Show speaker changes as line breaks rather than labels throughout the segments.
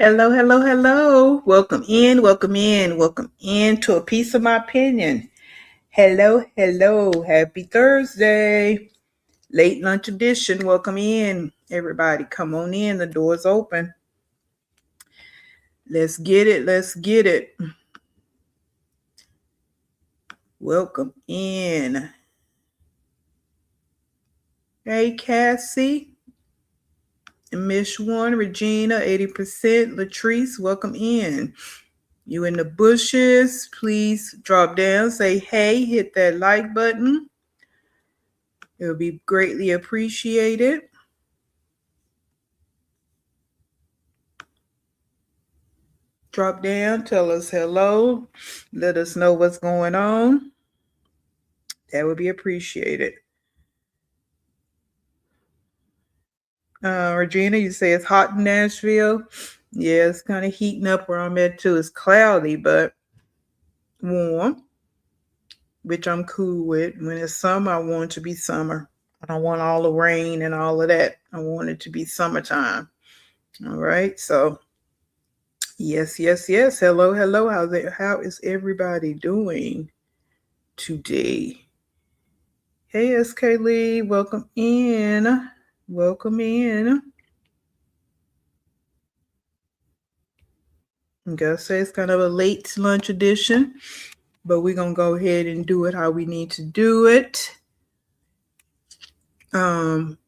Hello, hello, hello. Welcome in, welcome in, welcome in to a piece of my opinion. Hello, hello. Happy Thursday. Late lunch edition. Welcome in, everybody. Come on in. The door's open. Let's get it. Let's get it. Welcome in. Hey, Cassie. Miss One, Regina, 80%. Latrice, welcome in. You in the bushes, please drop down, say hey, hit that like button. It will be greatly appreciated. Drop down, tell us hello, let us know what's going on. That would be appreciated. Regina, you say it's hot in Nashville. Yeah, it's kind of heating up where I'm at too. It's cloudy, but warm, which I'm cool with. When it's summer, I want it to be summer. I don't want all the rain and all of that. I want it to be summertime. All right, so yes, yes, yes. Hello, hello. How is everybody doing today? Hey, SK Lee, welcome in. Welcome in. I'm gonna say it's kind of a late lunch edition, but we're gonna go ahead and do it how we need to do it. And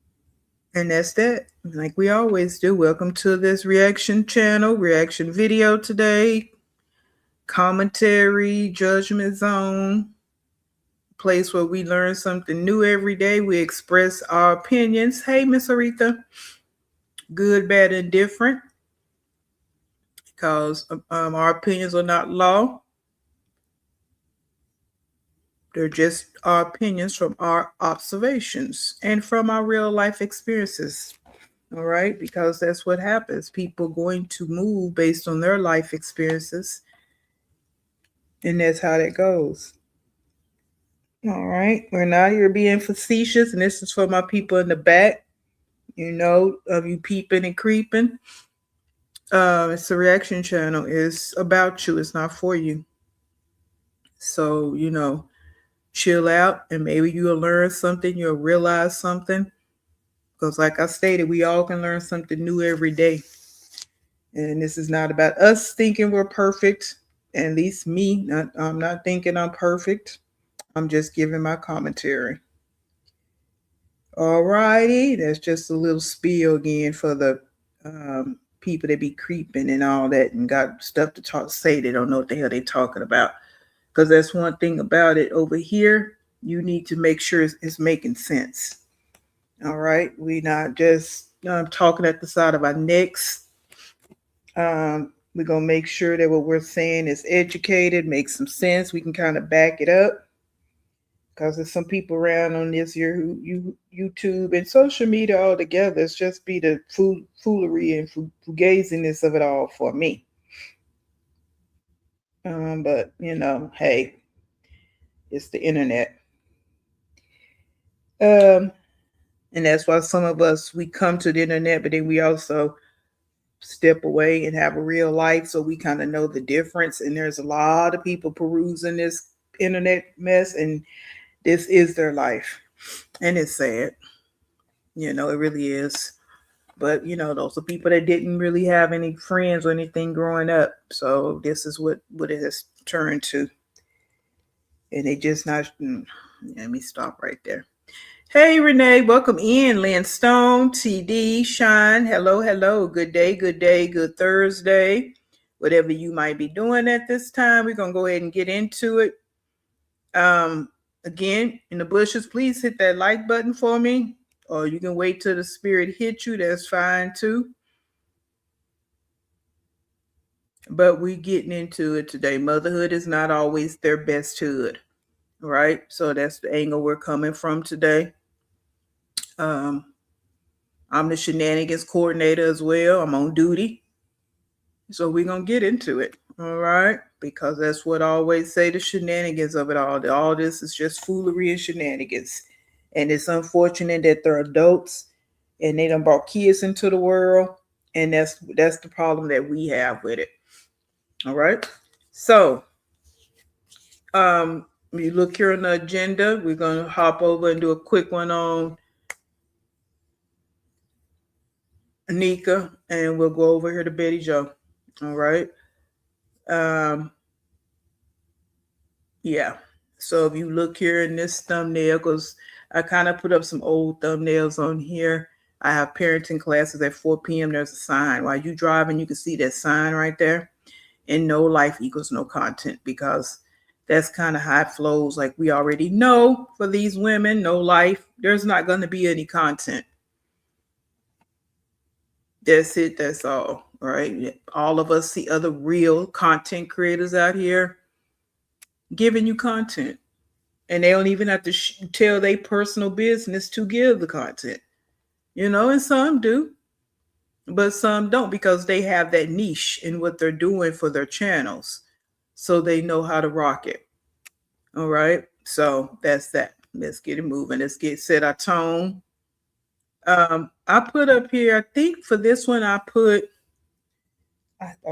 that's that. Like we always do. Welcome to this reaction channel, reaction video today. Commentary, judgment zone. Place where we learn something new every day. We express our opinions. Hey, Miss Aretha. Good, bad, and different. Because our opinions are not law. They're just our opinions from our observations and from our real life experiences. All right, because that's what happens. People are going to move based on their life experiences. And that's how that goes. All right, we're not here being facetious, and this is for my people in the back, of you peeping and creeping. It's a reaction channel. It's about you. It's not for you. So, chill out and maybe you'll learn something. You'll realize something. Because like I stated, we all can learn something new every day. And this is not about us thinking we're perfect. At least me. I'm not thinking I'm perfect. I'm just giving my commentary. All righty. That's just a little spiel again for the people that be creeping and all that and got stuff to say. They don't know what the hell they're talking about. Because that's one thing about it over here. You need to make sure it's making sense. All right. We're not just talking at the side of our necks. We're going to make sure that what we're saying is educated, makes some sense. We can kind of back it up. Because there's some people around on this here who YouTube and social media all together. It's just be the foolery and fugaziness of it all for me. But, hey, it's the internet. And that's why some of us, we come to the internet, but then we also step away and have a real life so we kind of know the difference. And there's a lot of people perusing this internet mess, and this is their life. And it's sad. It really is. But those are people that didn't really have any friends or anything growing up. So this is what it has turned to. And they just not let me stop right there. Hey Renee, welcome in. Lynn Stone, TD, Shine. Hello, hello. Good day, good Thursday. Whatever you might be doing at this time, we're gonna go ahead and get into it. Again, in the bushes, please hit that like button for me. Or you can wait till the spirit hits you. That's fine too. But we getting into it today. Motherhood is not always their best hood, right? So that's the angle we're coming from today. I'm the shenanigans coordinator as well. I'm on duty. So we're going to get into it. All right. Because that's what I always say, the shenanigans of it all. All this is just foolery and shenanigans. And it's unfortunate that they're adults and they done brought kids into the world. And that's the problem that we have with it. All right. So you look here on the agenda. We're going to hop over and do a quick one on Nika, and we'll go over here to Betty Joe. All right. Yeah. So if you look here in this thumbnail, because I kind of put up some old thumbnails on here. I have parenting classes at 4 p.m. There's a sign. While you driving, you can see that sign right there. And no life equals no content, because that's kind of how it flows. Like we already know for these women, no life, there's not going to be any content. That's it. That's all. Right. All of us see other real content creators out here giving you content, and they don't even have to tell their personal business to give the content, and some do, but some don't, because they have that niche in what they're doing for their channels, so they know how to rock it. All right, so that's that. Let's get it moving. Let's set our tone. I put up here, I think for this one I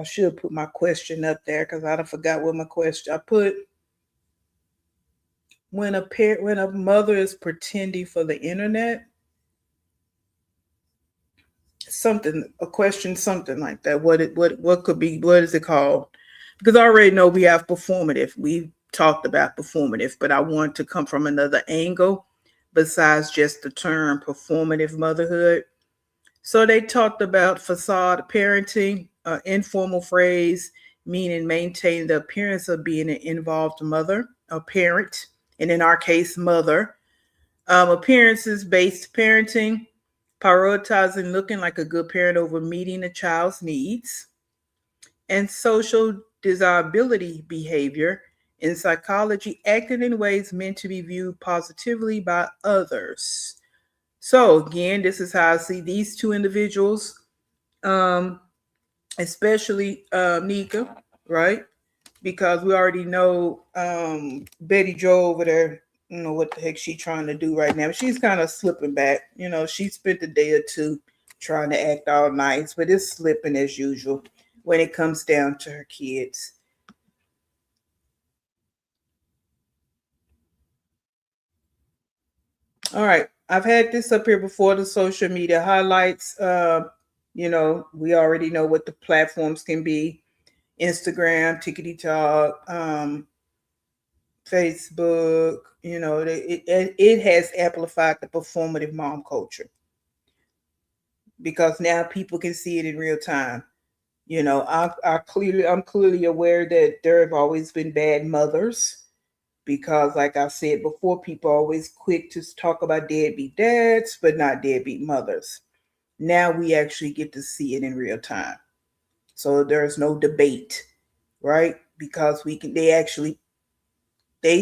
should put my question up there, because I forgot what my question. I put, when a mother is pretending for the internet, a question, something like that. What could be, what is it called? Because I already know we have performative. We talked about performative, but I want to come from another angle besides just the term performative motherhood. So they talked about facade parenting, informal phrase meaning maintain the appearance of being an involved mother, a parent, and in our case, mother. Appearances based parenting, prioritizing looking like a good parent over meeting a child's needs. And social desirability behavior, in psychology, acting in ways meant to be viewed positively by others. So again, this is how I see these two individuals, especially Nika, right? Because we already know Betty Joe over there, what the heck she's trying to do right now. She's kind of slipping back. She spent a day or two trying to act all nice, but it's slipping as usual when it comes down to her kids. All right. I've had this up here before, the social media highlights. We already know what the platforms can be. Instagram, TikTok, Facebook, it has amplified the performative mom culture, because now people can see it in real time. I'm clearly aware that there have always been bad mothers, because like I said before, people are always quick to talk about deadbeat dads, but not deadbeat mothers. Now we actually get to see it in real time. So there's no debate, right? Because they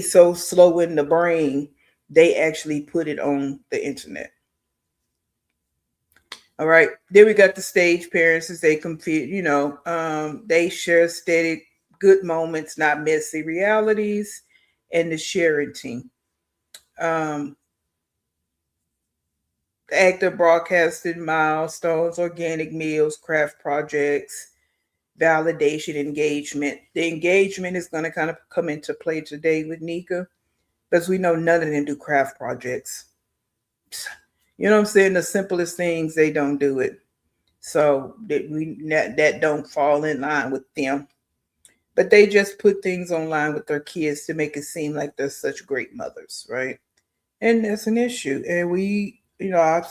so slow in the brain, they actually put it on the internet. All right. Then we got the stage parents, as they compete, they share steady good moments, not messy realities, and the sharing team. active broadcasting milestones, organic meals, craft projects, validation, engagement. The engagement is going to kind of come into play today with Nika because we know none of them do craft projects. You know what I'm saying? The simplest things, they don't do it. So that don't fall in line with them. But they just put things online with their kids to make it seem like they're such great mothers, right? And that's an issue. And we, I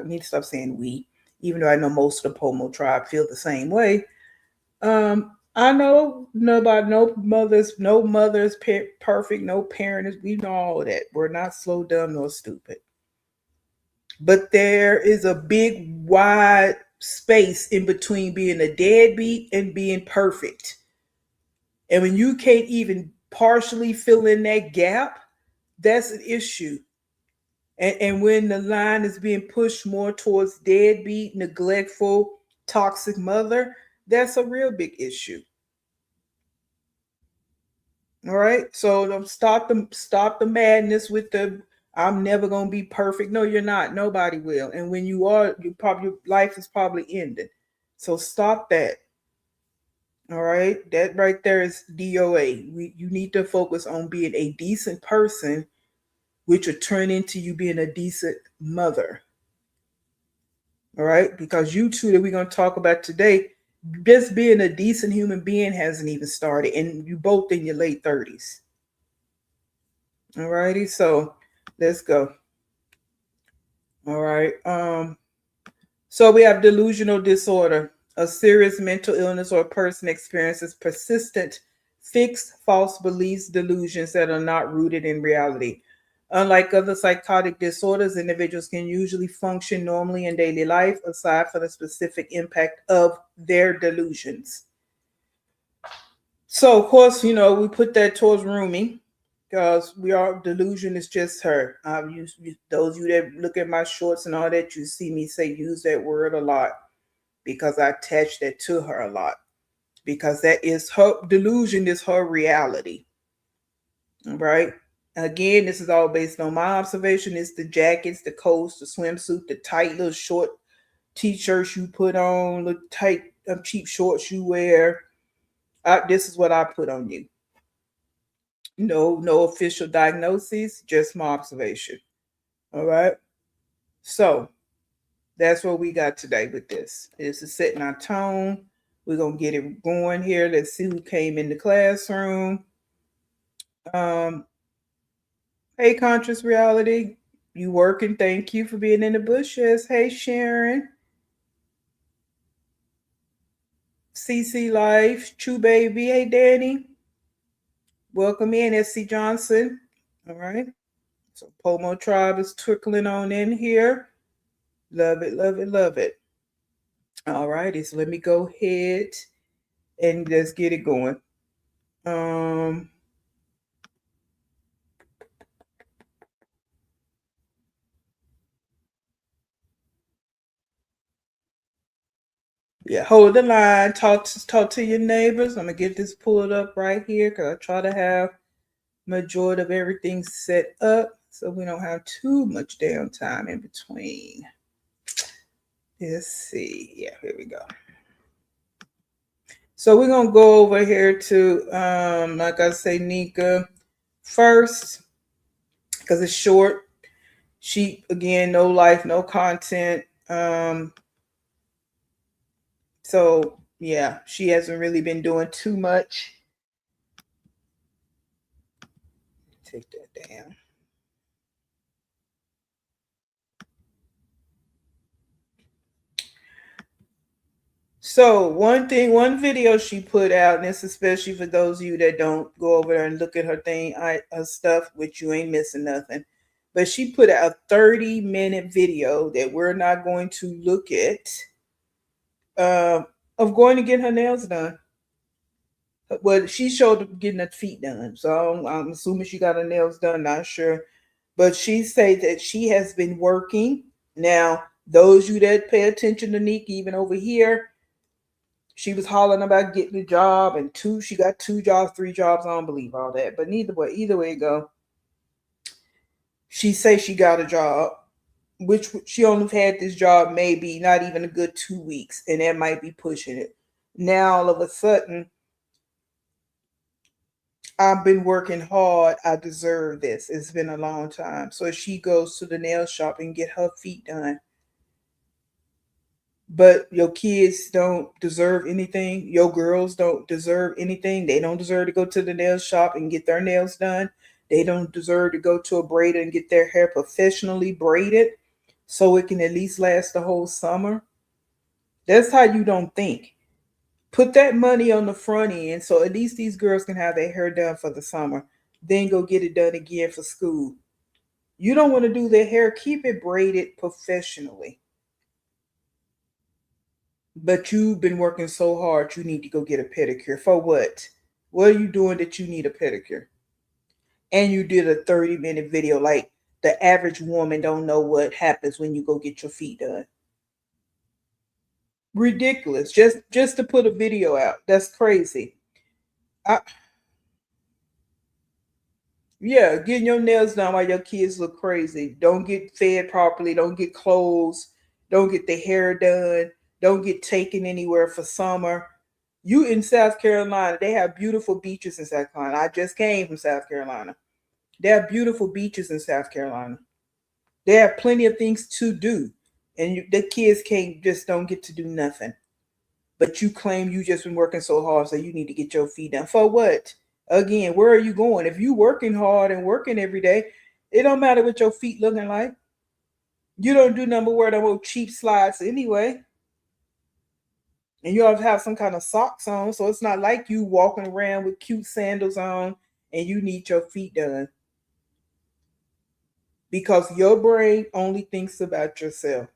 need to stop saying we, even though I know most of the Pomo tribe feel the same way. I know nobody, no mothers perfect, no parent is. We know all that. We're not slow, dumb, nor stupid. But there is a big, wide space in between being a deadbeat and being perfect. And when you can't even partially fill in that gap, that's an issue. And when the line is being pushed more towards deadbeat, neglectful, toxic mother, that's a real big issue. All right. So stop the madness with the I'm never gonna be perfect. No, you're not. Nobody will. And when you are, your life is probably ending. So stop that. All right. That right there is DOA. You need to focus on being a decent person, which will turn into you being a decent mother. All right. Because you two that we're gonna talk about today, just being a decent human being hasn't even started. And you both in your late 30s. All righty, so let's go. All right. So we have delusional disorder, a serious mental illness or a person experiences persistent, fixed false beliefs, delusions that are not rooted in reality. Unlike other psychotic disorders, individuals can usually function normally in daily life aside from the specific impact of their delusions. So, of course, we put that towards Rumi because we are delusion is just her. Those of you that look at my shorts and all that, you see me use that word a lot because I attach that to her a lot because that is her delusion is her reality. All right. Again, this is all based on my observation. It's the jackets, the coats, the swimsuit, the tight little short t-shirts you put on, the tight cheap shorts you wear. This is what I put on you. No official diagnosis, just my observation. All right. So that's what we got today with this. This is setting our tone. We're gonna get it going here. Let's see who came in the classroom. Um, hey, conscious reality, you working? Thank you for being in the bushes. Hey, Sharon, CC Life, Chew Baby. Hey, Danny, welcome in. SC Johnson. All right. So Pomo Tribe is trickling on in here. Love it, love it, love it. All righty, so let me go ahead and let's get it going. Yeah, hold the line. Talk to your neighbors. I'm gonna get this pulled up right here because I try to have majority of everything set up so we don't have too much downtime in between. Let's see. Yeah, here we go. So we're gonna go over here to like I say, Nika first because it's short. She again, no life, no content. So yeah, she hasn't really been doing too much. Take that down. So one video she put out, and this especially for those of you that don't go over there and look at her stuff, which you ain't missing nothing. But she put out a 30-minute video that we're not going to look at of going to get her nails done. Well, she showed getting her feet done, so I'm assuming she got her nails done. Not sure, but she said that she has been working. Now, those you that pay attention to Nikki, even over here, she was hollering about getting a job and she got 2 jobs, 3 jobs. I don't believe all that, but either way it go. She say she got a job. which she only had this job maybe not even a good 2 weeks, and that might be pushing it. Now all of a sudden, I've been working hard. I deserve this. It's been a long time. So she goes to the nail shop and get her feet done. But your kids don't deserve anything. Your girls don't deserve anything. They don't deserve to go to the nail shop and get their nails done. They don't deserve to go to a braider and get their hair professionally braided so it can at least last the whole summer. That's how you don't think. Put that money on the front end so at least these girls can have their hair done for the summer. Then go get it done again for school. You don't want to do their hair, keep it braided professionally. But you've been working so hard, you need to go get a pedicure. For what? What are you doing that you need a pedicure? And you did a 30-minute video like the average woman don't know what happens when you go get your feet done. Ridiculous. Just to put a video out. That's crazy. I, yeah, getting your nails done while your kids look crazy. Don't get fed properly. Don't get clothes. Don't get their hair done. Don't get taken anywhere for summer. You in South Carolina, they have beautiful beaches in South Carolina. I just came from South Carolina. They have beautiful beaches in South Carolina. They have plenty of things to do. And the kids can't just don't get to do nothing. But you claim you just been working so hard, so you need to get your feet done. For what? Again, where are you going? If you working hard and working every day, it don't matter what your feet looking like. You don't do number wear them old cheap slides anyway. And you have to have some kind of socks on, so it's not like you walking around with cute sandals on and you need your feet done. Because your brain only thinks about yourself.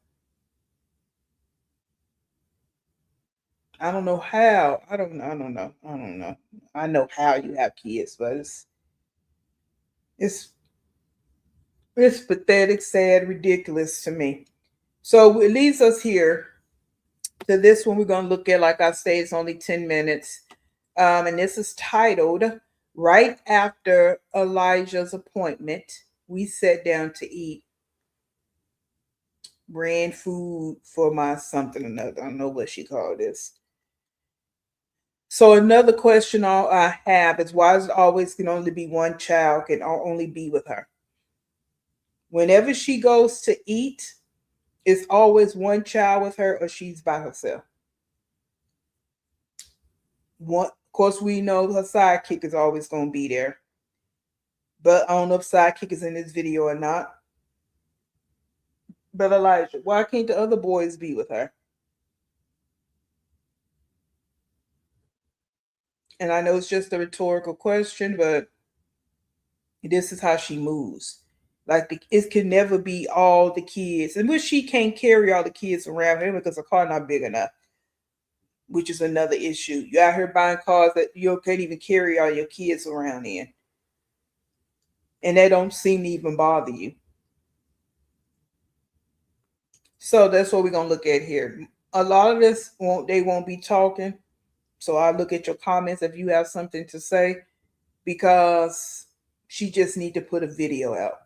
I don't know how. I don't know. I know how you have kids, but it's it's pathetic, sad, ridiculous to me. So it leads us here to this one we're going to look at. Like I say, it's only 10 minutes. And this is titled Right After Elijah's Appointment, We Sat Down to Eat. Ran food for my something or another. I don't know what she called this. So another question I have is why is it always can only be one child can only be with her? Whenever she goes to eat, it's always one child with her or she's by herself. One, of course, we know her sidekick is always going to be there. But I don't know if sidekick is in this video or not. But Elijah, why can't the other boys be with her? And I know it's just a rhetorical question, but this is how she moves. Like it can never be all the kids, and which she can't carry all the kids around her because the car not big enough, which is another issue. You out here buying cars that you can't even carry all your kids around in, and they don't seem to even bother you. So that's what we're gonna look at here. A lot of this won't be talking. So I'll look at your comments if you have something to say, because she just need to put a video out.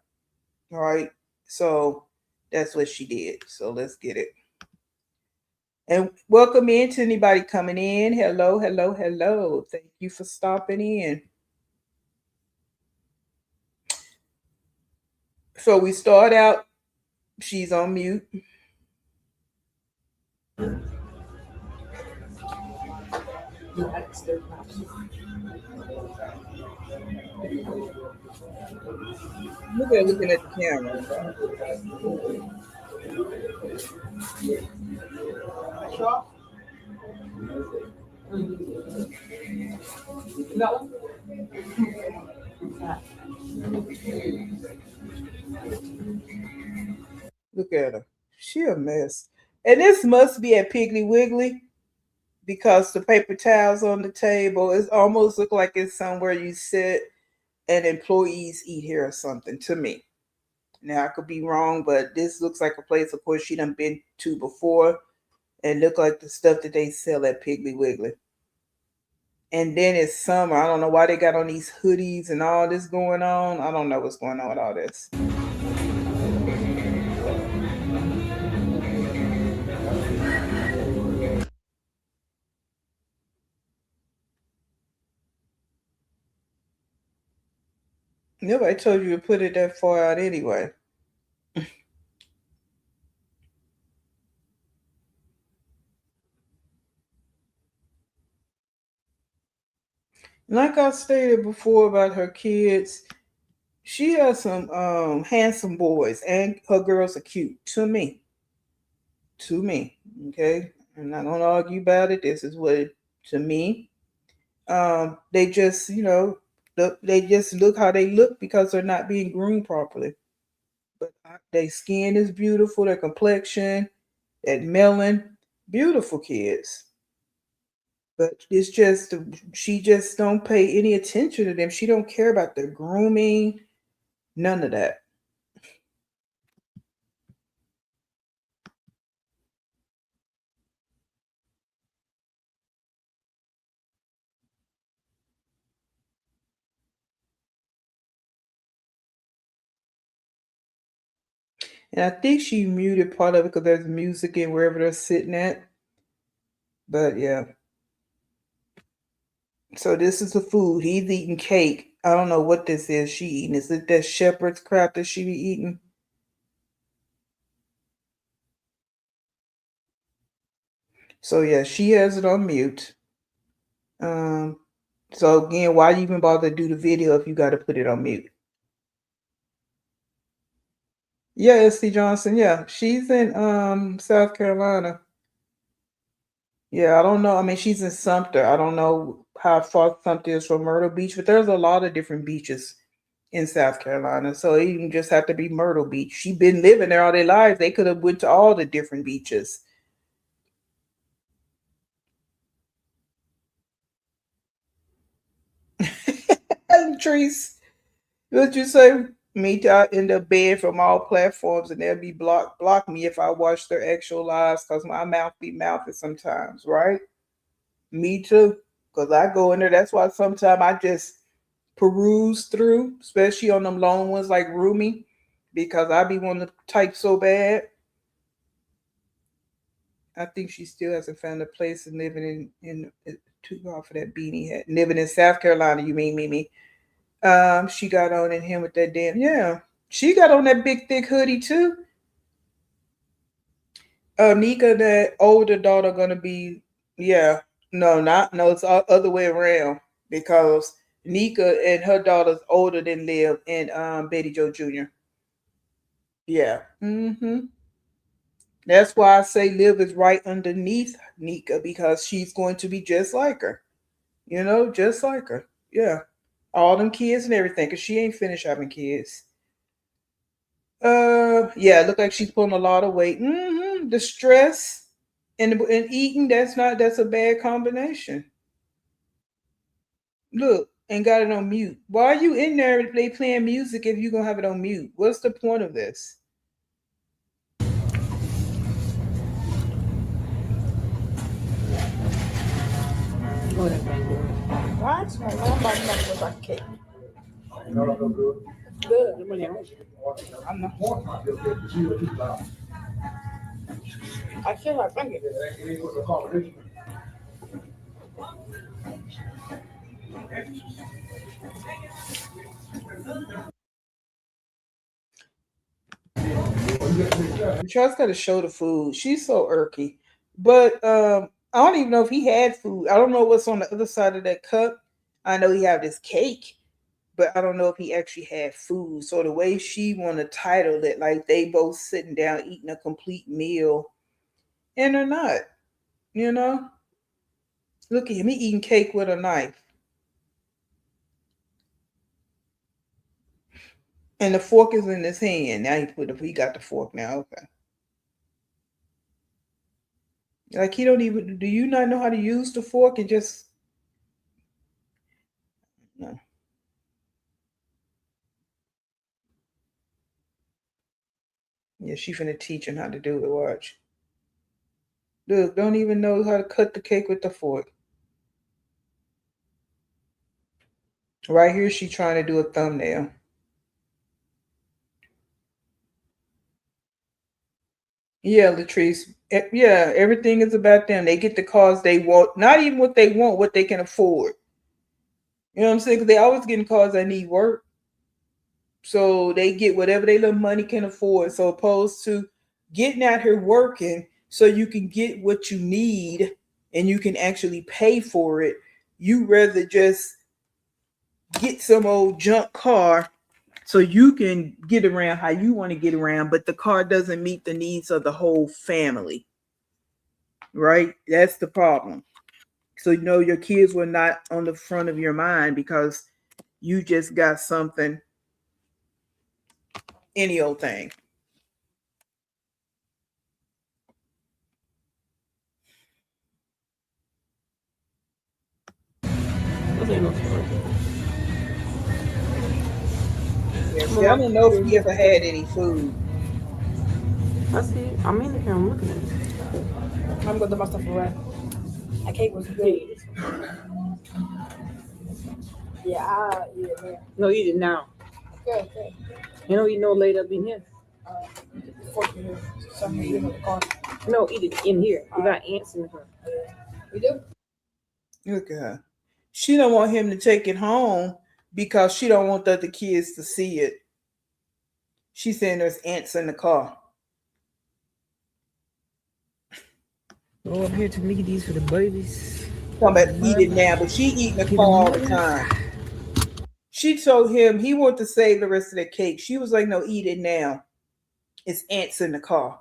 All right. So that's what she did. So let's get it. And welcome in to anybody coming in. Hello, hello, hello. Thank you for stopping in. So we start out, she's on mute. Look at looking at the camera. No. Look at her. She a mess. And this must be at Piggly Wiggly because the paper towels on the table, it almost look like it's somewhere you sit and employees eat here or something to me. Now I could be wrong, but this looks like a place, of course, she done been to before, and look like the stuff that they sell at Piggly Wiggly. And then it's summer. I don't know why they got on these hoodies and all this going on. I don't know what's going on with all this. Nobody told you to put it that far out anyway. Like I stated before about her kids, she has some handsome boys, and her girls are cute to me. To me, okay. I'm not gonna argue about it. This is what to me. They just, they just look how they look because they're not being groomed properly. But their skin is beautiful, their complexion, that melon, beautiful kids. But it's just she just don't pay any attention to them. She don't care about their grooming, none of that. And I think she muted part of it because there's music in wherever they're sitting at. But yeah. So this is the food. He's eating cake. I don't know what this is she eating. Is it that shepherd's crap that she be eating? So yeah, she has it on mute. Um, so again, why you even bother to do the video if you got to put it on mute? Yeah, S.C. Johnson. Yeah, she's in South Carolina. Yeah, I don't know. I mean, she's in Sumter. I don't know how far Sumter is from Myrtle Beach, but there's a lot of different beaches in South Carolina. So it even just have to be Myrtle Beach. She been living there all their lives. They could have went to all the different beaches. And Trees, what you say? Me to end up banned from all platforms, and they'll be block me if I watch their actual lives because my mouth be mouthy sometimes, right? Me too, because I go in there. That's why sometimes I just peruse through, especially on them long ones like Rumi, because I be wanting to type so bad. I think she still hasn't found a place and living in too hard for that beanie hat. Living in South Carolina, you mean Mimi? She got on in him with that damn yeah. She got on that big thick hoodie too. Nika, that older daughter, gonna be yeah. No, not no. It's the other way around because Nika and her daughter's older than Liv and Betty Joe Jr. Yeah. That's why I say Liv is right underneath Nika because she's going to be just like her. Just like her. Yeah. All them kids and everything, because she ain't finished having kids. Yeah, it look like she's putting a lot of weight. The stress and eating, that's a bad combination. Look, and got it on mute. Why are you in there if they playing music if you gonna have it on mute? What's the point of this? Why? I'm about cake. Good. I'm not. I feel like I'm getting. Charles got to show the food. She's so irky. But I don't even know if he had food. I don't know what's on the other side of that cup. I know he had this cake, but I don't know if he actually had food. So the way she want to title it, like they both sitting down eating a complete meal, and they're not. You know, look at him. He eating cake with a knife, and the fork is in his hand. Now he got the fork now. Okay, like he don't even. Do you not know how to use the fork and just no? Yeah, she finna teach him how to do it. Watch. Look, don't even know how to cut the cake with the fork. Right here, she trying to do a thumbnail. Yeah, Latrice. Yeah, everything is about them. They get the cars they want, not even what they want, what they can afford. You know what I'm saying? 'Cause they always getting cars that need work. So they get whatever they little money can afford. So opposed to getting out here working so you can get what you need and you can actually pay for it, you rather just get some old junk car so you can get around how you want to get around, but the car doesn't meet the needs of the whole family. Right? That's the problem. So your kids were not on the front of your mind because you just got something, any old thing. Yeah, see, I don't know if he ever had any food.
I see it. I'm in here. I'm looking at it.
I'm gonna do my stuff right. That cake was good. Yeah, I eat it there.
No, eat it now.
Okay, okay.
You know, you know, laid up in here.
Fork in here. Something you in the car.
No, eat it in here. We got ants in here.
We do?
Look at her. She don't want him to take it home because she don't want the other kids to see it. She's saying there's ants in the car.
Go up here to make these for the babies.
Talking about eat it now, but she eating the car all the time. She told him he wanted to save the rest of the cake. She was like, no, eat it now. It's ants in the car.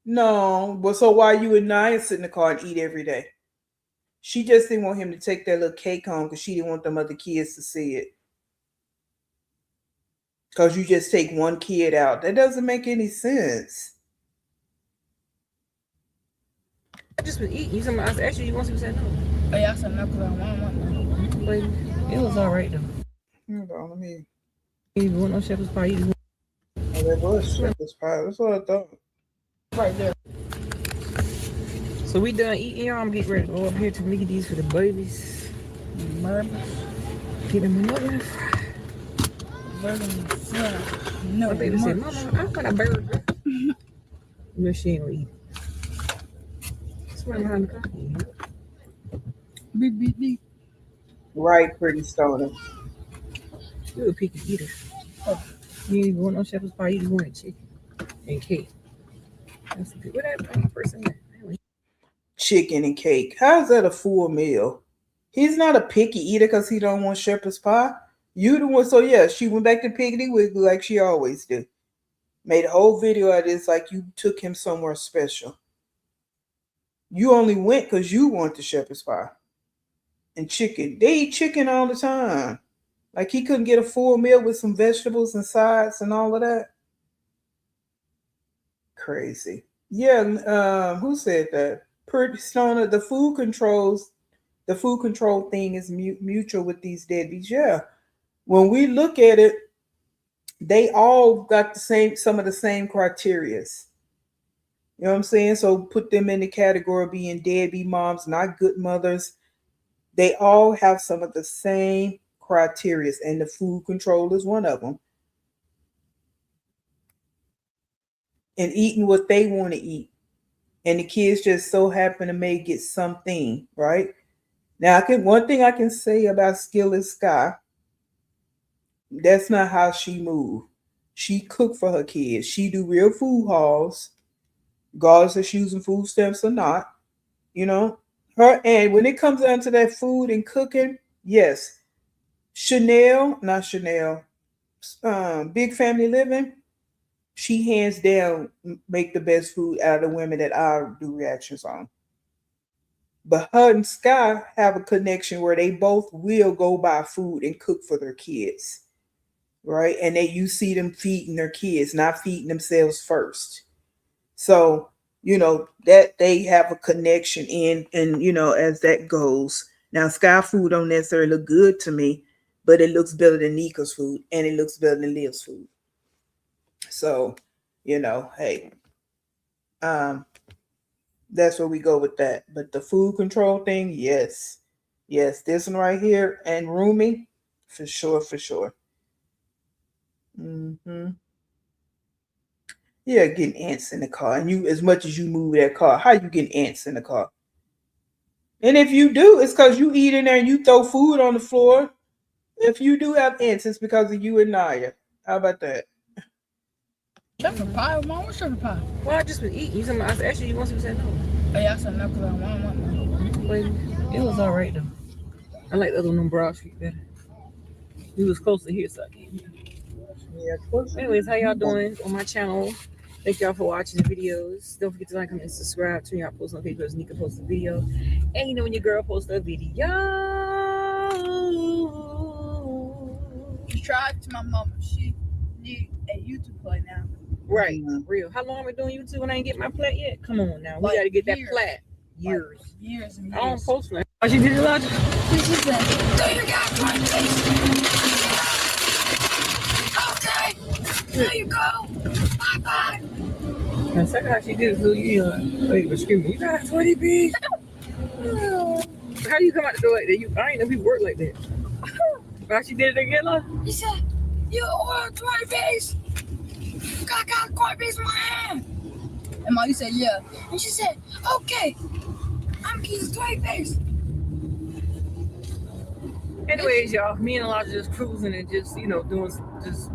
No, but so why you and Nia sit in the car and eat every day? She just didn't want him to take that little cake home because she didn't want them other kids to see it. Because you just take one kid out. That doesn't make any sense.
I just was eating. I asked you want some, you said no.
Oh, yeah, I said no because I don't want one.
But it was all right, though.
Hold on, let me.
You want no shepherd's pie?
Oh, that was shepherd's pie. That's what I thought.
Right there.
So we done eating, y'all. I'm getting ready to go up here to make these for the babies.
Murder.
Get them another.
Burger. No,
My baby said, Mama, I want a burger. No, she ain't gonna eat. It's right behind the car.
Beep, beep, beep.
Right, pretty stoner.
You a picky eater. Oh. You ain't even want no shepherd's pie. You just want chicken and cake. That's good. What that person at?
Chicken and cake. How's that a full meal? He's not a picky eater because he don't want shepherd's pie. You the one. So yeah, she went back to Piggly Wiggly like she always do. Made a whole video of this like you took him somewhere special. You only went because you want the shepherd's pie. And chicken. They eat chicken all the time. Like he couldn't get a full meal with some vegetables and sides and all of that. Crazy. Yeah, who said that? Pretty stoner. The food control thing is mutual with these deadbeats. Yeah. When we look at it, they all got some of the same criterias. You know what I'm saying? So put them in the category of being deadbeat moms, not good mothers. They all have some of the same criterias, and the food control is one of them. And eating what they want to eat. And the kids just so happen to may get something, right? Now, one thing I can say about Skillet Sky, that's not how she move. She cook for her kids. She do real food hauls, regardless if she's using food stamps or not. You know, and when it comes down to that food and cooking, yes, not Chanel, Big Family Living, she hands down make the best food out of the women that I do reactions on. But her and Sky have a connection where they both will go buy food and cook for their kids, right? And you see them feeding their kids, not feeding themselves first. So that they have a connection and as that goes. Now Sky food don't necessarily look good to me, but it looks better than Nika's food and it looks better than Liv's food. So, hey, that's where we go with that. But the food control thing, yes, this one right here and rooming, for sure. Mm-hmm. Yeah, getting ants in the car, and you as much as you move that car, how you getting ants in the car? And if you do, it's because you eat in there and you throw food on the floor. If you do have ants, it's because of you and Naya. How about that?
Shepherd pie? Mom, what's shepherd pie?
Well, I just been eating. You said, I asked you once, you said no.
Oh, yeah, I said no because I don't want none.
But it was all right though. I like the other one on Broad Street better. We was close to here, so I came here.
Yeah, of course.
Anyways, how y'all doing on my channel? Thank y'all for watching the videos. Don't forget to like, comment, and subscribe. Turn y'all post notifications. Nika posts a video. And you know when your girl posts a video.
Subscribe to my mama. She need a YouTube play now.
Right,
Mhm.
real. How long am I doing YouTube and I ain't get my plat yet? Come on now. We
Like
got to get that
years.
plat. Years.
Like years and
I don't
years.
post now. Oh, she did it, Logic?
She said, do you got one, please? Okay. There you go. Bye-bye.
Now, second how she did it, so you was screaming, you got 20 piece. How do you come out the door like that? I ain't know people work like that. How she did it again, Logic?
He said, you ordered 20 piece. I got 20 piece in my hand. And Molly said, yeah. And she said, okay. I'm getting 20 piece.
Anyways, y'all, me and Elijah just cruising and just, doing just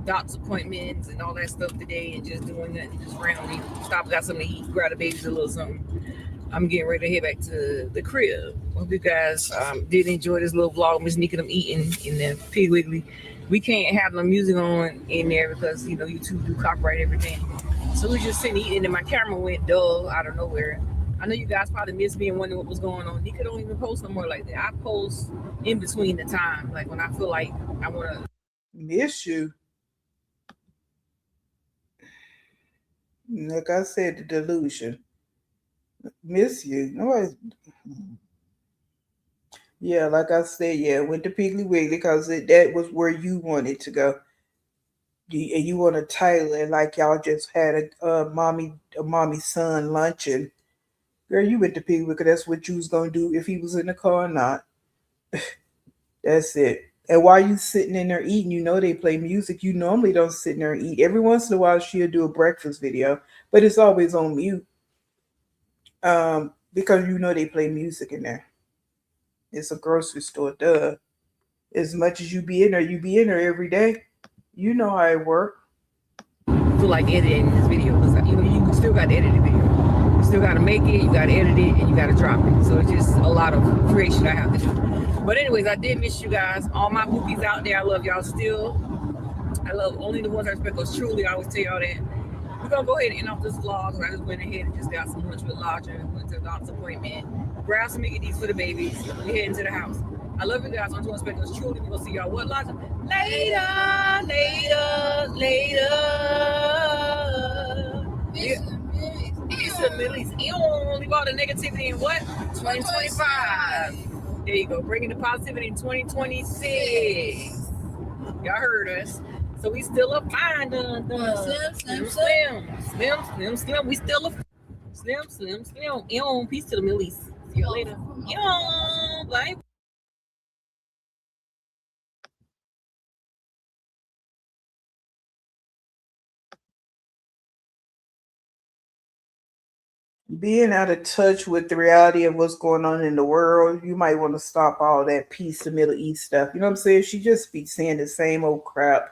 doc's appointments and all that stuff today and just doing that, just rounding. Stop, got something to eat, grab the babies a little something. I'm getting ready to head back to the crib. Hope you guys did enjoy this little vlog. Miss Nika them eating in the Pig Wiggly. We can't have no music on in there because, YouTube do copyright everything. So we just sitting eating and my camera went dull out of nowhere. I know you guys probably missed me and wondering what was going on. Nika don't even post no more like that. I post in between the time, like when I feel like I want to.
Miss you. Like I said, the delusion. Miss you. Nobody's. Yeah, like I said, yeah, went to Piggly Wiggly because that was where you wanted to go. And you want to title it like y'all just had a mommy son luncheon. Girl, you went to Piggly Wiggly. That's what you was gonna do if he was in the car or not. That's it. And while you sitting in there eating, they play music. You normally don't sit in there and eat. Every once in a while, she'll do a breakfast video, but it's always on mute. Because they play music in there. It's a grocery store, duh. As much as you be in there every day. You know how it works.
Feel like editing this video because you still got to edit the video. You still got to make it, you got to edit it, and you got to drop it. So it's just a lot of creation I have to do. But anyways, I did miss you guys. All my boobies out there, I love y'all still. I love only the ones I respect because truly I always tell y'all that. We're going to go ahead and end off this vlog. I just went ahead and just got some lunch with Lodger. Went to the doctor's appointment. Grabbed some Mickey D's for the babies. We heading to the house. I love you guys. I'm just respect us truly. We're going to see y'all what, Lodger? Later. It's the Millie's. You only bought the negativity in what? 2025. There you go. Bringing the positivity in 2026. Y'all heard us. So we still a fine dun. Slim. We still a slim. Peace to the Millies. See you later. Bye.
Being out of touch with the reality of what's going on in the world, you might want to stop all that peace and Middle East stuff. You know what I'm saying? She just be saying the same old crap.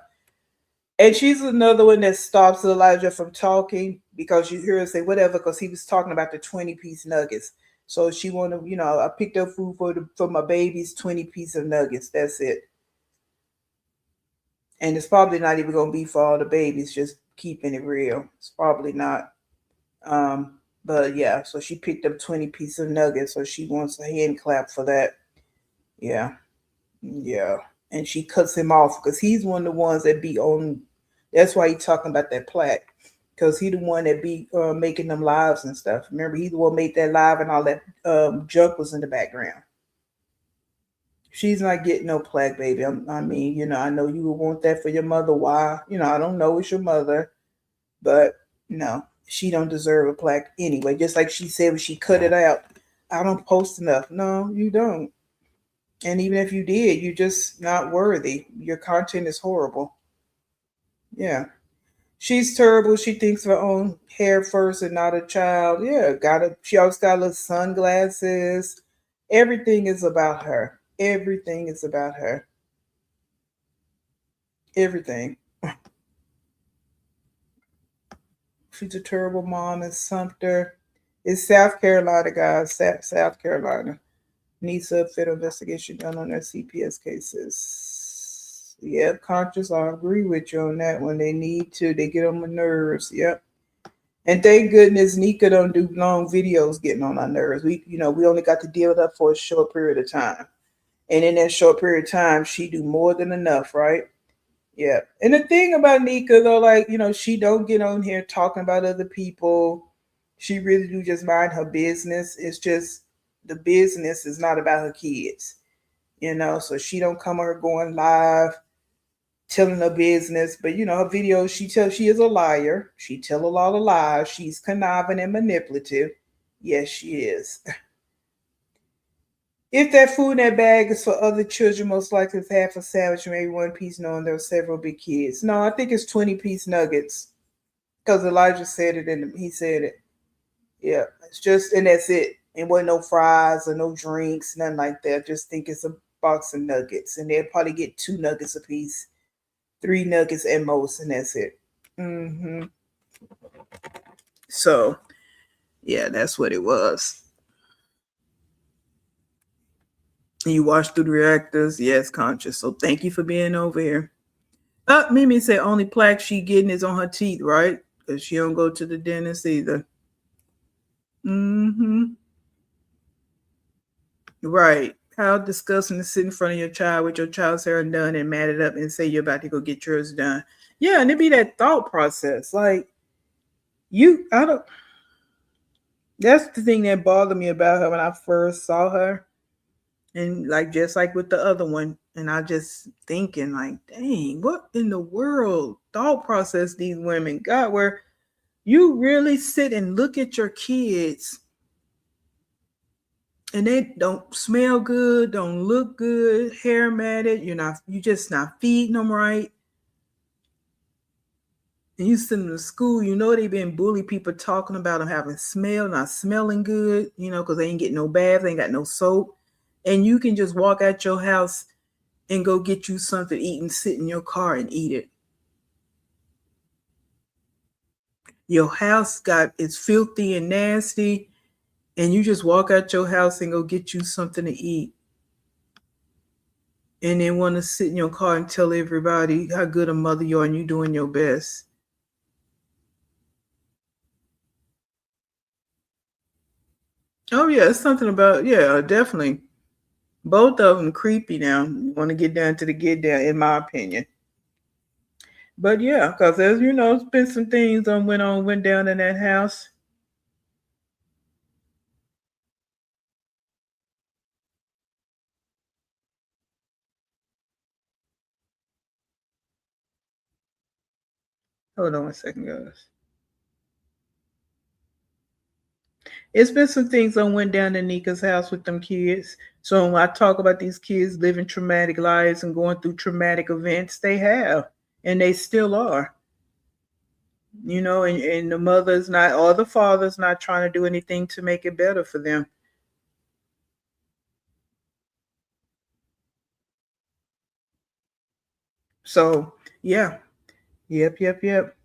And she's another one that stops Elijah from talking because you hear her say whatever because he was talking about the 20-piece nuggets. So she wanted, I picked up food for my baby's 20-piece of nuggets. That's it. And it's probably not even going to be for all the babies, just keeping it real. It's probably not. But yeah, so she picked up 20 pieces of nuggets, so she wants a hand clap for that. Yeah. And she cuts him off because he's one of the ones that be on. That's why he's talking about that plaque, because he the one that be making them lives and stuff. Remember, he the one made that live and all that junk was in the background. She's not getting no plaque, baby. I mean, I know you would want that for your mother. Why? I don't know. It's your mother, but no. She don't deserve a plaque anyway. Just like she said when she cut it out, I don't post enough. No, you don't. And even if you did, you're just not worthy. Your content is horrible. Yeah. She's terrible. She thinks of her own hair first and not a child. Yeah, she always got little sunglasses. Everything is about her. Everything is about her. everything. She's a terrible mom in Sumter. It's South Carolina, guys. South Carolina. Needs a federal investigation done on their CPS cases. Yep, conscious. I agree with you on that one. They need to. They get on my nerves. Yep. And thank goodness Nika don't do long videos getting on our nerves. We only got to deal with her for a short period of time. And in that short period of time, she do more than enough, right? Yeah. And the thing about Nika though, like, she don't get on here talking about other people. She really do just mind her business. It's just the business is not about her kids. So she don't come on her going live telling her business. But her videos, she is a liar. She tell a lot of lies. She's conniving and manipulative. Yes, she is. If that food in that bag is for other children, most likely it's half a sandwich, maybe one piece, knowing there are several big kids. No, I think it's 20-piece nuggets. Because Elijah said it and he said it. Yeah. It's just, and that's it. And wasn't no fries or no drinks, nothing like that. Just think it's a box of nuggets. And they'll probably get 2 nuggets a piece, 3 nuggets at most, and that's it. So, yeah, that's what it was. You watched through the reactors? Yes, conscious. So thank you for being over here. Mimi said only plaque she getting is on her teeth, right? Because she don't go to the dentist either. Right. How disgusting to sit in front of your child with your child's hair done and matted up and say you're about to go get yours done. Yeah, and it be that thought process. Like, that's the thing that bothered me about her when I first saw her. And like just like with the other one, and I just thinking like, dang, what in the world thought process these women got where you really sit and look at your kids and they don't smell good, don't look good, hair matted, you just not feeding them right. And you send them to school, they've been bullied, people talking about them having smell, not smelling good, because they ain't getting no bath, they ain't got no soap. And you can just walk out your house and go get you something to eat and sit in your car and eat it. Your house is filthy and nasty, and you just walk out your house and go get you something to eat. And then want to sit in your car and tell everybody how good a mother you are and you doing your best. Oh yeah, it's something about, definitely. Both of them creepy now. Want to get down to the get down, in my opinion. But yeah, because as you know, it's been some things that went down in that house. Hold on 1 second, guys. It's been some things that went down in Nika's house with them kids. So when I talk about these kids living traumatic lives and going through traumatic events, they have, and they still are. And the mother's not, or the father's not trying to do anything to make it better for them. So, yeah. Yep.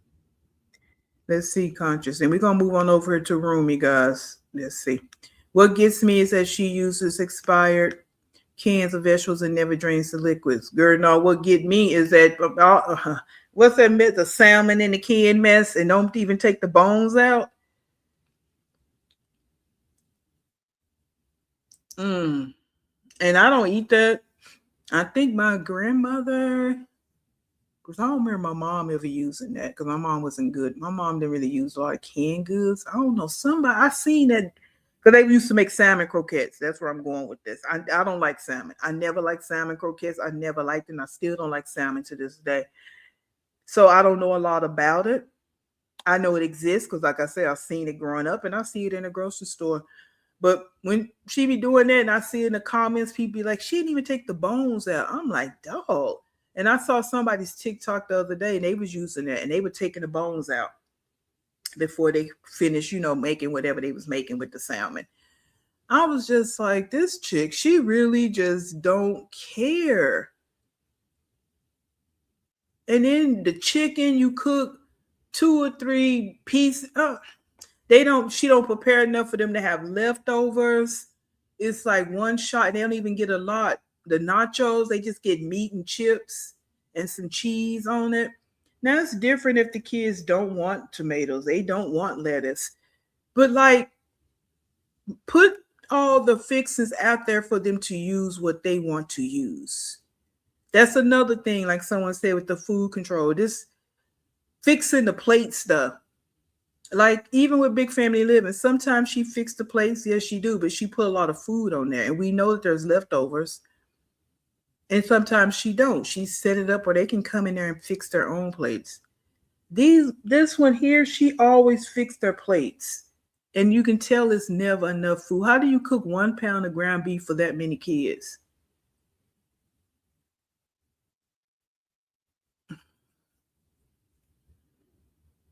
Let's see, conscious. And we're going to move on over to Rumi, guys. Let's see. What gets me is that she uses expired cans of vegetables and never drains the liquids. Girl, no, what get me is that, what's that myth? The salmon in the can mess and don't even take the bones out? And I don't eat that. I think my grandmother, because I don't remember my mom ever using that because my mom wasn't good. My mom didn't really use a lot of canned goods. I don't know. I seen that because they used to make salmon croquettes. That's where I'm going with this. I don't like salmon. I never liked salmon croquettes. I never liked it. And I still don't like salmon to this day. So I don't know a lot about it. I know it exists because, like I said, I've seen it growing up and I see it in a grocery store. But when she be doing that and I see in the comments, people be like, she didn't even take the bones out. I'm like, dog. And I saw somebody's TikTok the other day and they was using that and they were taking the bones out before they finished, making whatever they was making with the salmon. I was just like, this chick, she really just don't care. And then the chicken you cook 2 or 3 pieces. She don't prepare enough for them to have leftovers. It's like one shot. They don't even get a lot. The nachos, they just get meat and chips and some cheese on it. Now it's different if the kids don't want tomatoes. They don't want lettuce. But like, put all the fixes out there for them to use what they want to use. That's another thing, like someone said with the food control. This fixing the plate stuff. Like even with Big Family Living, sometimes she fixed the plates. Yes, she do, but she put a lot of food on there, and we know that there's leftovers. And sometimes she don't. She set it up where they can come in there and fix their own plates. This one here, she always fixed their plates. And you can tell it's never enough food. How do you cook 1 pound of ground beef for that many kids?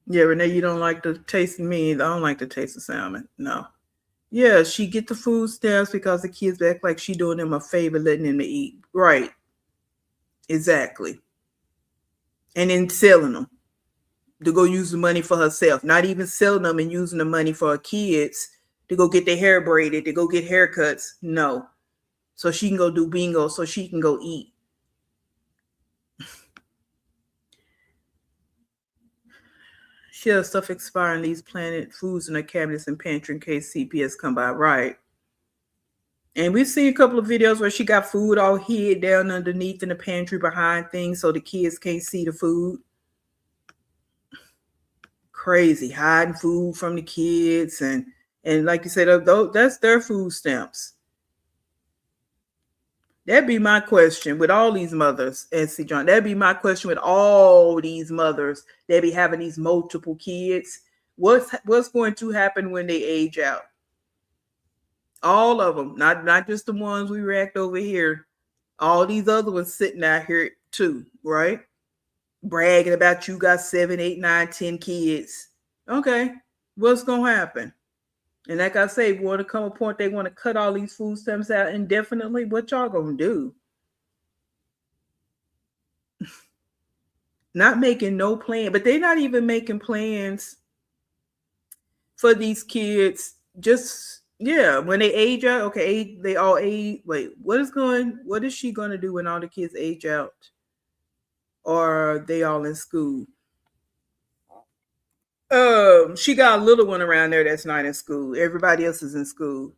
Yeah, Renee, you don't like the taste of me. I don't like the taste of salmon. No. Yeah, she get the food stamps because the kids act like she doing them a favor, letting them eat. Right. Exactly. And then selling them to go use the money for herself. Not even selling them and using the money for her kids to go get their hair braided, to go get haircuts. No. So she can go do bingo, so she can go eat. She has stuff expiring these planet foods in her cabinets and pantry in case CPS come by. Right. And we've seen a couple of videos where she got food all hid down underneath in the pantry behind things so the kids can't see the food. Crazy, hiding food from the kids. And like you said, that's their food stamps. That'd be my question with all these mothers, NC John. That'd be my question with all these mothers that be having these multiple kids. What's going to happen when they age out? All of them, not just the ones we react over here. All these other ones sitting out here too, right? Bragging about you got 7, 8, 9, 10 kids. Okay, what's gonna happen? And like I say, want to come a point they want to cut all these food stamps out indefinitely. What y'all gonna do? Not making no plan, but they're not even making plans for these kids. Just when they age out, okay, they all age. Wait, what is she gonna do when all the kids age out? Or are they all in school? She got a little one around there that's not in school. Everybody else is in school.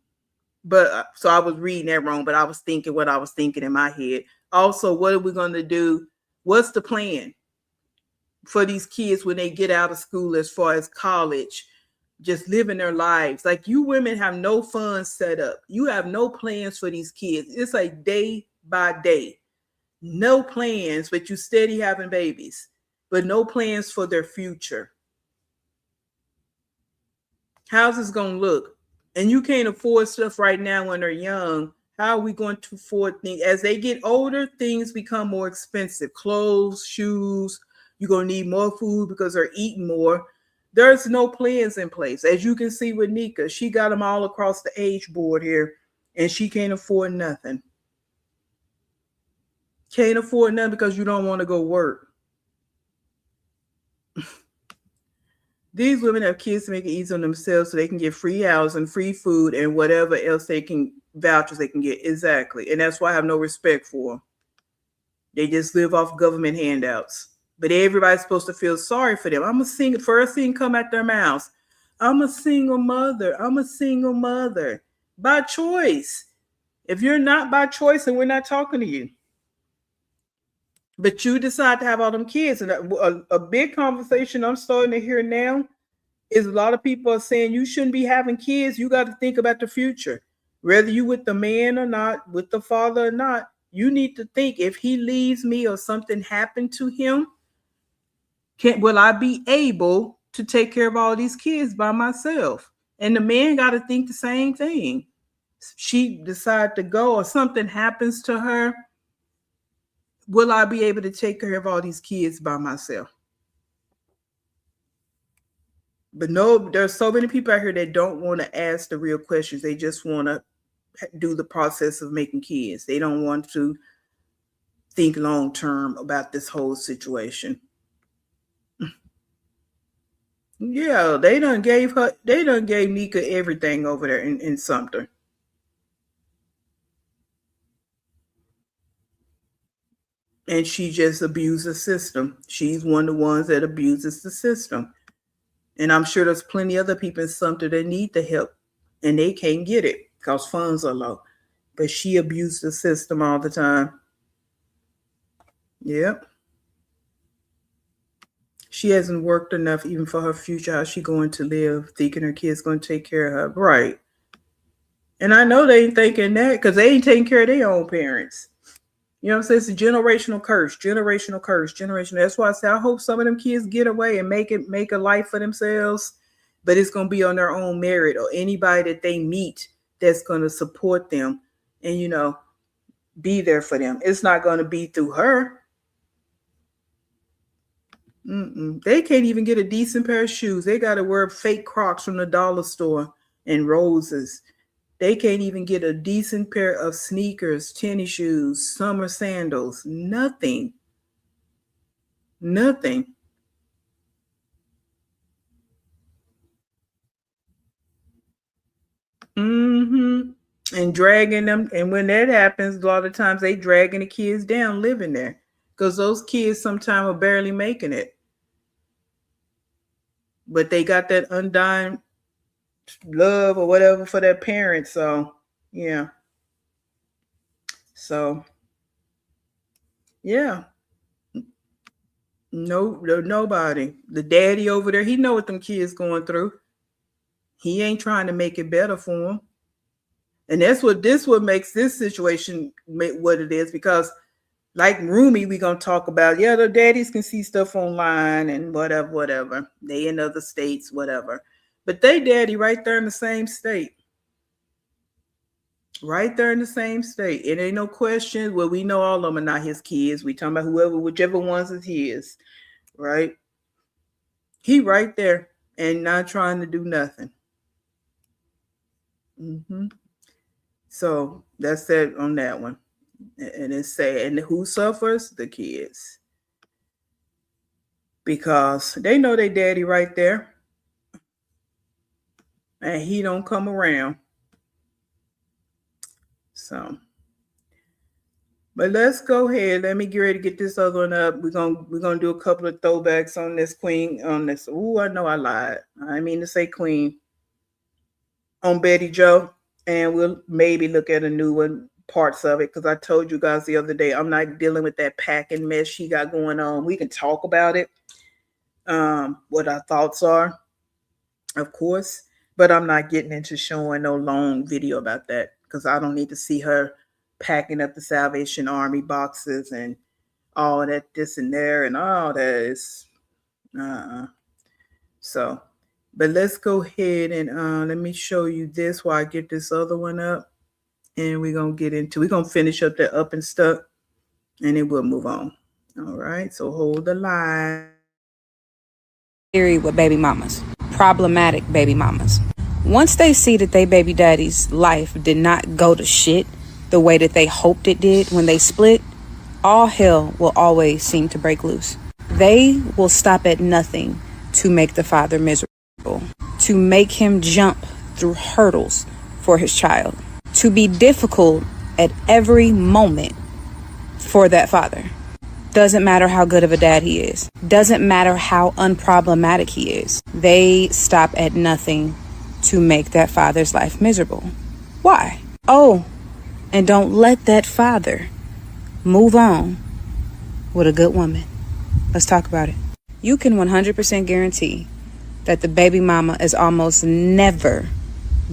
But so I was reading that wrong, but I was thinking what I was thinking in my head. Also, what are we going to do? What's the plan for these kids when they get out of school as far as college, just living their lives? Like, you women have no funds set up. You have no plans for these kids. It's like day by day. No plans, but you steady having babies, but no plans for their future. How's this going to look? And you can't afford stuff right now when they're young. How are we going to afford things? As they get older, things become more expensive. Clothes, shoes. You're going to need more food because they're eating more. There's no plans in place. As you can see with Nika, she got them all across the age board here, and she can't afford nothing. Can't afford nothing because you don't want to go work. These women have kids to make it easy on themselves so they can get free housing, free food, and whatever else vouchers they can get. Exactly. And that's why I have no respect for them. They just live off government handouts. But everybody's supposed to feel sorry for them. I'm a single, first thing come out their mouths. I'm a single mother. I'm a single mother. By choice. If you're not by choice, then we're not talking to you. But you decide to have all them kids. And a big conversation I'm starting to hear now is a lot of people are saying you shouldn't be having kids. You got to think about the future. Whether you with the man or not, with the father or not, you need to think, if he leaves me or something happened to him, will I be able to take care of all these kids by myself? And the man got to think the same thing. She decide to go or something happens to her, will I be able to take care of all these kids by myself? But no, there's so many people out here that don't want to ask the real questions. They just want to do the process of making kids. They don't want to think long term about this whole situation. Yeah, they done gave Nika everything over there in Sumter. And she just abused the system. She's one of the ones that abuses the system. And I'm sure there's plenty other people in Sumter that need the help and they can't get it because funds are low. But she abused the system all the time. Yep. She hasn't worked enough even for her future. How's she going to live, thinking her kid's going to take care of her? Right. And I know they ain't thinking that because they ain't taking care of their own parents. You know what I'm saying? It's a generational curse, generational curse, generational. That's why I say I hope some of them kids get away and make a life for themselves, but it's going to be on their own merit or anybody that they meet that's going to support them and, you know, be there for them. It's not going to be through her. They can't even get a decent pair of shoes. They got to wear fake Crocs from the dollar store and roses. They can't even get a decent pair of sneakers, tennis shoes, summer sandals. Nothing. Nothing. And dragging them. And when that happens, a lot of times they dragging the kids down living there because those kids sometimes are barely making it. But they got that undying love or whatever for their parents. So, yeah. So, yeah. No, nobody. The daddy over there, he know what them kids going through. He ain't trying to make it better for them. And that's what makes this situation what it is, because like Rumi, we gonna talk about, yeah, the daddies can see stuff online and whatever. They in other states, whatever. But they daddy right there in the same state. Right there in the same state. It ain't no question. Well, we know all of them are not his kids. We talking about whichever ones is his, right? He right there and not trying to do nothing. So that's it on that one. And it's sad. And who suffers? The kids. Because they know their daddy right there. And he don't come around. So, but let's go ahead. Let me get ready to get this other one up. We're gonna do a couple of throwbacks on this queen. On this. Oh, I know I lied. I mean to say queen. On Betty Joe. And we'll maybe look at a new one, parts of it, because I told you guys the other day, I'm not dealing with that packing mess she got going on. We can talk about it, what our thoughts are, of course, but I'm not getting into showing no long video about that because I don't need to see her packing up the Salvation Army boxes and all that, this and there, and all that is, So, but let's go ahead and let me show you this while I get this other one up. And we're going to finish up the up and stuck. And then we'll move on. All right. So hold the line.
Theory with baby mamas. Problematic baby mamas. Once they see that they baby daddy's life did not go to shit the way that they hoped it did when they split, all hell will always seem to break loose. They will stop at nothing to make the father miserable, to make him jump through hurdles for his child, to be difficult at every moment for that father. Doesn't matter how good of a dad he is. Doesn't matter how unproblematic he is. They stop at nothing to make that father's life miserable. Why? Oh, and don't let that father move on with a good woman. Let's talk about it. You can 100% guarantee that the baby mama is almost never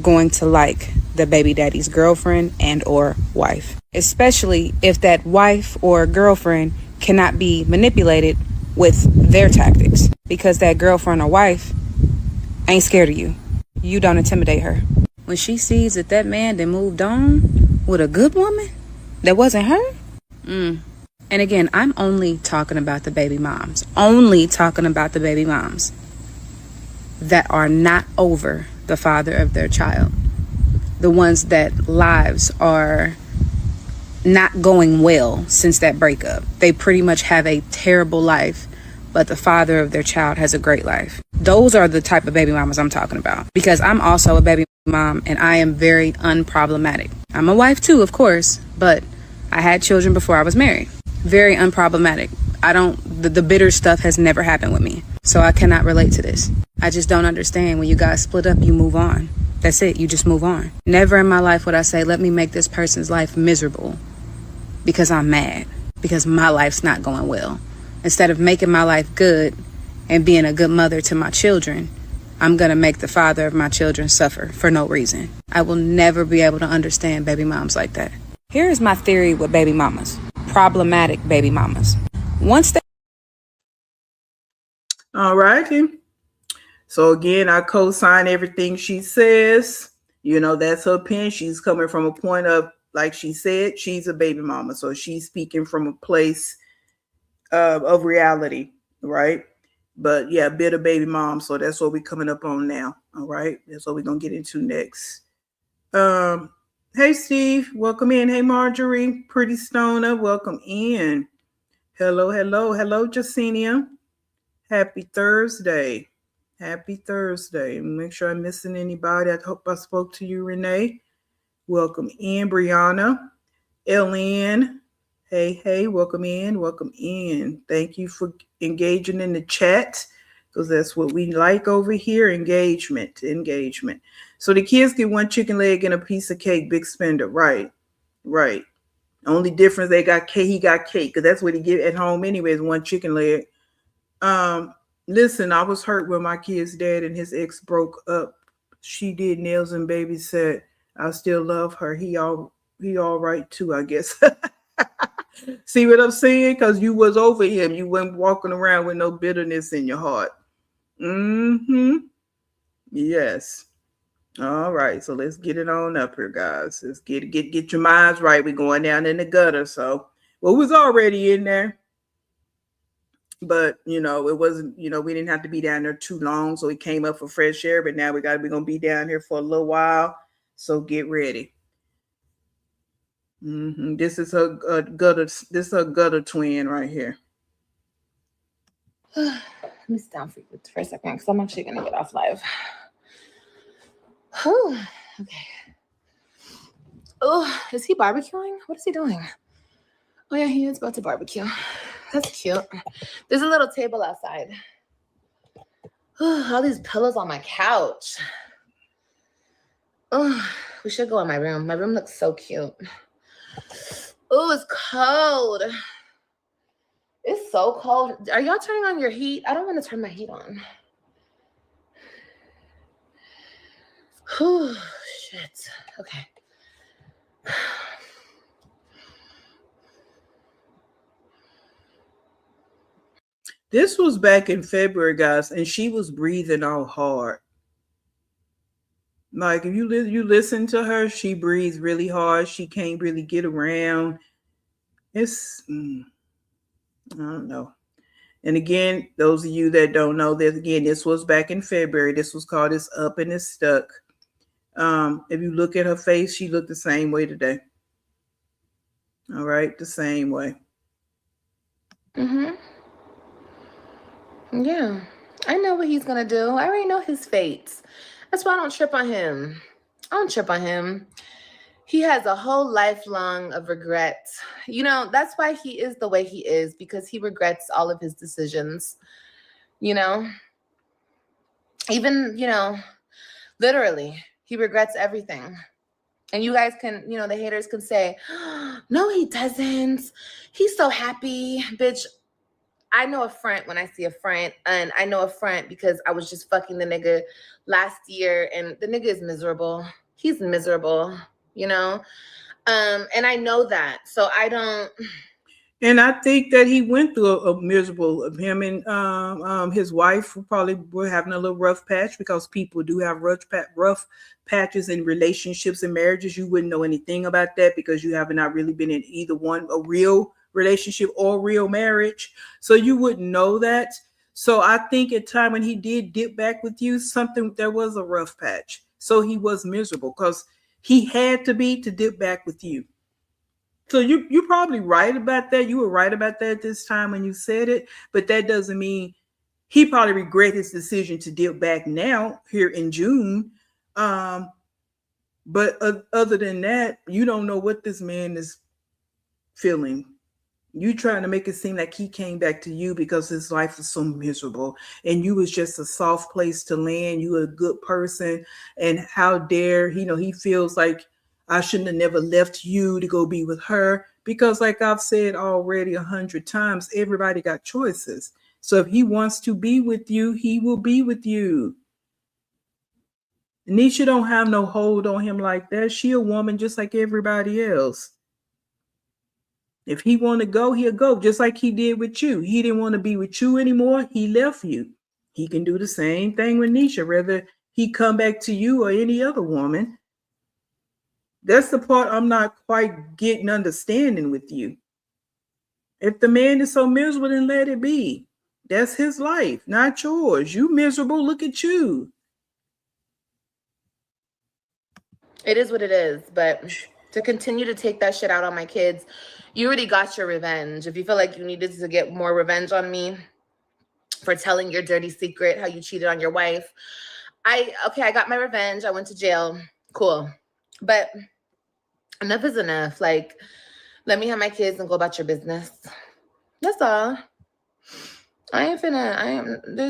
going to like the baby daddy's girlfriend and or wife, especially if that wife or girlfriend cannot be manipulated with their tactics, because that girlfriend or wife ain't scared of you. You don't intimidate her. When she sees that that man then moved on with a good woman that wasn't her. And again, I'm only talking about the baby moms. Only talking about the baby moms that are not over the father of their child. The ones that lives are not going well since that breakup. They pretty much have a terrible life, but the father of their child has a great life. Those are the type of baby mamas I'm talking about, because I'm also a baby mom and I am very unproblematic. I'm a wife too, of course, but I had children before I was married. Very unproblematic. The bitter stuff has never happened with me, so I cannot relate to this. I just don't understand. When you guys split up, you move on. That's it. You just move on. Never in my life would I say, let me make this person's life miserable because I'm mad, because my life's not going well. Instead of making my life good and being a good mother to my children, I'm going to make the father of my children suffer for no reason. I will never be able to understand baby moms like that. Here is my theory with baby mamas. Problematic baby mamas. Once they...
All righty. So again, I co-sign everything she says. You know, that's her opinion. She's coming from a point of, like she said, she's a baby mama. So she's speaking from a place of reality, right? But yeah, bitter baby mom. So that's what we're coming up on now. All right. That's what we're going to get into next. Hey, Steve. Welcome in. Hey, Marjorie. Pretty Stoner. Welcome in. Hello, Jacinia. Happy Thursday. Happy Thursday. Make sure I'm missing anybody. I hope I spoke to you, Renee. Welcome in, Brianna. Ellen. Hey, welcome in. Thank you for engaging in the chat, because that's what we like over here, engagement. So the kids get one chicken leg and a piece of cake, big spender. Right. Only difference, he got cake, because that's what he get at home anyways, one chicken leg. Listen, I was hurt when my kid's dad and his ex broke up. She did nails and babysat. I still love her. He all right too, I guess. See what I'm saying? Because you was over him. You weren't walking around with no bitterness in your heart. Yes. All right. So let's get it on up here, guys. Let's get your minds right. We're going down in the gutter. So, well, it was already in there. But, it wasn't, we didn't have to be down there too long. So we came up for fresh air. But now we're going to be down here for a little while. So get ready. This is her gutter. This is her gutter twin right here.
Let me sit down for a second, because I'm actually going to get off live. Whew. Okay. Oh, is he barbecuing? What is he doing? Oh, yeah, he is about to barbecue. That's cute. There's a little table outside. All these pillows on my couch. Oh, we should go in my room. My room looks so cute. Oh, it's cold. It's so cold. Are y'all turning on your heat? I don't want to turn my heat on. Oh, shit. Okay.
This was back in February, guys, and she was breathing all hard. Like, if you listen to her, she breathes really hard. She can't really get around. It's, I don't know. And again, those of you that don't know that, again, this was back in February. This was called It's Up and It's Stuck. If you look at her face, she looked the same way today. All right, the same way.
Yeah, I know what he's going to do. I already know his fate. That's why I don't trip on him. He has a whole lifelong of regret. That's why he is the way he is, because he regrets all of his decisions. Even, literally, he regrets everything. And you guys can, the haters can say, no, he doesn't. He's so happy. Bitch, I know a front when I see a front, and I know a front because I was just fucking the nigga last year, and the nigga is miserable. He's miserable, and I know that. So I don't.
And I think that he went through a miserable. Him and his wife probably were having a little rough patch, because people do have rough patches in relationships and marriages. You wouldn't know anything about that because you have not really been in either one, a real relationship or real marriage. So you wouldn't know that. So I think at time when he did dip back with you, there was a rough patch. So he was miserable because he had to dip back with you. So you probably right about that. You were right about that this time when you said it, but that doesn't mean he probably regret his decision to deal back now here in June. Um, but other than that, you don't know what this man is feeling. You trying to make it seem like he came back to you because his life was so miserable and you was just a soft place to land. You were a good person. And how dare, he feels like I shouldn't have never left you to go be with her. Because like I've said already 100 times, everybody got choices. So if he wants to be with you, he will be with you. Nisha don't have no hold on him like that. She a woman just like everybody else. If he want to go, he'll go, just like he did with you. He didn't want to be with you anymore. He left you. He can do the same thing with Nisha, whether he come back to you or any other woman. That's the part I'm not quite getting understanding with you. If the man is so miserable, then let it be. That's his life, not yours. You miserable, look at you.
It is what it is, but to continue to take that shit out on my kids, you already got your revenge. If you feel like you needed to get more revenge on me for telling your dirty secret, how you cheated on your wife, I got my revenge. I went to jail. Cool. But enough is enough. Like, let me have my kids and go about your business. That's all. There's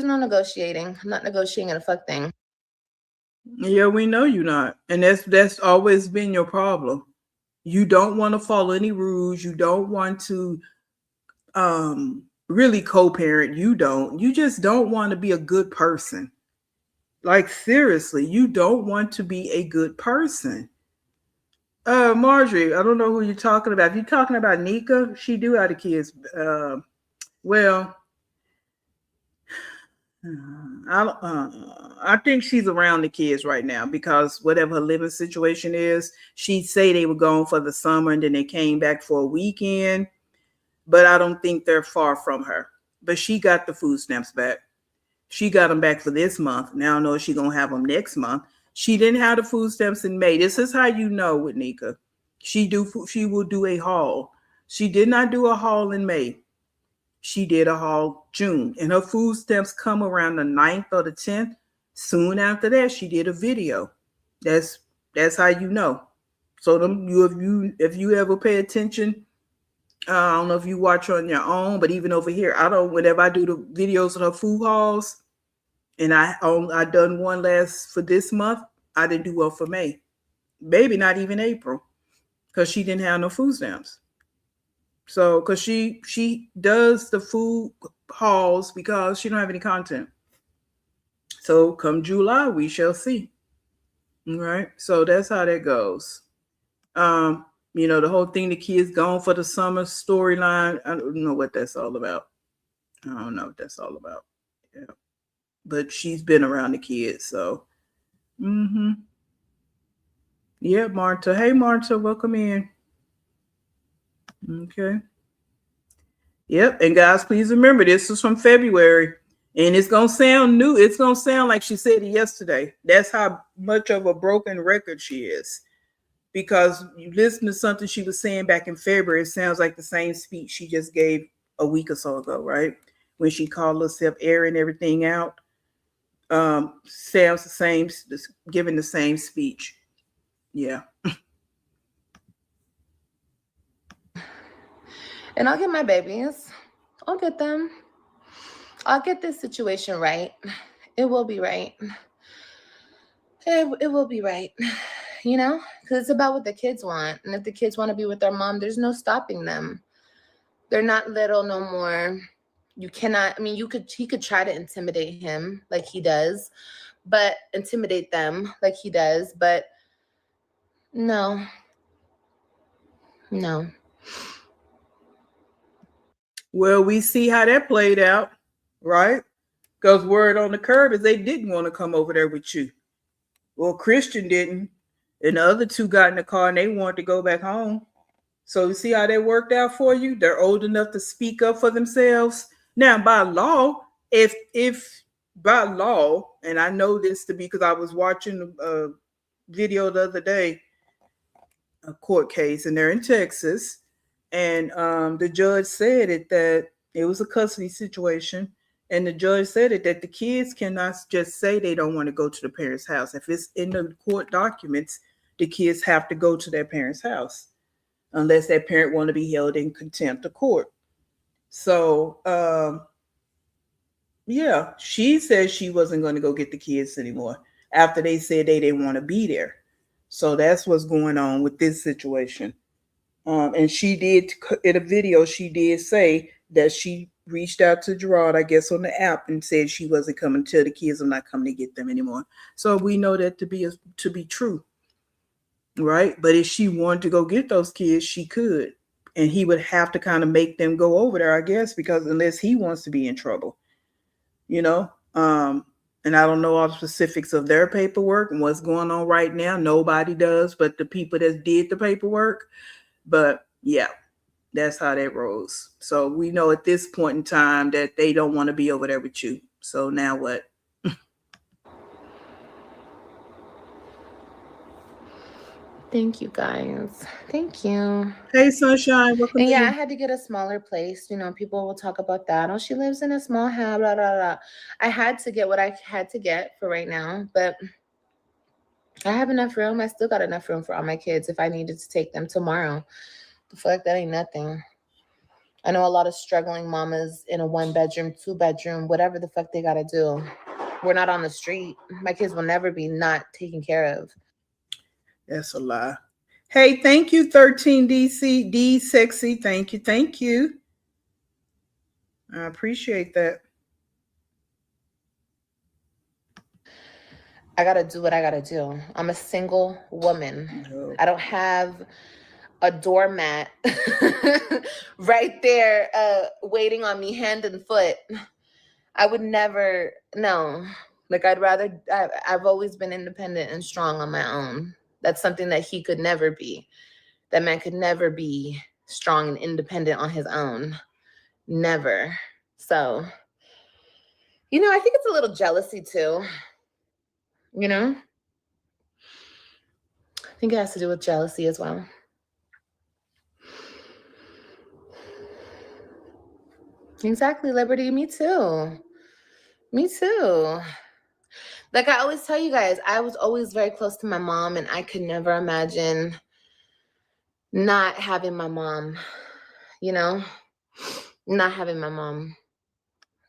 no negotiating. I'm not negotiating a fuck thing.
Yeah, we know you're not. And that's always been your problem. You don't want to follow any rules. You don't want to really co-parent. You just don't want to be a good person. Like seriously, you don't want to be a good person. Marjorie, I don't know who you're talking about. If you're talking about Nika, she do have the kids. Well, I think she's around the kids right now because whatever her living situation is, she say they were gone for the summer and then they came back for a weekend. But I don't think they're far from her. But she got the food stamps back. She got them back for this month. Now I don't know if she's gonna have them next month. She didn't have the food stamps in May. This is how you know with Nika. She will do a haul. She did not do a haul in May. She did a haul June. And her food stamps come around the 9th or the 10th. Soon after that, she did a video. That's how you know. So if you ever pay attention, I don't know if you watch on your own, but even over here, whenever I do the videos of her food hauls, and I done one last for this month, I didn't do one for May. Maybe not even April, because she didn't have no food stamps. So, because she does the food hauls because she don't have any content. So, come July, we shall see. All right. So that's how that goes. The whole thing, the kids gone for the summer storyline. I don't know what that's all about. I don't know what that's all about. Yeah. But she's been around the kids, so. Yeah, Marta. Hey, Marta, welcome in. Okay. Yep. And guys, please remember this is from February. And it's going to sound new. It's going to sound like she said it yesterday. That's how much of a broken record she is. Because you listen to something she was saying back in February, it sounds like the same speech she just gave a week or so ago, right? When she called herself airing everything out. Sounds the same, giving the same speech. Yeah.
And I'll get my babies. I'll get them. I'll get this situation right. It will be right. It will be right. Because it's about what the kids want. And if the kids want to be with their mom, there's no stopping them. They're not little no more. You cannot, he could try to intimidate him like he does, but intimidate them like he does, but no.
Well, we see how that played out, right? Because word on the curb is they didn't want to come over there with you. Well, Christian didn't. And the other two got in the car and they wanted to go back home. So you see how that worked out for you? They're old enough to speak up for themselves. Now, by law, if by law, and I know this to be because I was watching a video the other day, a court case, and they're in Texas. And the judge said that it was a custody situation. And the judge said that the kids cannot just say they don't want to go to the parents' house. If it's in the court documents, the kids have to go to their parents' house unless that parent want to be held in contempt of court. So, yeah, she said she wasn't going to go get the kids anymore after they said they didn't want to be there. So that's what's going on with this situation. And she did, in a video, she did say that she reached out to Gerard, I guess, on the app and said she wasn't coming to the kids. I'm not coming to get them anymore. So we know that to be true, right? But if she wanted to go get those kids, she could, and he would have to kind of make them go over there, I guess, because unless he wants to be in trouble, you know. And I don't know all the specifics of their paperwork and what's going on right now. Nobody does, but the people that did the paperwork. But yeah, that's how that rolls. So we know at this point in time that they don't want to be over there with you. So now what?
Thank you guys. Thank you.
Hey, Sunshine, welcome
And yeah, I
in.
had to get a smaller place. You know, people will talk about that. Oh, she lives in a small house, blah, blah, blah. I had to get what I had to get for right now, but I have enough room. I still got enough room for all my kids if I needed to take them tomorrow. I feel like that ain't nothing. I know a lot of struggling mamas in a 1-bedroom, 2-bedroom, whatever the fuck they gotta do. We're not on the street. My kids will never be not taken care of.
That's a lie. Hey, thank you, 13DC D Sexy. Thank you. Thank you. I appreciate that.
I gotta do what I gotta do. I'm a single woman.
No.
I don't have a doormat right there waiting on me hand and foot. I would never, no. Like I've always been independent and strong on my own. That's something that he could never be. That man could never be strong and independent on his own. Never. So, you know, I think it's a little jealousy too. You know? I think it has to do with jealousy as well. Exactly, Liberty. Me too. Me too. Like I always tell you guys, I was always very close to my mom, and I could never imagine not having my mom, you know? Not having my mom.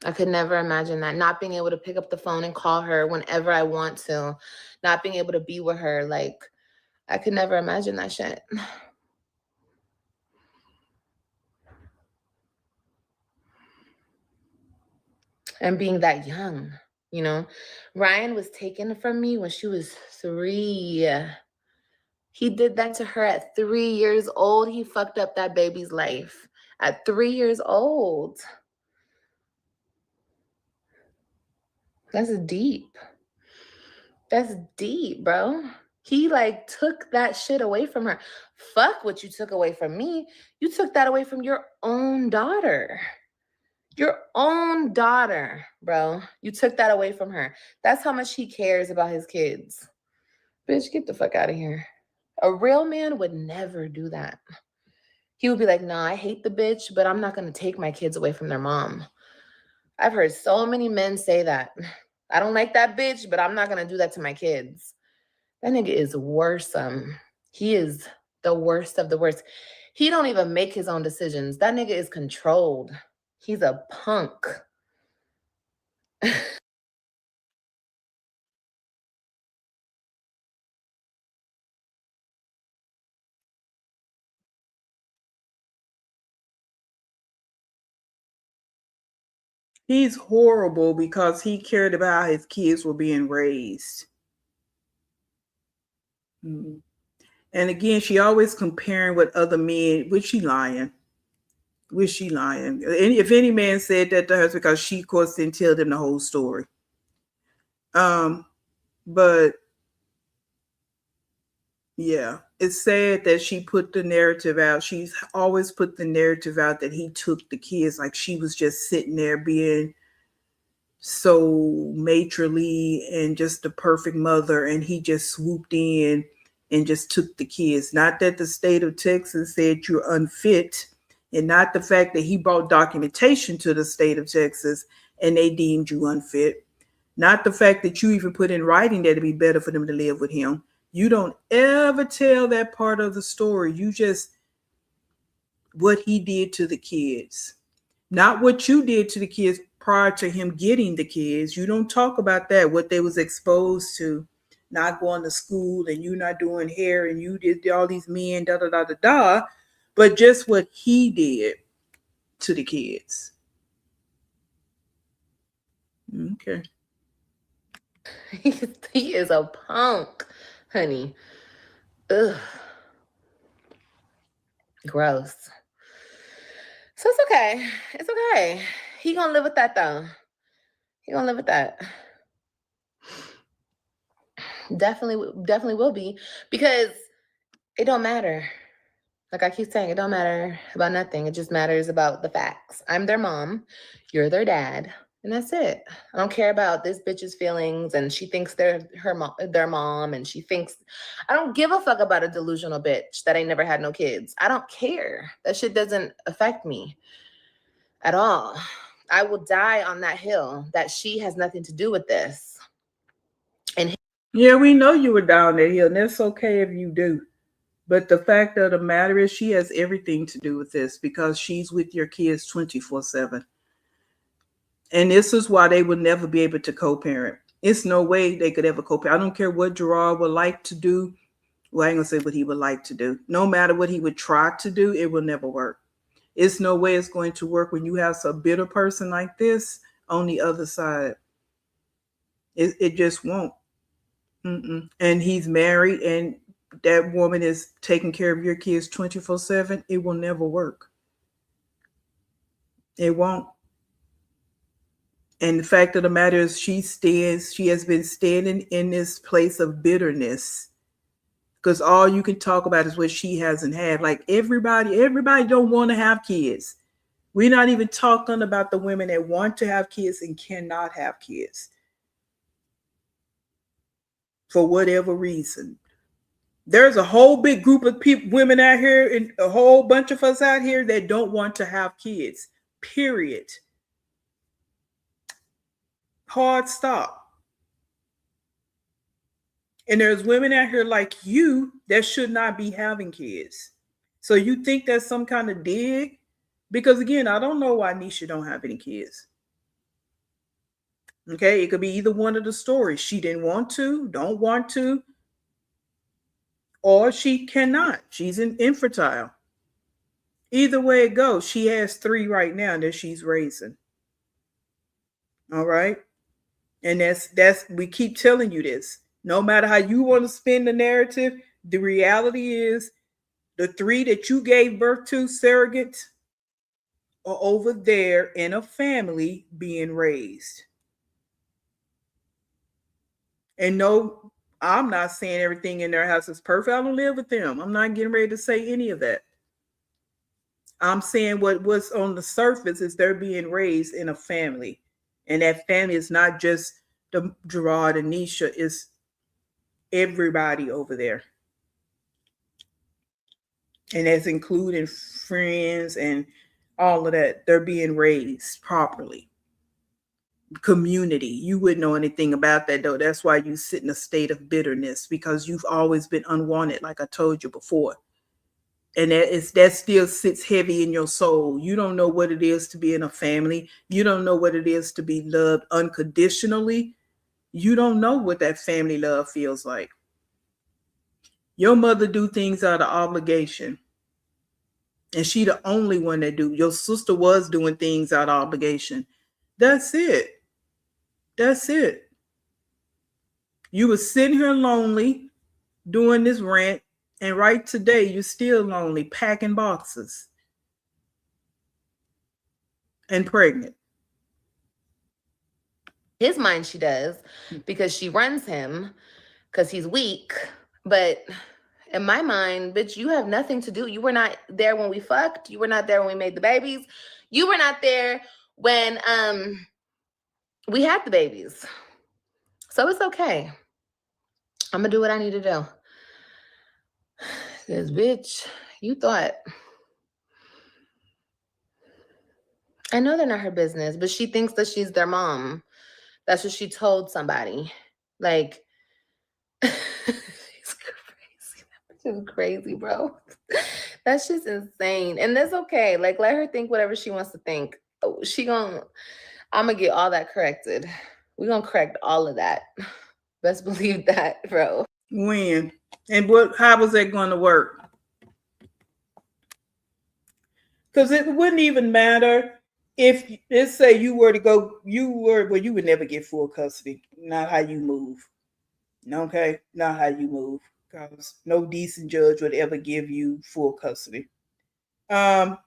I could never imagine that. Not being able to pick up the phone and call her whenever I want to. Not being able to be with her. Like, I could never imagine that shit. And being that young, you know? Ryan was taken from me when she was 3. He did that to her at 3 years old. He fucked up that baby's life at 3 years old. That's deep. That's deep, bro. He like took that shit away from her. Fuck what you took away from me. You took that away from your own daughter. Your own daughter, bro. You took that away from her. That's how much he cares about his kids. Bitch, get the fuck out of here. A real man would never do that. He would be like, nah, I hate the bitch, but I'm not going to take my kids away from their mom. I've heard so many men say that. I don't like that bitch, but I'm not going to do that to my kids. That nigga is worrisome. He is the worst of the worst. He don't even make his own decisions. That nigga is controlled. He's a punk.
He's horrible because he cared about how his kids were being raised. Mm. And again, she always comparing with other men, which she lying. Which she lying. And if any man said that to her, it's because she, of course, didn't tell them the whole story. But yeah, it's sad that she put the narrative out. She's always put the narrative out that he took the kids, like she was just sitting there being so matronly and just the perfect mother, and he just swooped in and just took the kids. Not that the state of Texas said you're unfit, and not the fact that he brought documentation to the state of Texas and they deemed you unfit. Not the fact that you even put in writing that it'd be better for them to live with him. You don't ever tell that part of the story. You just what he did to the kids. Not what you did to the kids prior to him getting the kids. You don't talk about that, what they was exposed to, not going to school and you not doing hair and you did all these men, da da da da da, but just what he did to the kids. Okay.
He is a punk, honey. Ugh. Gross. So it's okay. It's okay. He gonna live with that though. He gonna live with that. Definitely will be, because it don't matter. Like I keep saying, it don't matter about nothing. It just matters about the facts. I'm their mom, you're their dad, and that's it. I don't care about this bitch's feelings, and she thinks they're their mom, and she thinks I don't give a fuck about a delusional bitch that ain't never had no kids. I don't care. That shit doesn't affect me at all. I will die on that hill that she has nothing to do with this. And
yeah, we know you were down that hill, and that's okay if you do. But the fact of the matter is she has everything to do with this because she's with your kids 24/7. And this is why they would never be able to co-parent. It's no way they could ever co-parent. I don't care what Gerard would like to do. Well, I ain't gonna say what he would like to do. No matter what he would try to do, it will never work. It's no way it's going to work when you have a bitter person like this on the other side. It just won't. Mm-mm. And he's married and that woman is taking care of your kids 24/7. It will never work. It won't. And the fact of the matter is she has been standing in this place of bitterness because all you can talk about is what she hasn't had. Like everybody don't want to have kids. We're not even talking about the women that want to have kids and cannot have kids for whatever reason. There's a whole big group of people, women out here, and a whole bunch of us out here that don't want to have kids. Period. Hard stop. And there's women out here like you that should not be having kids. So you think that's some kind of dig? Because again, I don't know why Nisha don't have any kids. Okay, it could be either one of the stories. She didn't want to, don't want to, or she cannot. She's infertile. Either way it goes, she has 3 right now that she's raising. All right. And that's we keep telling you this. No matter how you want to spin the narrative, the reality is the 3 that you gave birth to, surrogates, are over there in a family being raised. And no, I'm not saying everything in their house is perfect. I don't live with them. I'm not getting ready to say any of that. I'm saying what's on the surface is they're being raised in a family. And that family is not just the Gerard and Nisha, it's everybody over there. And that's including friends and all of that. They're being raised properly. Community. You wouldn't know anything about that though. That's why you sit in a state of bitterness because you've always been unwanted, like I told you before. And that still sits heavy in your soul. You don't know what it is to be in a family. You don't know what it is to be loved unconditionally. You don't know what that family love feels like. Your mother do things out of obligation. And she the only one that do. Your sister was doing things out of obligation. That's it. That's it. You were sitting here lonely doing this rant. And right today, you're still lonely, packing boxes and pregnant.
his mind she does because she runs him because he's weak. But in my mind, bitch, you have nothing to do. You were not there when we fucked. You were not there when we made the babies. You were not there when we had the babies. So it's okay. I'm gonna do what I need to do. Because, bitch, you thought. I know they're not her business, but she thinks that she's their mom. That's what she told somebody. Like, she's crazy. That's just crazy, bro. That's just insane. And that's okay. Like, let her think whatever she wants to think. Oh, I'm gonna get all that corrected. We're gonna correct all of that. Best believe that, bro.
When? And how was that going to work? Because it wouldn't even matter if, let's say you were to go, you would never get full custody. Not how you move. Okay? Not how you move. Because no decent judge would ever give you full custody. But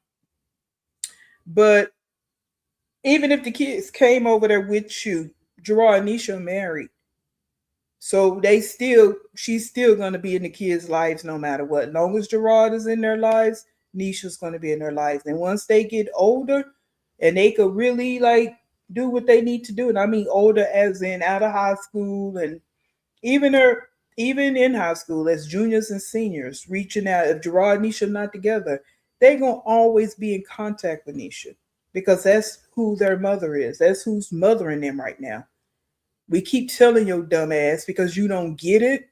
even if the kids came over there with you, Gerard and Nisha are married. So she's still going to be in the kids' lives no matter what. As long as Gerard is in their lives, Nisha's going to be in their lives. And once they get older and they could really like do what they need to do, and I mean older as in out of high school and even in high school as juniors and seniors, reaching out. If Gerard and Nisha are not together, they're going to always be in contact with Nisha because that's who their mother is. That's who's mothering them right now. We keep telling your dumb ass because you don't get it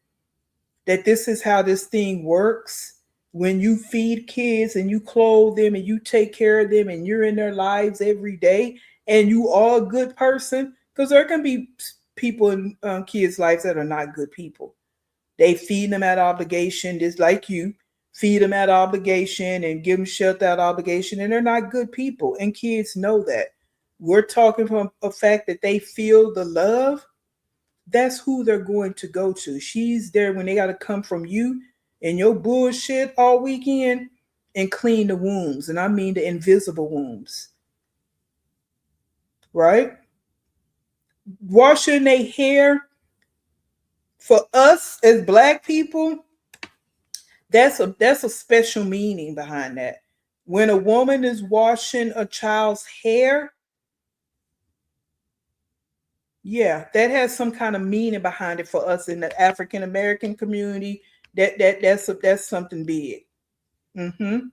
that this is how this thing works. When you feed kids and you clothe them and you take care of them and you're in their lives every day and you are a good person, because there can be people in kids' lives that are not good people. They feed them out of obligation, just like you. Feed them out of obligation and give them shelter out of obligation, and they're not good people. And kids know that. We're talking from a fact that they feel the love. That's who they're going to go to. She's there when they got to come from you and your bullshit all weekend and clean the wounds. And I mean the invisible wounds. Right? Washing their hair for us as Black people, that's a special meaning behind that. When a woman is washing a child's hair, yeah, that has some kind of meaning behind it for us in the African American community. That's something big. Mm-hmm.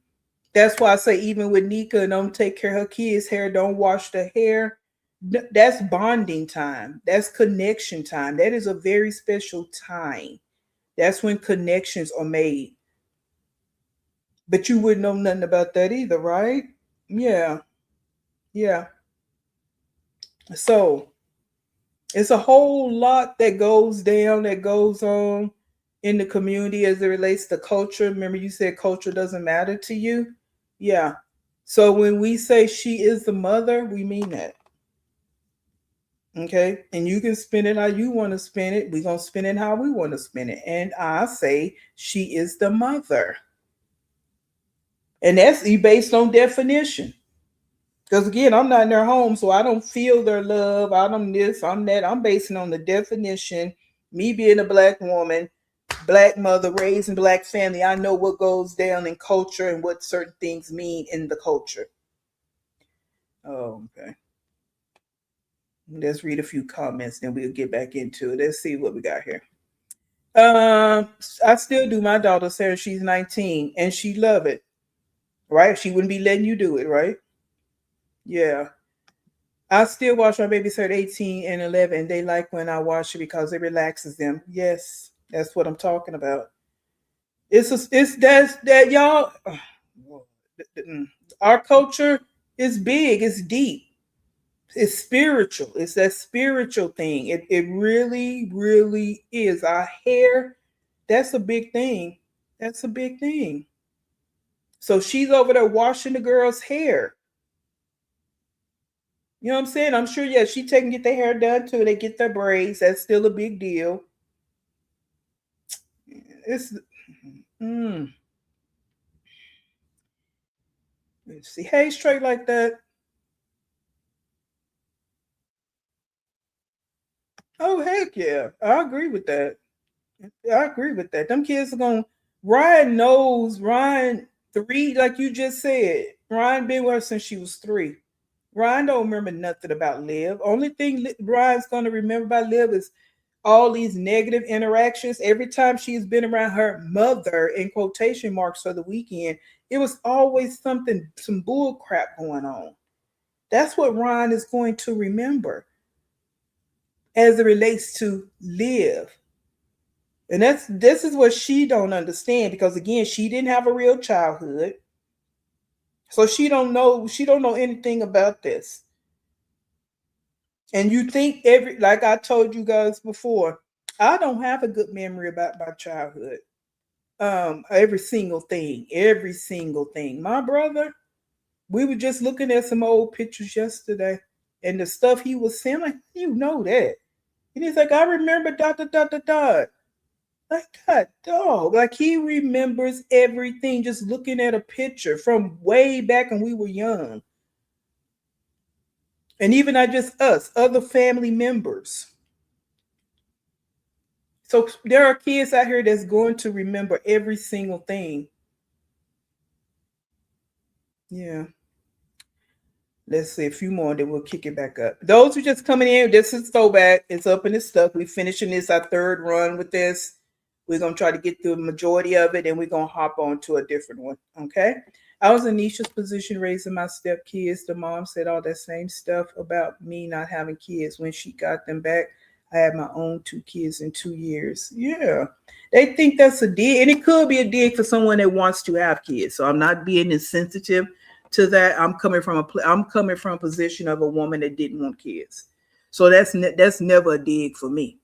That's why I say even with Nika, don't take care of her kids' hair, don't wash the hair. That's bonding time. That's connection time. That is a very special time. That's when connections are made. But you wouldn't know nothing about that either, right? Yeah. Yeah. So it's a whole lot that goes down, that goes on in the community as it relates to culture. Remember, you said culture doesn't matter to you? Yeah. So when we say she is the mother, we mean that. Okay. And you can spin it how you want to spin it. We're going to spin it how we want to spin it. And I say she is the mother. And that's based on definition. Because again, I'm not in their home, so I don't feel their love. I don't this, I'm that. I'm basing on the definition. Me being a Black woman, Black mother, raised in Black family, I know what goes down in culture and what certain things mean in the culture. Oh, okay. Let's read a few comments, then we'll get back into it. Let's see what we got here. I still do my daughter, Sarah. She's 19, and she love it. Right? She wouldn't be letting you do it, right? Yeah. I still watch my babies at 18 and 11. They like when I watch it because it relaxes them. Yes, that's what I'm talking about. It's that y'all. Our culture is big. It's deep. It's spiritual. It's that spiritual thing. It really, really is. Our hair, that's a big thing. That's a big thing. So she's over there washing the girl's hair. You know what I'm saying? I'm sure, yeah, she take and get their hair done too. They get their braids. That's still a big deal. It's let's see. Hey, straight like that. Oh, heck yeah. I agree with that. I agree with that. Them kids are going Ryan knows Ryan 3, like you just said. Ryan been with her since she was 3. Ryan don't remember nothing about Liv. Only thing Ryan's gonna remember about Liv is all these negative interactions. Every time she's been around her mother, in quotation marks, for the weekend, it was always something, some bull crap going on. That's what Ron is going to remember as it relates to Liv. And this is what she don't understand, because again, she didn't have a real childhood. So she don't know anything about this. And you think like I told you guys before, I don't have a good memory about my childhood. Every single thing. My brother, we were just looking at some old pictures yesterday, and the stuff he was saying, like, you know that. And he's like, I remember dot dot dot dot dot. Like, God, dog. Like, he remembers everything just looking at a picture from way back when we were young. And even not just us, other family members. So there are kids out here that's going to remember every single thing. Yeah. Let's see a few more, then we'll kick it back up. Those who just coming in, this is throwback. It's up and it's stuck. We're finishing this, our third run with this. We're going to try to get through the majority of it, and we're going to hop on to a different one. Okay. I was in Nisha's position raising my stepkids. The mom said all that same stuff about me not having kids. When she got them back, I had my own 2 kids in 2 years. Yeah. They think that's a dig. And it could be a dig for someone that wants to have kids. So I'm not being insensitive to that. I'm coming from a position of a woman that didn't want kids. So that's never a dig for me.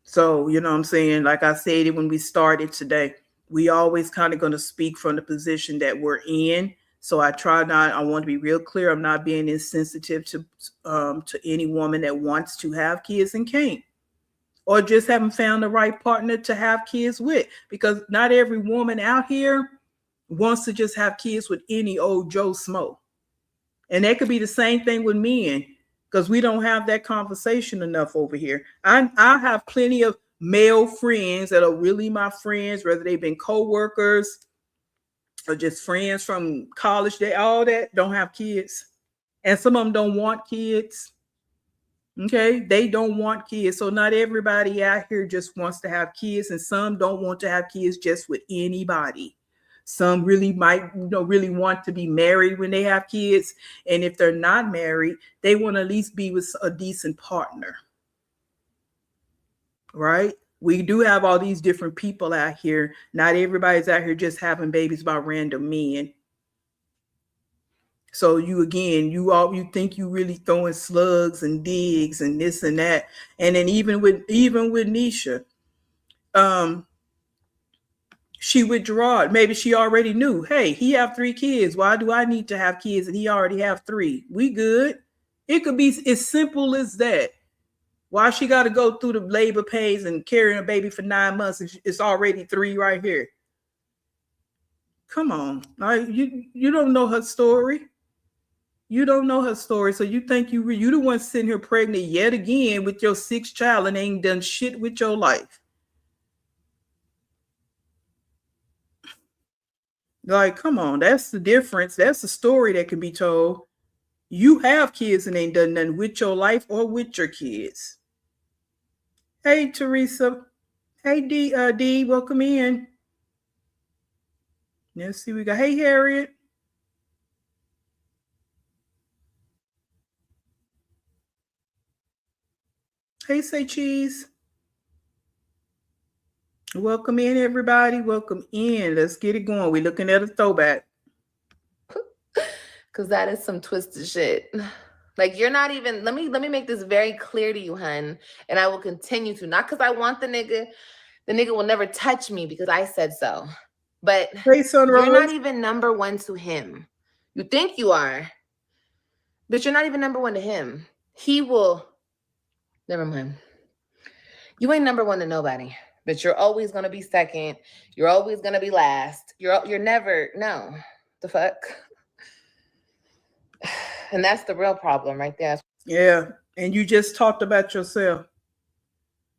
So, you know what I'm saying? Like I said when we started today, we always kind of going to speak from the position that we're in. So I want to be real clear. I'm not being insensitive to any woman that wants to have kids and can't, or just haven't found the right partner to have kids with, because not every woman out here wants to just have kids with any old Joe Smo. And that could be the same thing with men, because we don't have that conversation enough over here. I have plenty of male friends that are really my friends, whether they've been co-workers or just friends from college. They all that don't have kids. And some of them don't want kids. Okay, they don't want kids. So not everybody out here just wants to have kids, and some don't want to have kids just with anybody. Some really might, really want to be married when they have kids. And if they're not married, they want to at least be with a decent partner. Right? We do have all these different people out here. Not everybody's out here just having babies by random men. So you think you really throwing slugs and digs and this and that. And then even with Nisha, she withdrew. Maybe she already knew, hey, he have 3 kids. Why do I need to have kids and he already have 3? We good. It could be as simple as that. Why she got to go through the labor pains and carrying a baby for 9 months and it's already 3 right here? Come on. You don't know her story. You don't know her story. So you think you the one sitting here pregnant yet again with your 6th child and ain't done shit with your life. Like, come on, that's the difference. That's the story that can be told. You have kids and ain't done nothing with your life or with your kids. Hey, Teresa. Hey, D, welcome in. Let's see, we got, hey, Harriet. Hey, Say Cheese. Welcome in, everybody. Welcome in. Let's get it going. We're looking at a throwback.
Because that is some twisted shit. Like, you're not even, let me make this very clear to you, hun. And I will continue to, not because I want the nigga will never touch me because I said so. But
hey, Sunrise,
you're not even number 1 to him. You think you are, but you're not even number 1 to him. He will, never mind. You ain't number 1 to nobody, but you're always going to be second. You're always going to be last. You're never, no, the fuck. And that's the real problem right there.
Yeah. And you just talked about yourself.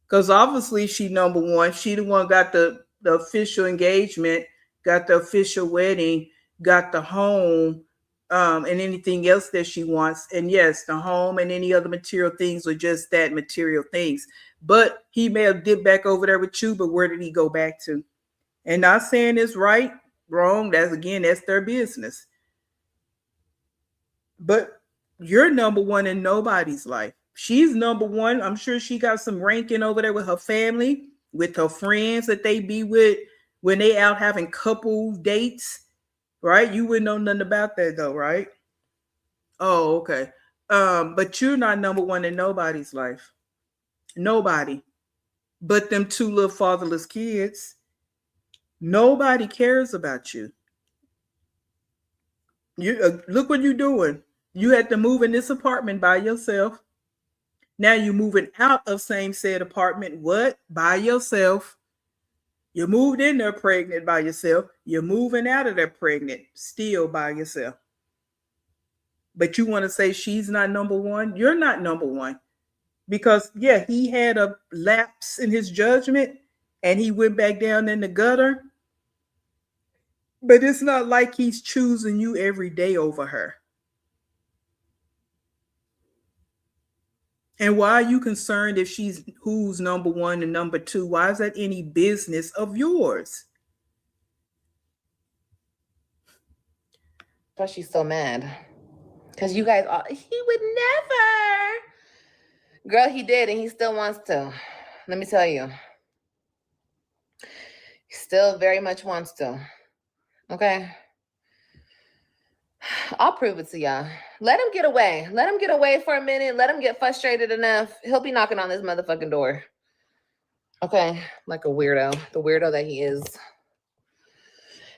Because obviously she number 1. She the one got the official engagement, got the official wedding, got the home, and anything else that she wants. And yes, the home and any other material things are just that, material things. But he may have dipped back over there with you, but where did he go back to? And not saying it's right, wrong. That's their business. But you're number one in nobody's life. She's number one. I'm sure she got some ranking over there with her family, with her friends that they be with when they out having couple dates, right? You wouldn't know nothing about that though, right? Oh, okay. But you're not number one in nobody's life. Nobody. But them two little fatherless kids. Nobody cares about you. You look what you're doing. You had to move in this apartment by yourself. Now you're moving out of same said apartment. What? By yourself. You moved in there pregnant by yourself. You're moving out of there pregnant still by yourself. But you want to say she's not number one? You're not number one. Because yeah, he had a lapse in his judgment and he went back down in the gutter. But it's not like he's choosing you every day over her. And why are you concerned if she's who's number one and number two? Why is that any business of yours?
Why she's so mad. Because you guys all, he would never. Girl, he did, and he still wants to. Let me tell you. He still very much wants to. Okay? I'll prove it to y'all. Let him get away. Let him get away for a minute. Let him get frustrated enough. He'll be knocking on this motherfucking door. Okay? Like a weirdo. The weirdo that he is.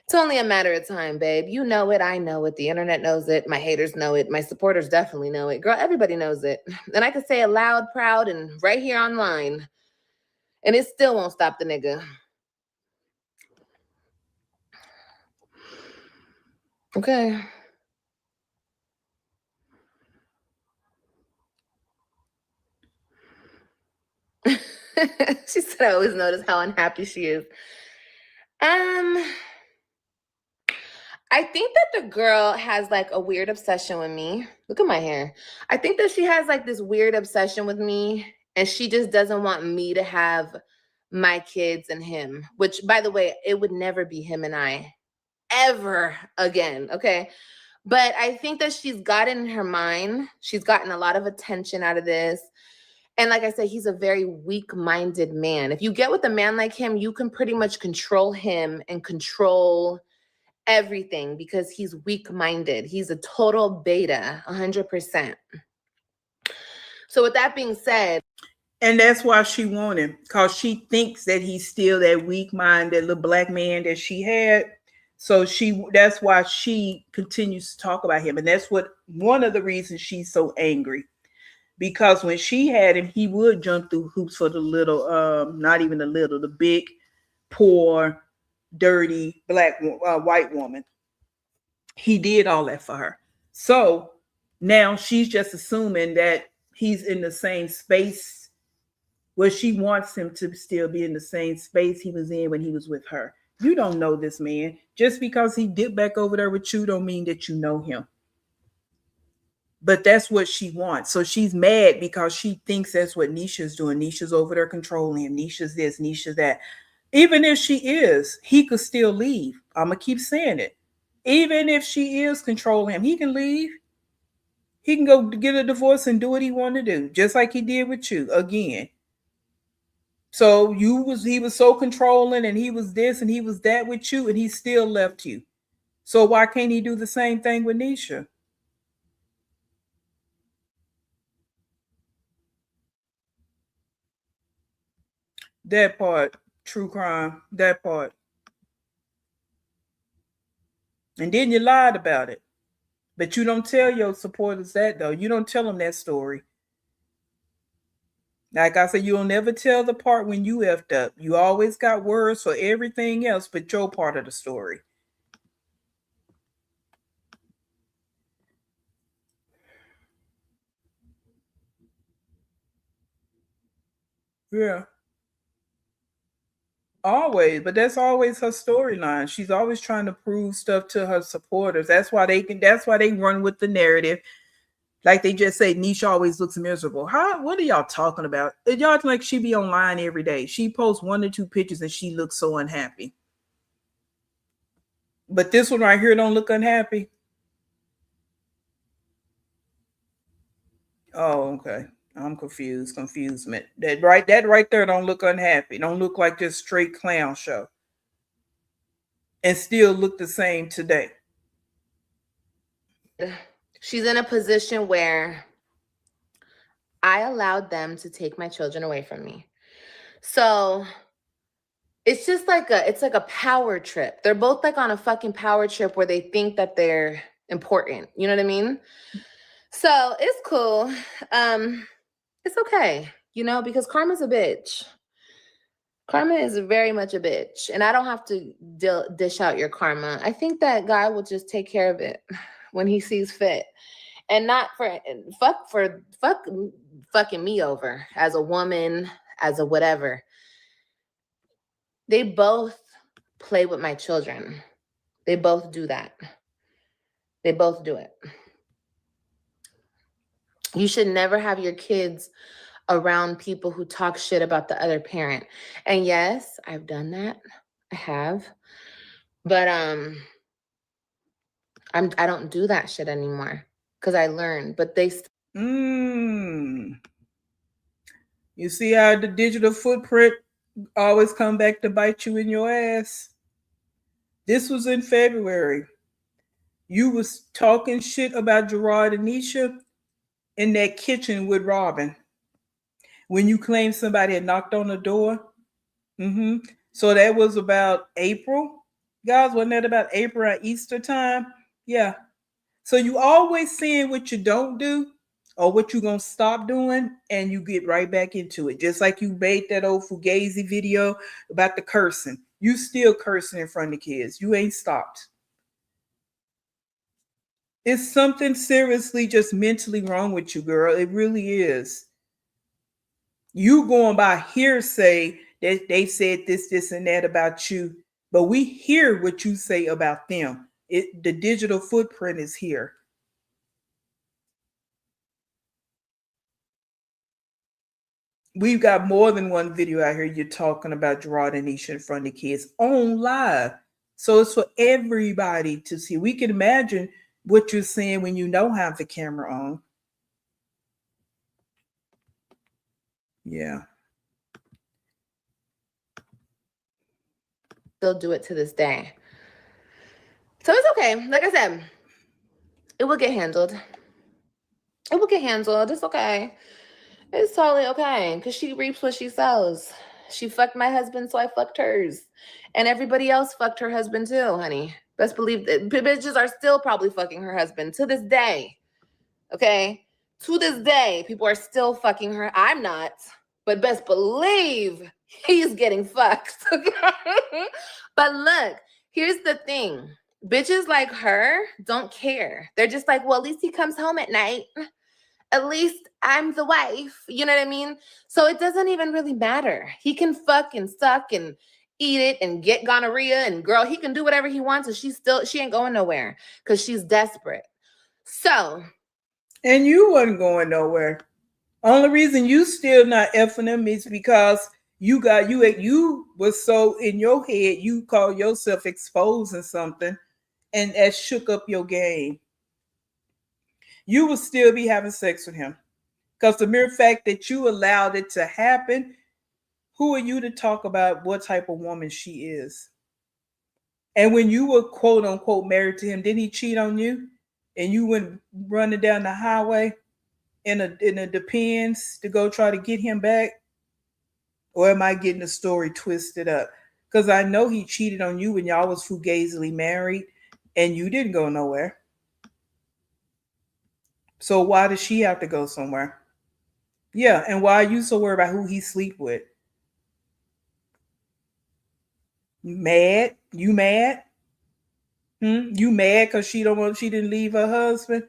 It's only a matter of time, babe. You know it. I know it. The internet knows it. My haters know it. My supporters definitely know it. Girl, everybody knows it. And I can say it loud, proud, and right here online. And it still won't stop the nigga. Okay. She said I always notice how unhappy she is. I think that the girl has like a weird obsession with me. Look at my hair. I think that she has like this weird obsession with me, and she just doesn't want me to have my kids and him, which by the way, it would never be him and I ever again. Okay. But I think that she's gotten in her mind, she's gotten a lot of attention out of this. And like I said, he's a very weak-minded man. If you get with a man like him, you can pretty much control him and control everything because he's weak-minded. He's a total beta, 100%. So with that being said,
and that's why she wanted him, because she thinks that he's still that weak-minded little black man that she had. So that's why she continues to talk about him. And that's one of the reasons she's so angry. Because when she had him, he would jump through hoops for the little, not even the little, the big, poor, dirty, white woman. He did all that for her. So now she's just assuming that he's in the same space where she wants him to still be in the same space he was in when he was with her. You don't know this man. Just because he dipped back over there with you don't mean that you know him. But that's what she wants. So she's mad because she thinks that's what Nisha's doing. Nisha's over there controlling him. Nisha's this, Nisha's that. Even if she is, he could still leave. I'm going to keep saying it. Even if she is controlling him, he can leave. He can go get a divorce and do what he wanted to do, just like he did with you again. So he was so controlling and he was this and he was that with you and he still left you. So why can't he do the same thing with Nisha? That part, true crime, that part. And then you lied about it. But you don't tell your supporters that though. You don't tell them that story. Like I said, you'll never tell the part when you effed up. You always got words for everything else but your part of the story. Yeah. Always, but that's always her storyline. She's always trying to prove stuff to her supporters. That's why they run with the narrative. Like they just say, Nisha always looks miserable. How? What are y'all talking about? Y'all like she be online every day. She posts 1 or 2 pictures and she looks so unhappy. But this one right here don't look unhappy. Oh, okay. I'm confused. Confusement. That right there don't look unhappy. Don't look like just straight clown show. And still look the same today.
She's in a position where I allowed them to take my children away from me. So it's just like a power trip. They're both like on a fucking power trip where they think that they're important. You know what I mean? So it's cool. It's okay, you know, because karma's a bitch. Karma is very much a bitch, and I don't have to dish out your karma. I think that God will just take care of it when He sees fit, and not fucking me over as a woman, as a whatever. They both play with my children. They both do that. They both do it. You should never have your kids around people who talk shit about the other parent. And yes, I've done that. I have. But I don't do that shit anymore because I learned. But they
You see how the digital footprint always come back to bite you in your ass? This was in February. You was talking shit about Gerard and Nisha in that kitchen with Robin when you claimed somebody had knocked on the door. So that was about April. Guys, wasn't that about April at Easter time? Yeah. So you always saying what you don't do or what you're going to stop doing, and you get right back into it. Just like you made that old Fugazi video about the cursing. You still cursing in front of kids. You ain't stopped. It's something seriously just mentally wrong with you, girl. It really is. You going by hearsay that they said this, and that about you, but we hear what you say about them. The digital footprint is here. We've got more than one video out here you're talking about Gerard and Nisha in front of the kids on live. So it's for everybody to see. We can imagine what you're saying when you don't have the camera on. Yeah.
still do it to this day. So it's okay. Like I said, it will get handled. It will get handled. It's okay. It's totally okay because she reaps what she sows. She fucked my husband, so I fucked hers. And everybody else fucked her husband too, honey. Best believe that bitches are still probably fucking her husband to this day. Okay? To this day, people are still fucking her. I'm not, but best believe he's getting fucked. But look, here's the thing. Bitches like her don't care. They're just like, well, at least he comes home at night. At least I'm the wife. You know what I mean? So it doesn't even really matter. He can fuck and suck and eat it and get gonorrhea, and girl, he can do whatever he wants, and she ain't going nowhere because she's desperate. So.
And you wasn't going nowhere. Only reason you still not effing them is because you was so in your head, you call yourself exposing something, and that shook up your game. You will still be having sex with him. Because the mere fact that you allowed it to happen, who are you to talk about what type of woman she is? And when you were quote unquote married to him, didn't he cheat on you? And you went running down the highway in a Depends to go try to get him back? Or am I getting the story twisted up? Because I know he cheated on you when y'all was fugazily married and you didn't go nowhere. So why does she have to go somewhere? Yeah, and why are you so worried about who he sleep with? Mad? You mad? You mad because she didn't leave her husband?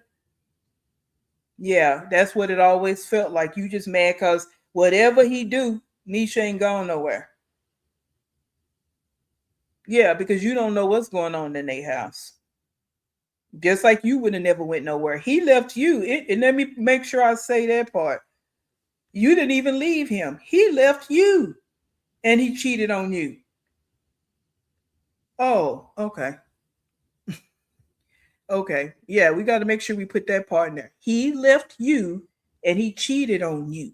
Yeah, that's what it always felt like. You just mad because whatever he do, Nisha ain't going nowhere. Yeah, because you don't know what's going on in their house. Just like you would have never went nowhere. He left you. And let me make sure I say that part. You didn't even leave him. He left you. And he cheated on you. Oh, okay. Okay. Yeah, we got to make sure we put that part in there. He left you and he cheated on you.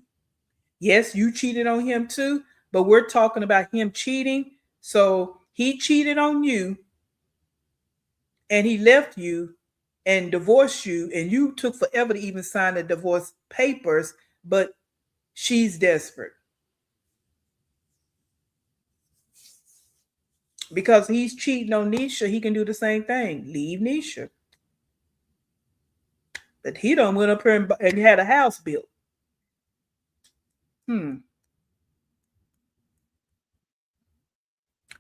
Yes, you cheated on him too, but we're talking about him cheating. So he cheated on you and he left you and divorced you, and you took forever to even sign the divorce papers, but she's desperate because he's cheating on Nisha. He can do the same thing, leave Nisha, but he don't went up here and had a house built.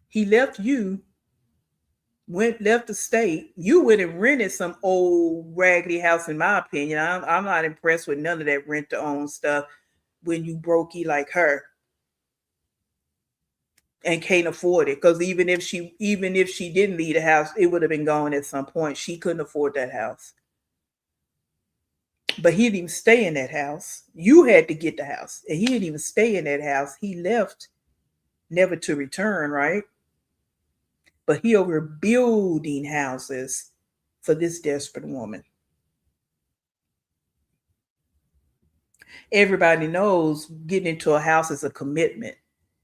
He left you, left the state. You went and rented some old raggedy house, in my opinion. I'm not impressed with none of that rent to own stuff when you brokey like her and can't afford it. Because even if she didn't leave the house, it would have been gone at some point. She couldn't afford that house. But he didn't even stay in that house. You had to get the house. And he didn't even stay in that house. He left never to return, right? But he over building houses for this desperate woman. Everybody knows getting into a house is a commitment.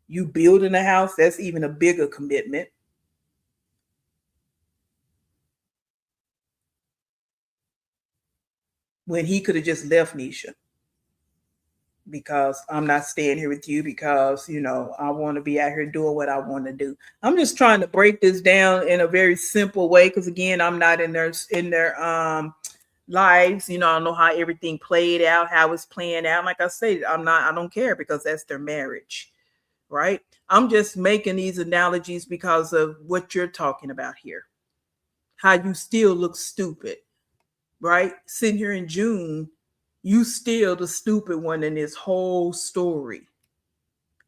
You building a house, that's even a bigger commitment. When he could have just left Nisha. Because I'm not staying here with you because, I want to be out here doing what I want to do. I'm just trying to break this down in a very simple way because, again, I'm not in their lives. I don't know how everything played out, how it's playing out. Like I said, I don't care because that's their marriage, right? I'm just making these analogies because of what you're talking about here. How you still look stupid, right? Sitting here in June, you still the stupid one in this whole story.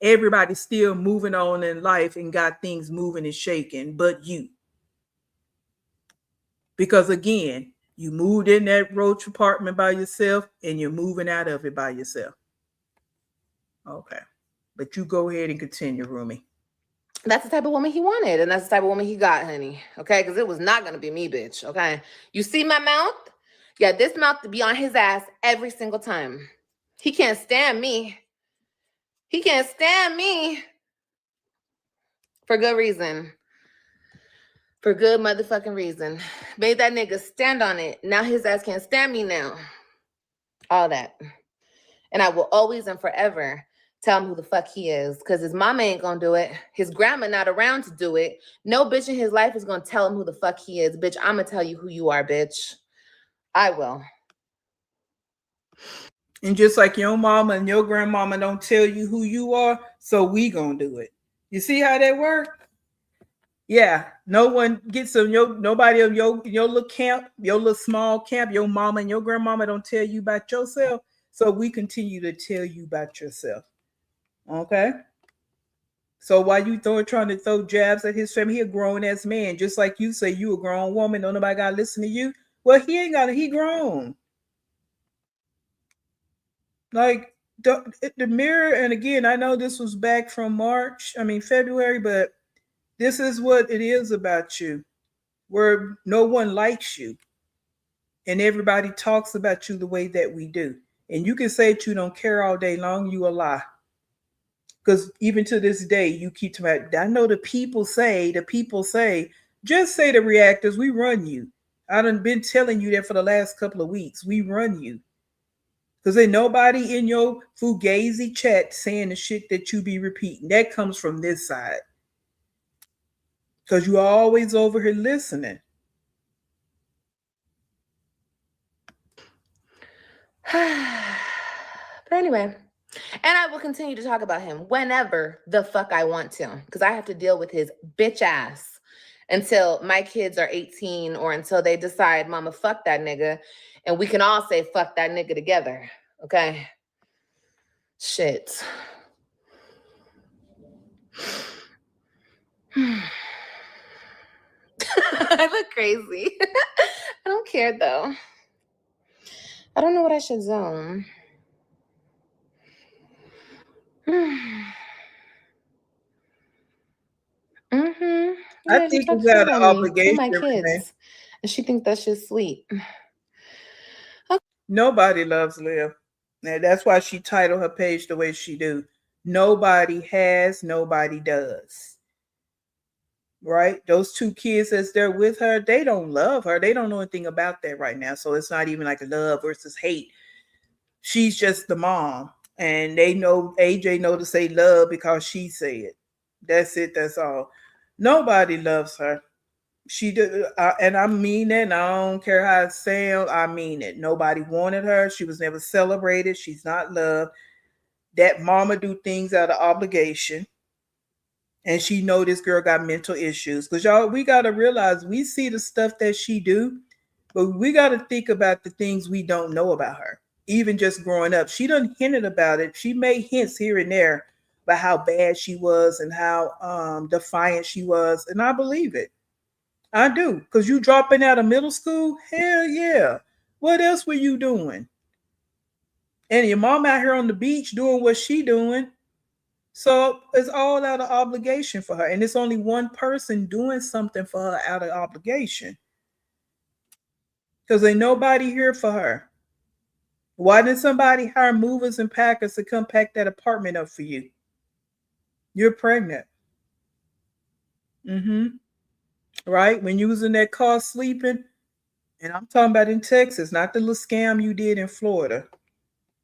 Everybody's still moving on in life and got things moving and shaking, but you. Because again, you moved in that roach apartment by yourself and you're moving out of it by yourself. Okay. But you go ahead and continue, Rumi.
That's the type of woman he wanted, and that's the type of woman he got, honey. Okay? Because it was not going to be me, bitch. Okay? You see my mouth? Yeah, this mouth to be on his ass every single time. He can't stand me. He can't stand me. For good reason. For good motherfucking reason. Made that nigga stand on it. Now his ass can't stand me now. All that. And I will always and forever tell him who the fuck he is. Because his mama ain't gonna do it. His grandma not around to do it. No bitch in his life is gonna tell him who the fuck he is. Bitch, I'm gonna tell you who you are, bitch. I will.
And just like your mama and your grandmama don't tell you who you are, so we gonna do it. You see how that work? Yeah, no one gets nobody of your little camp, your little small camp. Your mama and your grandmama don't tell you about yourself, so we continue to tell you about yourself. Okay. So while you trying to throw jabs at his family, he a grown ass man, just like you say you a grown woman. Don't nobody gotta listen to you. Well, he ain't gotta. He grown. Like the mirror, and again, I know this was back from February, but this is what it is about you, where no one likes you, and everybody talks about you the way that we do. And you can say that you don't care all day long, you a lie. Because even to this day, you keep talking about, I know the people say, just say the reactors, we run you. I done been telling you that for the last couple of weeks. We run you. Because ain't nobody in your Fugazi chat saying the shit that you be repeating. That comes from this side. Because you always over here listening.
But anyway, and I will continue to talk about him whenever the fuck I want to. Because I have to deal with his bitch ass until my kids are 18 or until they decide, mama, fuck that nigga. And we can all say fuck that nigga together. Okay? Shit. I look crazy. I don't care though. I don't know what I should zone. Mm-hmm.
I
Yeah, you
think
talk
it's
shit
out of
about me to
obligation,
my
Renee.
kids. And she thinks that's just sweet.
Nobody loves Liv. And that's why she titled her page the way she do. Nobody has, nobody does. Right? Those two kids that's there with her, they don't love her. They don't know anything about that right now. So it's not even like love versus hate. She's just the mom. And they know AJ know to say love because she said. That's it, that's all. Nobody loves her. She did, and I mean it. And I don't care how it sounds. I mean it. Nobody wanted her. She was never celebrated. She's not loved. That mama do things out of obligation, and she know this girl got mental issues. Cause y'all, we gotta realize we see the stuff that she do, but we gotta think about the things we don't know about her. Even just growing up, she done hinted about it. She made hints here and there about how bad she was and how defiant she was, and I believe it. I do. Because you dropping out of middle school? Hell yeah. What else were you doing? And your mom out here on the beach doing what she doing. So it's all out of obligation for her. And it's only one person doing something for her out of obligation. Because ain't nobody here for her. Why didn't somebody hire movers and packers to come pack that apartment up for you? You're pregnant. Mm-hmm. Right? When you was in that car sleeping, and I'm talking about in Texas, not the little scam you did in Florida.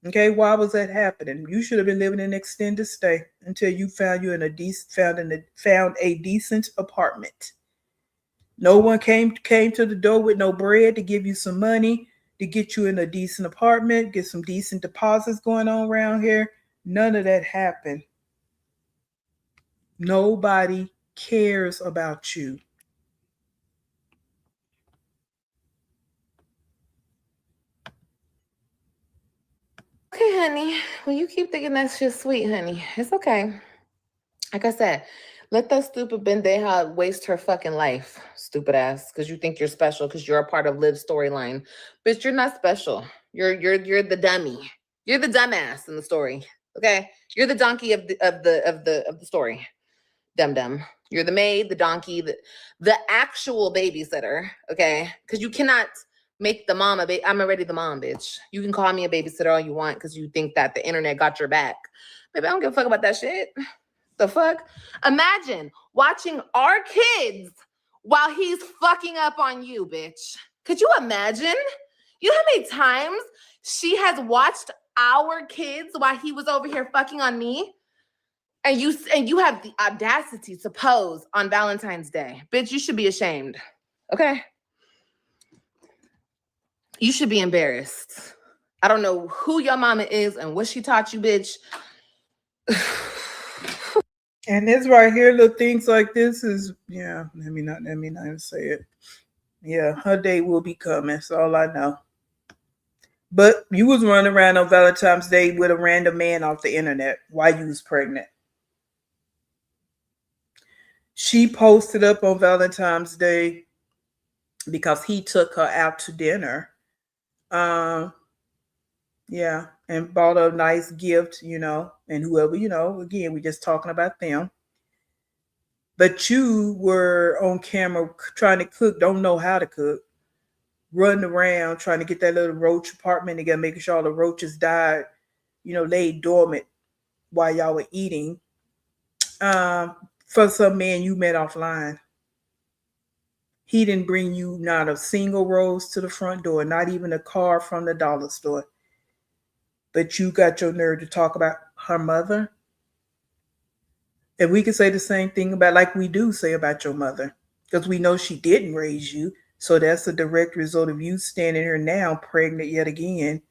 Okay, why was that happening? You should have been living in extended stay until you found you in a found a decent apartment. No one came to the door with no bread to give you some money to get you in a decent apartment, get some decent deposits going on around here. None of that happened. Nobody cares about you.
Okay, honey. Well, you keep thinking that's just sweet, honey. It's okay. Like I said, let that stupid Bendeja waste her fucking life, stupid ass, because you think you're special because you're a part of Liv's storyline. Bitch, you're not special. You're the dummy. You're the dumbass in the story. Okay? You're the donkey of the story. Dum. You're the maid, the donkey, the actual babysitter. Okay? Because you cannot make the mom I'm already the mom, bitch. You can call me a babysitter all you want because you think that the internet got your back. Baby, I don't give a fuck about that shit. The fuck? Imagine watching our kids while he's fucking up on you, bitch. Could you imagine? You know how many times she has watched our kids while he was over here fucking on me? And you have the audacity to pose on Valentine's Day. Bitch, you should be ashamed. Okay? You should be embarrassed. I don't know who your mama is and what she taught you, bitch.
And this right here, little things like this is, yeah, let me not even say it. Yeah, her day will be coming. That's all I know. But you was running around on Valentine's Day with a random man off the internet while you was pregnant. She posted up on Valentine's Day because he took her out to dinner. Yeah, and bought a nice gift, and whoever, again, we're just talking about them. But you were on camera trying to cook, don't know how to cook, running around trying to get that little roach apartment together, making sure all the roaches died, laid dormant while y'all were eating. For some man you met offline. He didn't bring you not a single rose to the front door, not even a card from the dollar store. But you got your nerve to talk about her mother. And we can say the same thing about, like we do say about your mother, because we know she didn't raise you. So that's a direct result of you standing here now pregnant yet again.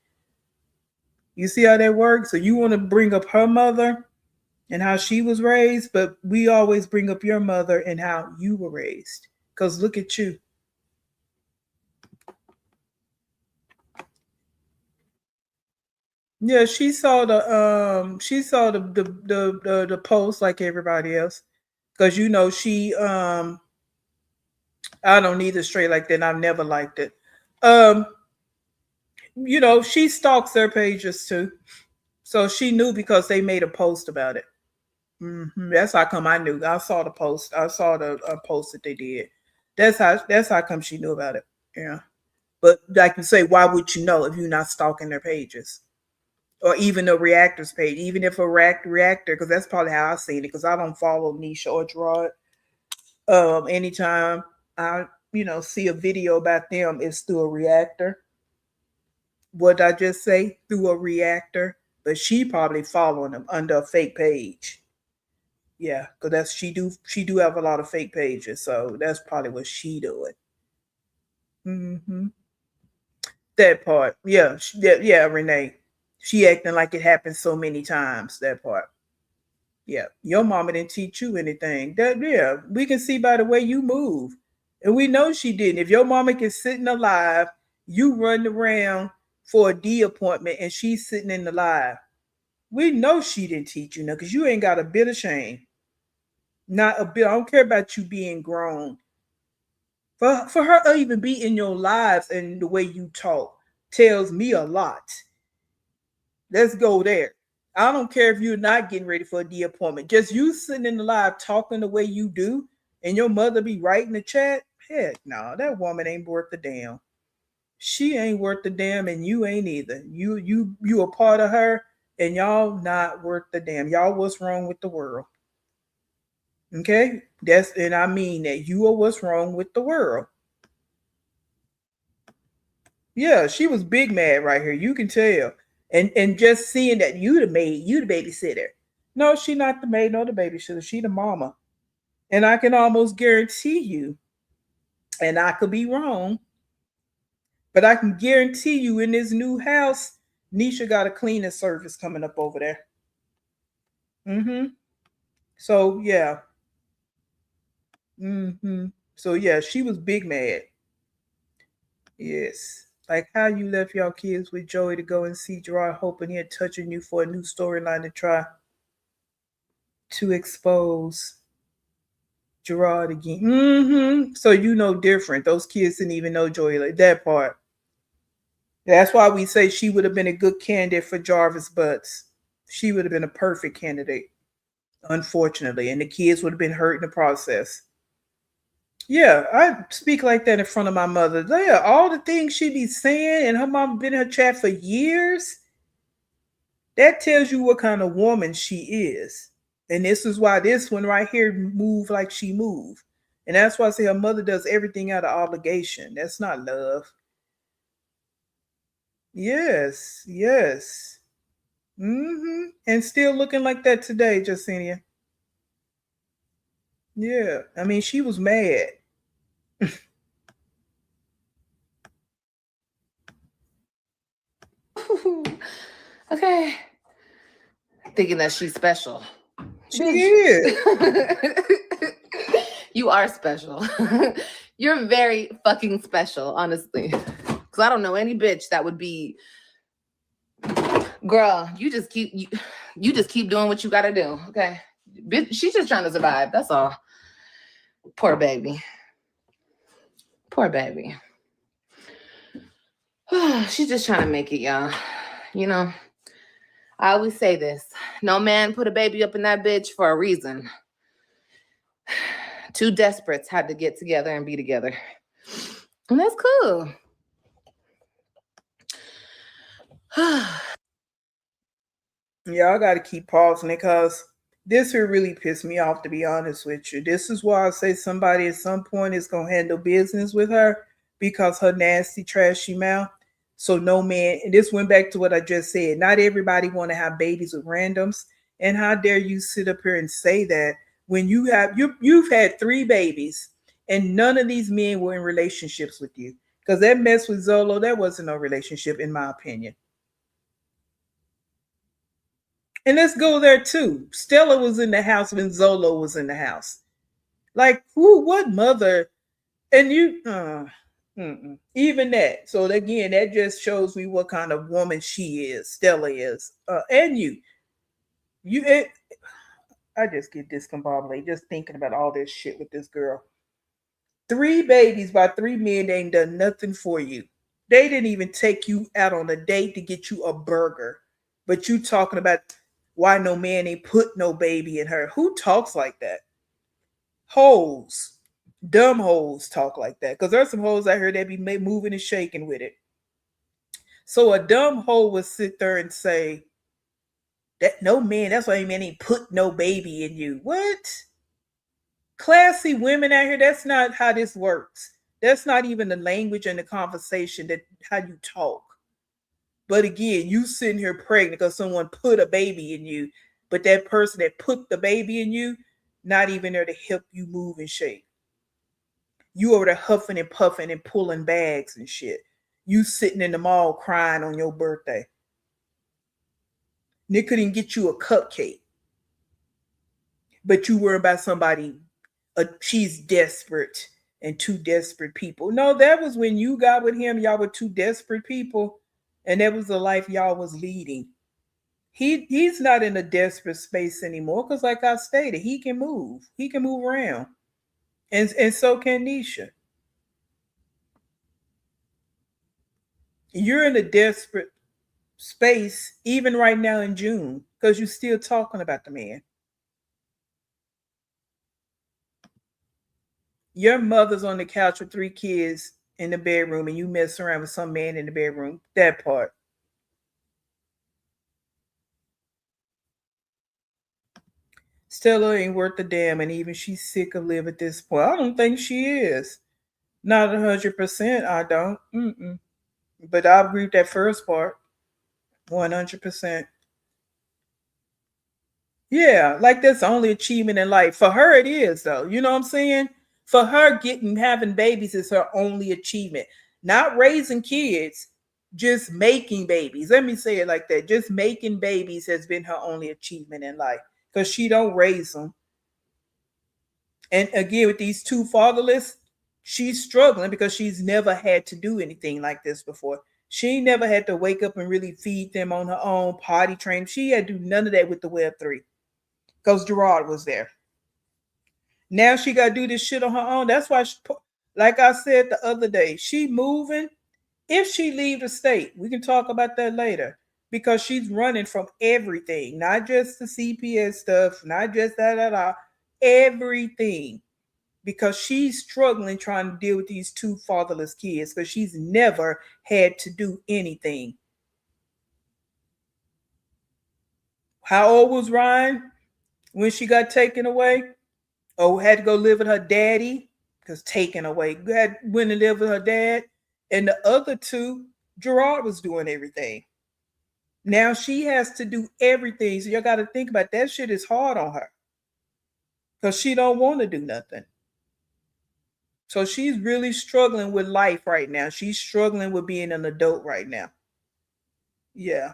You see how that works? So you want to bring up her mother and how she was raised, but we always bring up your mother and how you were raised. Because look at you. Yeah, she saw the post like everybody else. Because she I don't need it straight like that. I've never liked it. She stalks their pages too. So she knew because they made a post about it. That's how come I knew. I saw the post. I saw the post that they did. That's how come she knew about it. Yeah. But like you say, why would you know if you're not stalking their pages? Or even the reactors page, even if a reactor, because that's probably how I seen it, because I don't follow Nisha or Gerard. Anytime I, see a video about them, it's through a reactor. What did I just say? Through a reactor. But she probably following them under a fake page. Yeah, because that's she do have a lot of fake pages, so that's probably what she doing. hmm That part, yeah, yeah, Renee, she acting like it happened so many times. That part, yeah. Your mama didn't teach you anything. That yeah, we can see by the way you move, and we know she didn't. If your mama can sit in the live, you run around for a D appointment, and she's sitting in the live. We know she didn't teach you now because you ain't got a bit of shame. Not a bit. I don't care about you being grown. For her to even be in your lives and the way you talk tells me a lot. Let's go there. I don't care if you're not getting ready for a D appointment. Just you sitting in the live talking the way you do, and your mother be writing the chat. Heck no, that woman ain't worth the damn. She ain't worth the damn, and you ain't either. You a part of her, and y'all not worth the damn. Y'all what's wrong with the world? Okay, and I mean that you are what's wrong with the world. Yeah, she was big mad right here. You can tell. And just seeing that you the babysitter. No, she not the maid nor the babysitter. She the mama. And I can almost guarantee you, and I could be wrong, but I can guarantee you in this new house, Nisha got a cleaning service coming up over there. Mm-hmm. So yeah. Mm-hmm. So yeah, she was big mad. Yes. Like how you left y'all kids with Joey to go and see Gerard, hoping he'd touching you for a new storyline to try to expose Gerard again. So you know different. Those kids didn't even know Joey like that part. That's why we say she would have been a good candidate for Jarvis Butts. She would have been a perfect candidate, unfortunately, and the kids would have been hurt in the process. Yeah, I speak like that in front of my mother. Yeah, all the things she be saying, and her mom been in her chat for years. That tells you what kind of woman she is. And this is why this one right here moved like she moved. And that's why I say her mother does everything out of obligation. That's not love. Yes, yes. And still looking like that today, Jacinia. Yeah. I mean, she was mad.
Okay. Thinking that she's special.
She is.
You are special. You're very fucking special, honestly. Because I don't know any bitch that would be. Girl, you just keep doing what you gotta do. Okay. She's just trying to survive. That's all. Poor baby. Poor baby. She's just trying to make it, y'all. You know, I always say this. No man put a baby up in that bitch for a reason. Two desperates had to get together and be together. And that's cool.
Yeah, I got to keep pausing it because this here really pissed me off, to be honest with you. This is why I say somebody at some point is going to handle business with her because her nasty, trashy mouth. So no man, and this went back to what I just said. Not everybody want to have babies with randoms. And how dare you sit up here and say that when you've had 3 babies and none of these men were in relationships with you? Because that mess with Zolo, that wasn't no relationship, in my opinion. And let's go there too. Stella was in the house when Zolo was in the house. Like, who, what mother? And you, even that. So again, that just shows me what kind of woman she is. Stella is, and you. I just get discombobulated just thinking about all this shit with this girl. 3 babies by 3 men that ain't done nothing for you. They didn't even take you out on a date to get you a burger. But you talking about why no man ain't put no baby in her. Who talks like that? Hoes. Dumb hoes talk like that. Because there's some hoes out here that be moving and shaking with it. So a dumb hoe would sit there and say, that no man, that's why a man ain't put no baby in you. What? Classy women out here, that's not how this works. That's not even the language and the conversation that how you talk. But again, you sitting here pregnant because someone put a baby in you, but that person that put the baby in you, not even there to help you move and shake. You over there huffing and puffing and pulling bags and shit. You sitting in the mall crying on your birthday. They couldn't get you a cupcake, but you worry about somebody. She's desperate and two desperate people. No, that was when you got with him. Y'all were two desperate people, and that was the life y'all was leading. He's not in a desperate space anymore because, like I stated, he can move. He can move around, and so can Nisha. You're in a desperate space even right now in June because you're still talking about the man. Your mother's on the couch with 3 kids in the bedroom and you mess around with some man in the bedroom. That part. Stella ain't worth a damn, and even she's sick of living at this point. I don't think she is. Not 100%. I don't. Mm-mm. But I agree with that first part. 100%. Yeah, like that's the only achievement in life. For her, it is though. You know what I'm saying? For her, having babies is her only achievement. Not raising kids, just making babies. Let me say it like that. Just making babies has been her only achievement in life because she don't raise them. And again, with these 2 fatherless, she's struggling because she's never had to do anything like this before. She never had to wake up and really feed them on her own, potty train. She had to do none of that with the Web3 because Gerard was there. Now she got to do this shit on her own. That's why, like I said the other day, she moving. If she leave the state, we can talk about that later because she's running from everything, not just the CPS stuff, not just that, everything. Because she's struggling trying to deal with these 2 fatherless kids because she's never had to do anything. How old was Ryan when she got taken away? Oh, had to go live with her daddy because taken away. Went to live with her dad. And the other 2, Gerard was doing everything. Now she has to do everything. So you got to think about that shit is hard on her because she don't want to do nothing. So she's really struggling with life right now. She's struggling with being an adult right now. Yeah.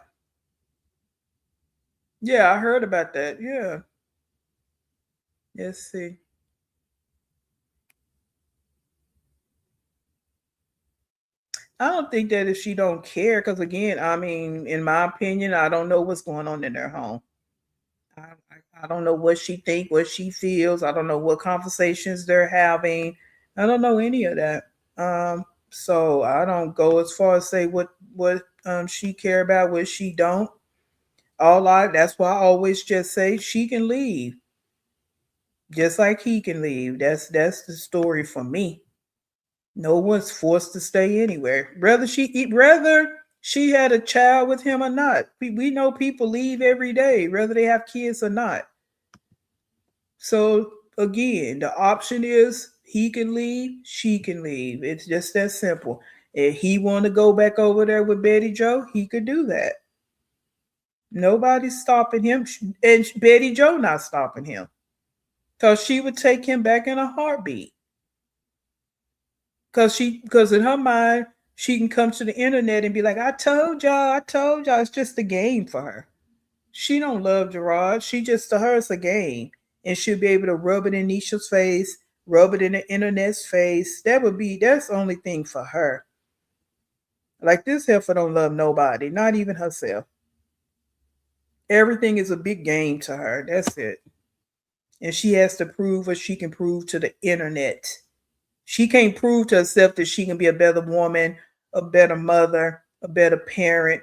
Yeah, I heard about that. Yeah. Let's see. I don't think that if she don't care, because again, I mean, in my opinion, I don't know what's going on in their home. I don't know what she think, what she feels. I don't know what conversations they're having. I don't know any of that. So I don't go as far as say what she care about, what she don't. That's why I always just say she can leave, just like he can leave. That's the story for me. No one's forced to stay anywhere. Whether she had a child with him or not. We know people leave every day, whether they have kids or not. So again, the option is he can leave, she can leave. It's just that simple. If he want to go back over there with Betty Joe, he could do that. Nobody's stopping him, and Betty Joe not stopping him, because she would take him back in a heartbeat. Because in her mind, she can come to the internet and be like, I told y'all. It's just a game for her. She don't love Gerard. She just, to her, it's a game. And she'll be able to rub it in Nisha's face, rub it in the internet's face. That's the only thing for her. Like this heifer don't love nobody, not even herself. Everything is a big game to her. That's it. And she has to prove what she can prove to the internet. She can't prove to herself that she can be a better woman, a better mother, a better parent,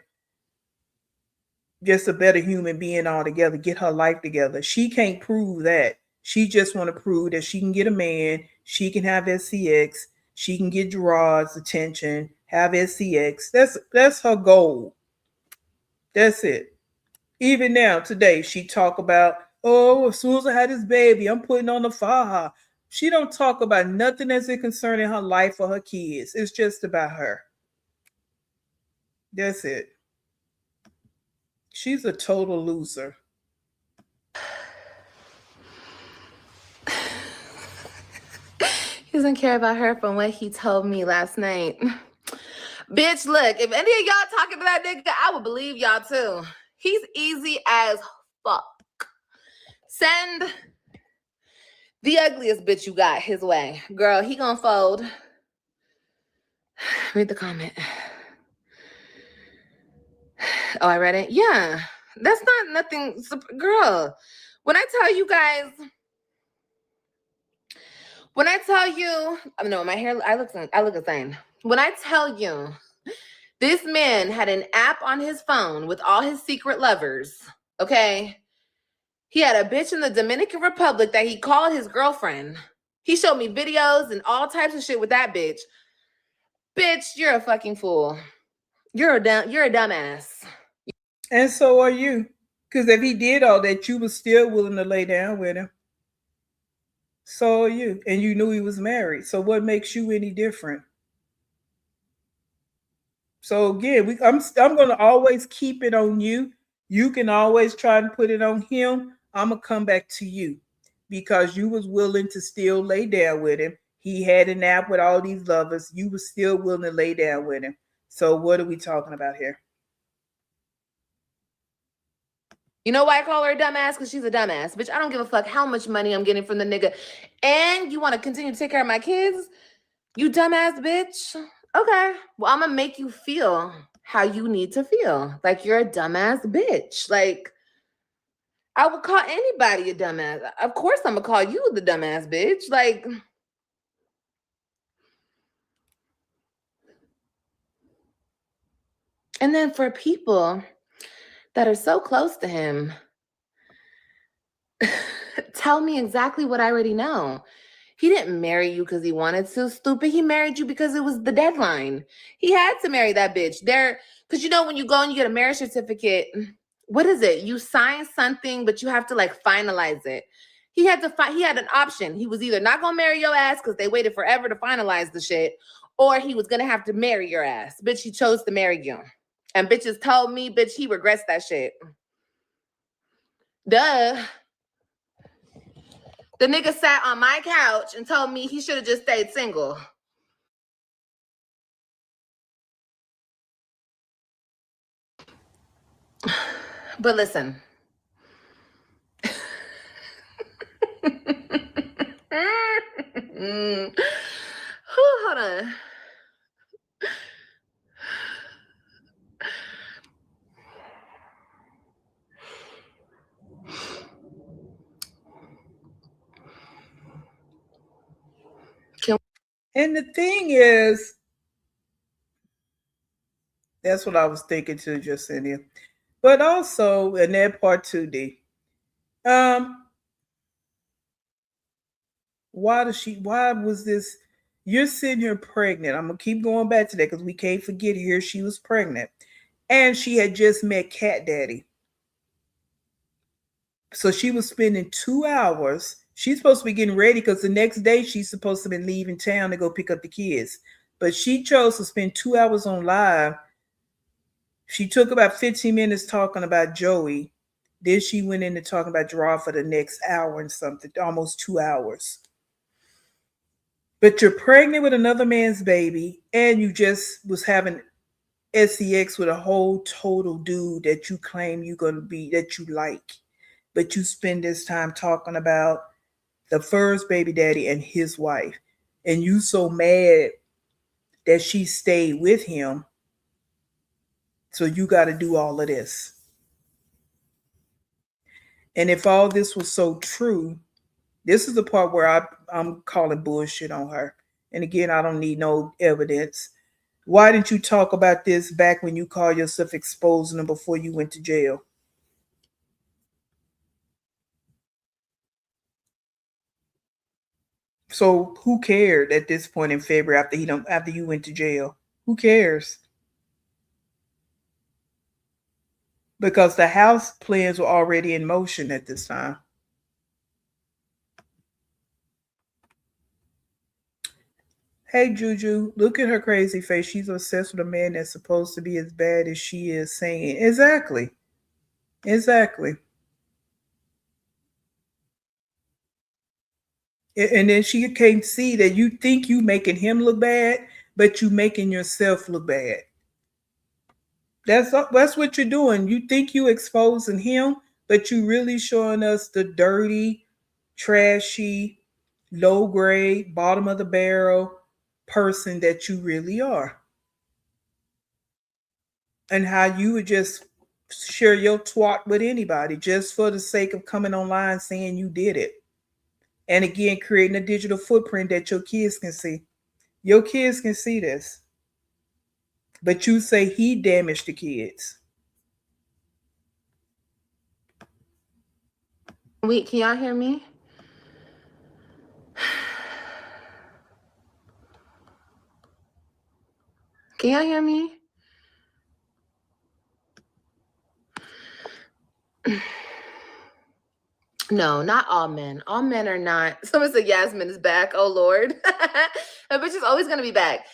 just a better human being altogether, get her life together. She can't prove that. She just want to prove that she can get a man, she can have SCX, she can get Gerard's attention, have SCX. That's her goal. That's it. Even now, today, she talk about, oh, as soon as I had this baby, I'm putting on the faja. She don't talk about nothing that's concerning her life or her kids. It's just about her. That's it. She's a total loser.
He doesn't care about her from what he told me last night. Bitch, look, if any of y'all talking to that nigga, I would believe y'all too. He's easy as fuck. Send the ugliest bitch you got his way. Girl, he gonna fold. Read the comment. Oh, I read it? Yeah. That's not nothing. Girl, when I tell you guys, no, my hair, I look insane. When I tell you, this man had an app on his phone with all his secret lovers, okay? He had a bitch in the Dominican Republic that he called his girlfriend. He showed me videos and all types of shit with that bitch. Bitch, you're a fucking fool. You're a dumbass.
And so are you. Because if he did all that, you were still willing to lay down with him. So are you. And you knew he was married. So what makes you any different? So again, I'm going to always keep it on you. You can always try and put it on him. I'm going to come back to you because you was willing to still lay down with him. He had a nap with all these lovers. You were still willing to lay down with him. So what are we talking about here?
You know why I call her a dumbass? Because she's a dumbass. Bitch, I don't give a fuck how much money I'm getting from the nigga. And you want to continue to take care of my kids? You dumbass bitch. Okay. Well, I'm going to make you feel how you need to feel. Like you're a dumbass bitch. Like, I would call anybody a dumbass. Of course I'm going to call you the dumbass bitch. Like, and then for people that are so close to him, tell me exactly what I already know. He didn't marry you because he wanted to, stupid. He married you because it was the deadline. He had to marry that bitch. Because you know when you go and you get a marriage certificate, what is it? You sign something, but you have to like finalize it. He had an option. He was either not gonna marry your ass because they waited forever to finalize the shit, or he was gonna have to marry your ass. Bitch, he chose to marry you. And bitches told me, bitch, he regrets that shit. Duh. The nigga sat on my couch and told me he should have just stayed single. But listen. Hold on.
And the thing is, that's what I was thinking too, Jacinia. But also, in that part 2D, why was this? You're sitting here pregnant. I'm going to keep going back to that because we can't forget here she was pregnant. And she had just met Cat Daddy. So she was spending 2 hours. She's supposed to be getting ready because the next day she's supposed to be leaving town to go pick up the kids. But she chose to spend 2 hours on live. She took about 15 minutes talking about Joey. Then she went into talking about Gerard for the next hour and something, almost 2 hours. But you're pregnant with another man's baby, and you just was having SEX with a whole total dude that you claim you're going to be, that you like. But you spend this time talking about the first baby daddy and his wife. And you so mad that she stayed with him. So you got to do all of this. And if all this was so true, this is the part where I'm calling bullshit on her. And again, I don't need no evidence. Why didn't you talk about this back when you called yourself exposing them before you went to jail? So who cared at this point in February after you went to jail? Who cares? Because the house plans were already in motion at this time. Hey Juju, look at her crazy face. She's obsessed with a man that's supposed to be as bad as she is saying. Exactly. Exactly. And then she can't see that you think you making him look bad, but you making yourself look bad. That's what you're doing. You think you exposing him, but you really showing us the dirty, trashy, low grade, bottom of the barrel person that you really are. And how you would just share your twat with anybody just for the sake of coming online saying you did it. And again, creating a digital footprint that your kids can see. Your kids can see this. But you say he damaged the kids.
Wait, can y'all hear me? Can y'all hear me? No, not all men. All men are not. Someone said Yasmin is back. Oh Lord. That bitch is always gonna be back.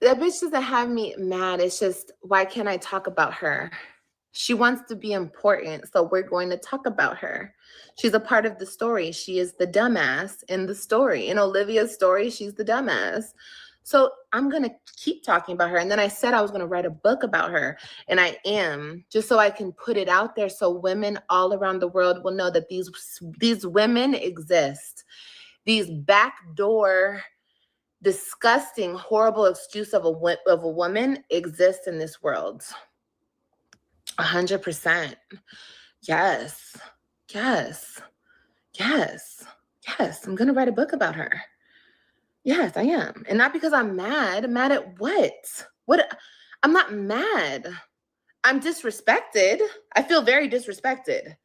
That bitch doesn't have me mad. It's just, why can't I talk about her? She wants to be important, so we're going to talk about her. She's a part of the story. She is the dumbass in the story. In Olivia's story, she's the dumbass. So I'm going to keep talking about her. And then I said I was going to write a book about her. And I am, just so I can put it out there so women all around the world will know that these women exist. These backdoor, disgusting, horrible excuse of a woman exists in this world. 100%. Yes. Yes. Yes. Yes. I'm going to write a book about her. Yes, I am. And not because I'm mad. Mad at what? What? I'm not mad. I'm disrespected. I feel very disrespected.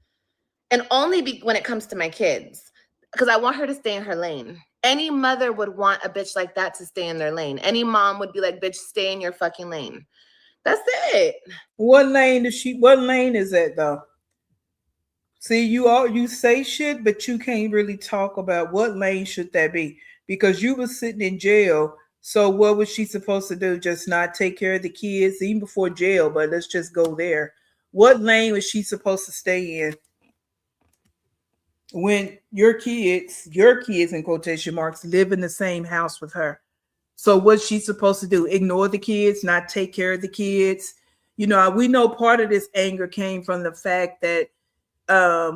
And only when it comes to my kids. Because I want her to stay in her lane. Any mother would want a bitch like that to stay in their lane. Any mom would be like, bitch, stay in your fucking lane. That's it.
What lane is that though? See, you say shit, but you can't really talk about what lane should that be. Because you were sitting in jail. So what was she supposed to do? Just not take care of the kids, even before jail, but let's just go there. What lane was she supposed to stay in when your kids in quotation marks, live in the same house with her? So what's she supposed to do? Ignore the kids, not take care of the kids? You know, we know part of this anger came from the fact that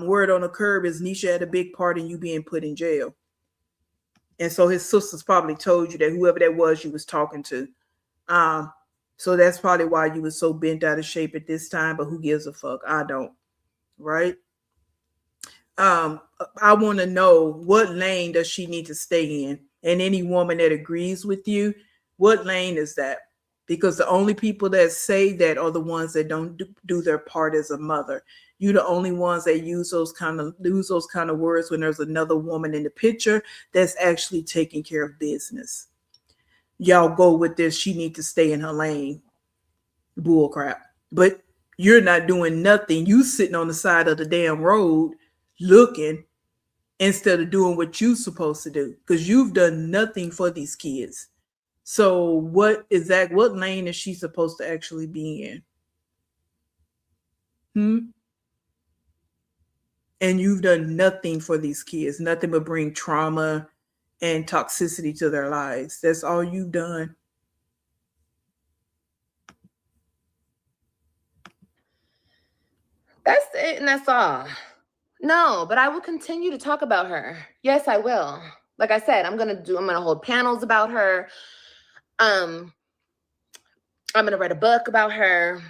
word on the curb is Nisha had a big part in you being put in jail. And so his sisters probably told you that whoever that was you was talking to. So that's probably why you was so bent out of shape at this time, but who gives a fuck? I don't. Right? I want to know, what lane does she need to stay in? And any woman that agrees with you, what lane is that? Because the only people that say that are the ones that don't do their part as a mother. You're the only ones that use those kind of words when there's another woman in the picture that's actually taking care of business. Y'all go with this, she need to stay in her lane. Bull crap. But you're not doing nothing. You sitting on the side of the damn road looking instead of doing what you're supposed to do, because you've done nothing for these kids. So what lane is she supposed to actually be in? And you've done nothing for these kids, nothing but bring trauma and toxicity to their lives. That's all you've done.
That's it, and that's all. No, but I will continue to talk about her. Yes, I will. Like I said, I'm gonna hold panels about her. I'm gonna write a book about her.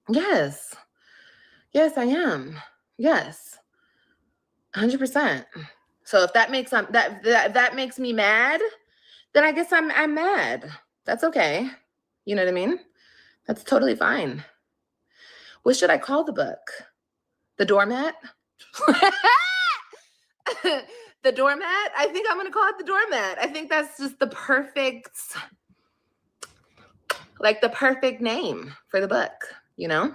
Yes. Yes, I am. Yes. 100%. So if that makes that makes me mad, then I guess I'm mad. That's okay. You know what I mean? That's totally fine. What should I call the book? The doormat? The doormat? I think I'm going to call it the doormat. I think that's just the perfect name for the book, you know?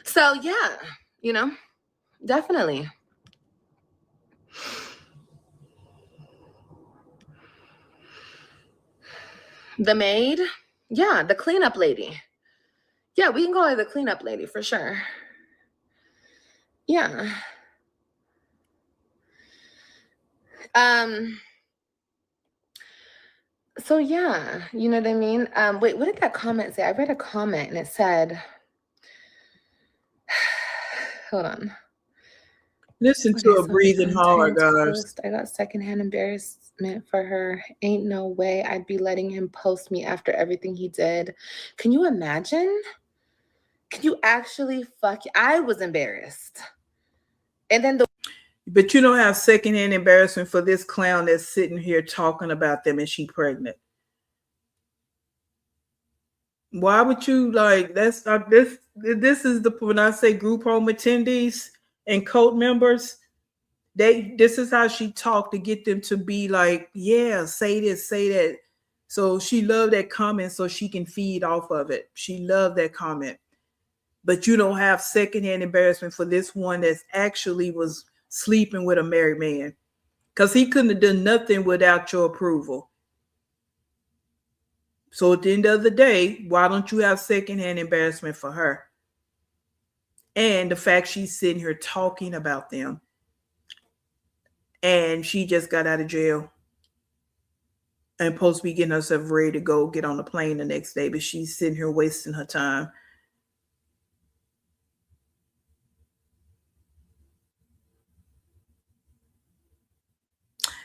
So yeah, you know, definitely. The maid? Yeah, the cleanup lady. Yeah, we can call her the cleanup lady for sure. Yeah. So yeah, you know what I mean? Wait, what did that comment say? I read a comment and it said, hold on.
Listen to her breathing hard, guys.
Post, I got secondhand embarrassment for her. Ain't no way I'd be letting him post me after everything he did. Can you imagine? Can you actually I was embarrassed. And then
But you don't have secondhand embarrassment for this clown that's sitting here talking about them and she pregnant. Why would you like that's this is the when I say group home attendees and cult members, this is how she talked to get them to be like, yeah, say this, say that. So she loved that comment so she can feed off of it. She loved that comment. But you don't have secondhand embarrassment for this one that's actually was sleeping with a married man. Because he couldn't have done nothing without your approval. So at the end of the day, why don't you have secondhand embarrassment for her? And the fact she's sitting here talking about them. And she just got out of jail. And supposed to be getting herself ready to go get on the plane the next day. But she's sitting here wasting her time.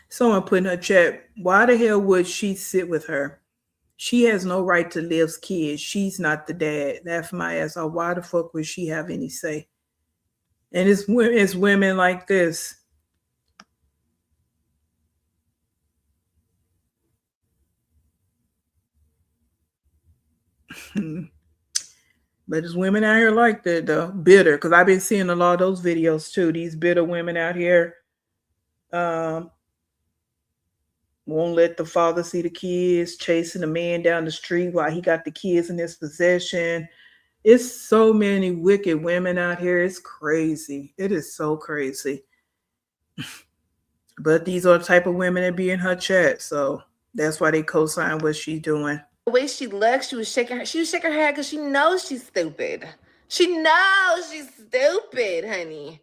Someone put in her chat, why the hell would she sit with her? She has no right to live's kids. She's not the dad. Laugh my ass off. Why the fuck would she have any say? And it's women like this. But there's women out here like that, though. Bitter. Because I've been seeing a lot of those videos, too. These bitter women out here won't let the father see the kids, chasing the man down the street while he got the kids in his possession. It's so many wicked women out here. It's crazy. It is so crazy. But these are the type of women that be in her chat. So that's why they co-sign what she's doing.
The way she looked, she was shaking her head because she knows she's stupid. She knows she's stupid, honey.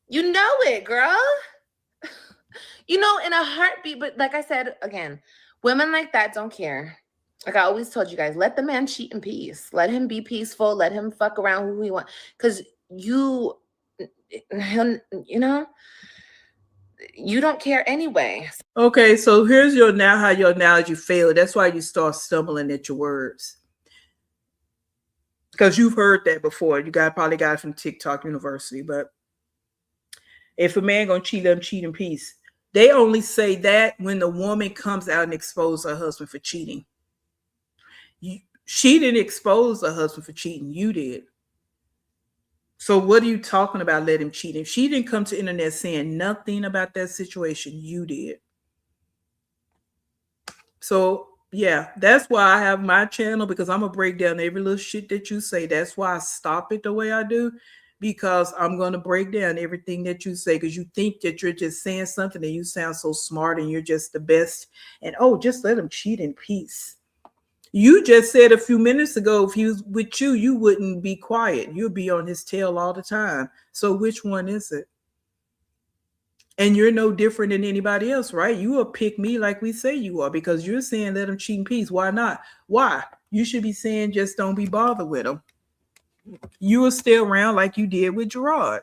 You know it, girl. You know, in a heartbeat. But like I said, again, women like that don't care. Like I always told you guys, let the man cheat in peace. Let him be peaceful. Let him fuck around who he wants. Because you know, you don't care anyway.
Okay, so here's how your analogy failed. That's why you start stumbling at your words. Because you've heard that before. You probably got it from TikTok University. But if a man gonna cheat, let him cheat in peace. They only say that when the woman comes out and exposes her husband for cheating. She didn't expose her husband for cheating. You did. So what are you talking about? Let him cheat. If she didn't come to the internet saying nothing about that situation, you did. So yeah, that's why I have my channel, because I'm gonna break down every little shit that you say. That's why I stop it the way I do, because I'm gonna break down everything that you say, because you think that you're just saying something and you sound so smart and you're just the best. And just let him cheat in peace. You just said a few minutes ago, if he was with you, you wouldn't be quiet. You'd be on his tail all the time. So which one is it? And you're no different than anybody else, right? You will pick me like we say you are, because you're saying let him cheat in peace. Why not? Why? You should be saying just don't be bothered with him. You will stay around like you did with Gerard.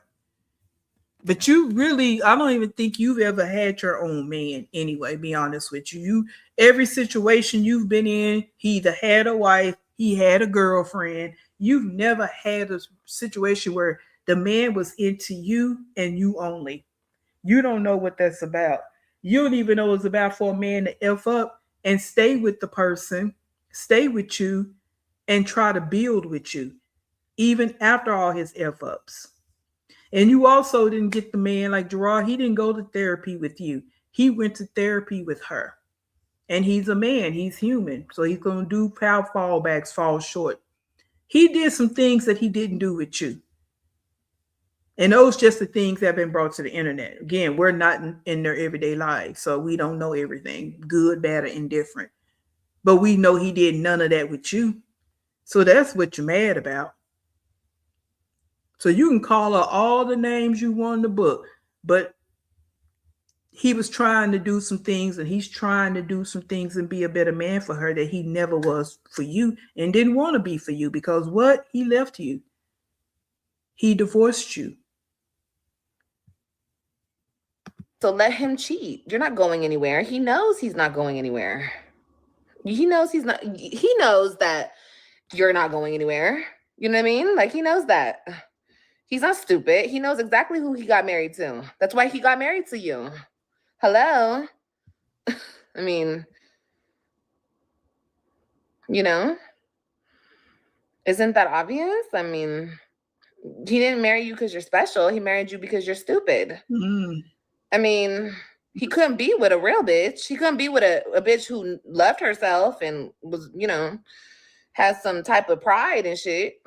But you really, I don't even think you've ever had your own man anyway, be honest with you. Every situation you've been in, he either had a wife, he had a girlfriend. You've never had a situation where the man was into you and you only. You don't know what that's about. You don't even know what it's about for a man to F up and stay with the person, stay with you, and try to build with you, even after all his F ups. And you also didn't get the man like Gerard, he didn't go to therapy with you. He went to therapy with her. And he's a man, he's human. So he's going to do how fallbacks fall short. He did some things that he didn't do with you. And those just the things that have been brought to the internet. Again, we're not in their everyday lives, so we don't know everything, good, bad, or indifferent. But we know he did none of that with you. So that's what you're mad about. So you can call her all the names you want in the book, but he was trying to do some things, and he's trying to do some things and be a better man for her that he never was for you and didn't want to be for you, because what? He left you. He divorced you.
So let him cheat. You're not going anywhere. He knows he's not going anywhere. He knows he's not. He knows that you're not going anywhere. You know what I mean? Like, he knows that. He's not stupid. He knows exactly who he got married to. That's why he got married to you. Hello? I mean, you know? Isn't that obvious? I mean, he didn't marry you because you're special. He married you because you're stupid. I mean, he couldn't be with a real bitch. He couldn't be with a bitch who loved herself and was, you know, has some type of pride and shit.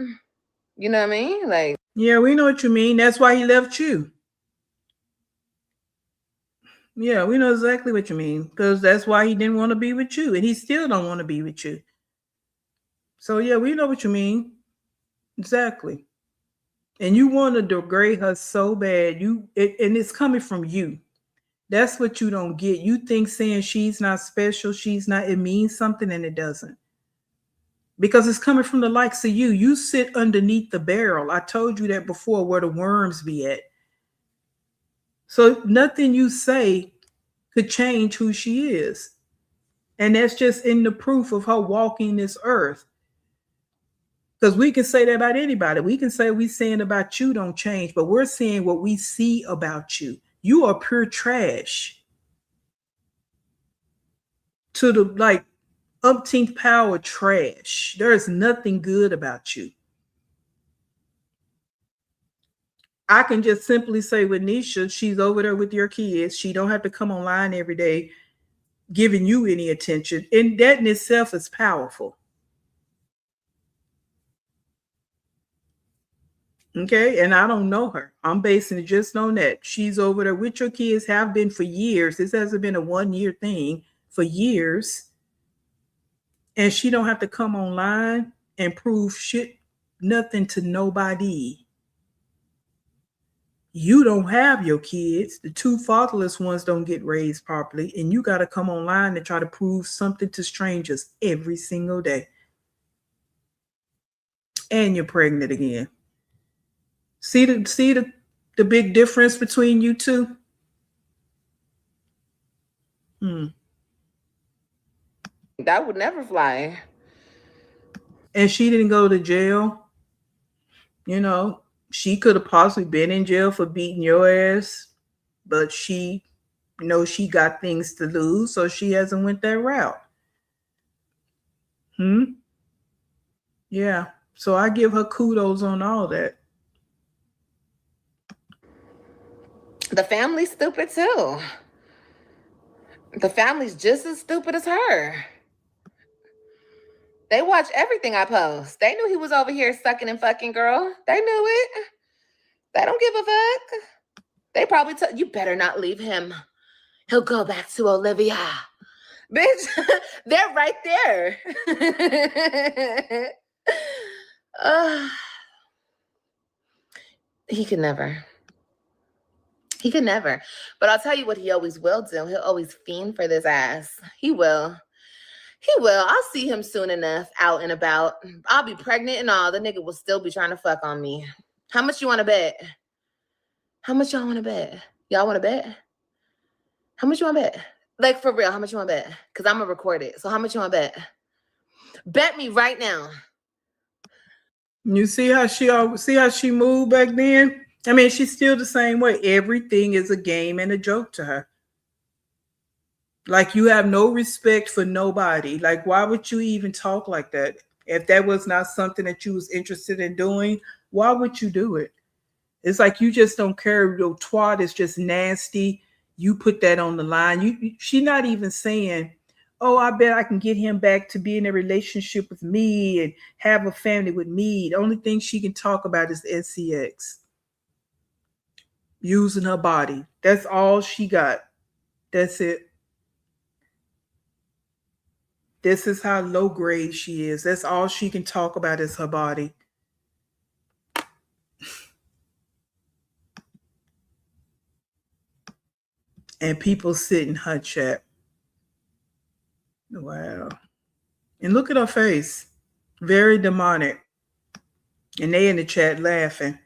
You know what I mean? Like,
yeah, we know what you mean. That's why he left you. Yeah, we know exactly what you mean, because that's why he didn't want to be with you, and he still don't want to be with you. So yeah, we know what you mean. Exactly. And you want to degrade her so bad. And it's coming from you. That's what you don't get. You think saying she's not special, it means something, and it doesn't. Because it's coming from the likes of you. You sit underneath the barrel. I told you that before, where the worms be at. So nothing you say could change who she is. And that's just in the proof of her walking this earth. Because we can say that about anybody. We can say we saying about you don't change, but we're saying what we see about you. You are pure trash. To the like umpteenth power trash. There is nothing good about you. I can just simply say with Nisha, she's over there with your kids. She don't have to come online every day giving you any attention. And that in itself is powerful. Okay, and I don't know her. I'm basing it just on that. She's over there with your kids, have been for years. This hasn't been a 1 year thing, for years. And she don't have to come online and prove shit, nothing to nobody. You don't have your kids. The two fatherless ones don't get raised properly, and you got to come online and try to prove something to strangers every single day. And you're pregnant again. See the big difference between you two?
that would never fly.
And she didn't go to jail. You know, she could have possibly been in jail for beating your ass, but she, you know, she got things to lose, so she hasn't went that route. Yeah. So I give her kudos on all that.
The family's stupid too. The family's just as stupid as her. They watch everything I post. They knew he was over here sucking and fucking, girl. They knew it. They don't give a fuck. They probably you better not leave him. He'll go back to Olivia. Bitch, they're right there. He could never. He could never. But I'll tell you what he always will do. He'll always fiend for this ass. He will. He will. I'll see him soon enough out and about. I'll be pregnant and all. The nigga will still be trying to fuck on me. How much you want to bet? How much y'all want to bet? Y'all want to bet? How much you want to bet? Like, for real, how much you want to bet? Because I'm going to record it. So how much you want to bet? Bet me right now.
You see how she moved back then? I mean, she's still the same way. Everything is a game and a joke to her. Like, you have no respect for nobody. Like, why would you even talk like that? If that was not something that you was interested in doing, why would you do it? It's like you just don't care. Your twat is just nasty. You put that on the line. She not even saying, "Oh, I bet I can get him back to be in a relationship with me and have a family with me." The only thing she can talk about is the SCX, using her body. That's all she got. That's it. This is how low grade she is. That's all she can talk about is her body. And people sit in her chat. Wow. And look at her face. Very demonic. And they in the chat laughing.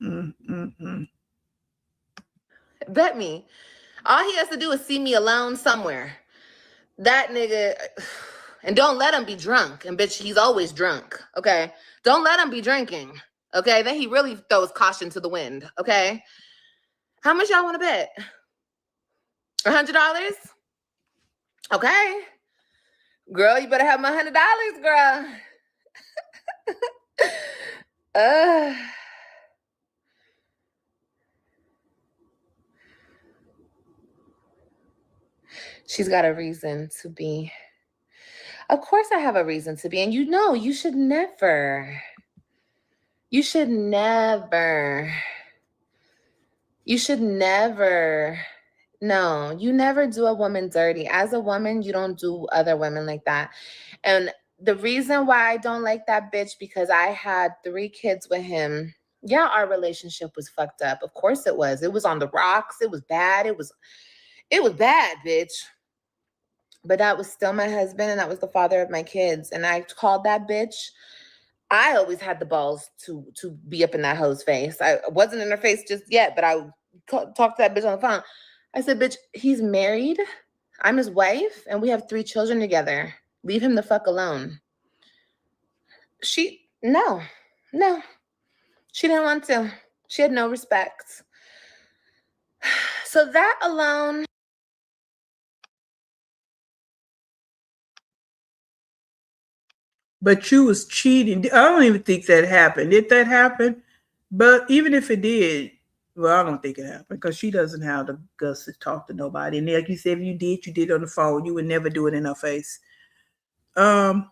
Mm-mm-mm.
Bet me. All he has to do is see me alone somewhere. That nigga, and don't let him be drunk. And bitch, he's always drunk. Okay. Don't let him be drinking. Okay. Then he really throws caution to the wind. Okay. How much y'all want to bet? $100? Okay. Girl, you better have my $100, girl. She's got a reason to be. Of course I have a reason to be. And you know, you should never no, you never do a woman dirty. As a woman, you don't do other women like that. And the reason why I don't like that bitch, because I had 3 kids with him. Yeah, our relationship was fucked up. Of course it was. It was on the rocks. It was bad. It was bad, bitch. But that was still my husband, and that was the father of my kids. And I called that bitch. I always had the balls to be up in that hoe's face. I wasn't in her face just yet, but I would talk to that bitch on the phone. I said, bitch, he's married. I'm his wife, and we have 3 children together. Leave him the fuck alone. No. She didn't want to. She had no respect. So that alone.
But you was cheating. I don't even think that happened. Did that happen? But even if it did, well, I don't think it happened because she doesn't have the guts to talk to nobody. And like you said, if you did, you did on the phone. You would never do it in her face. But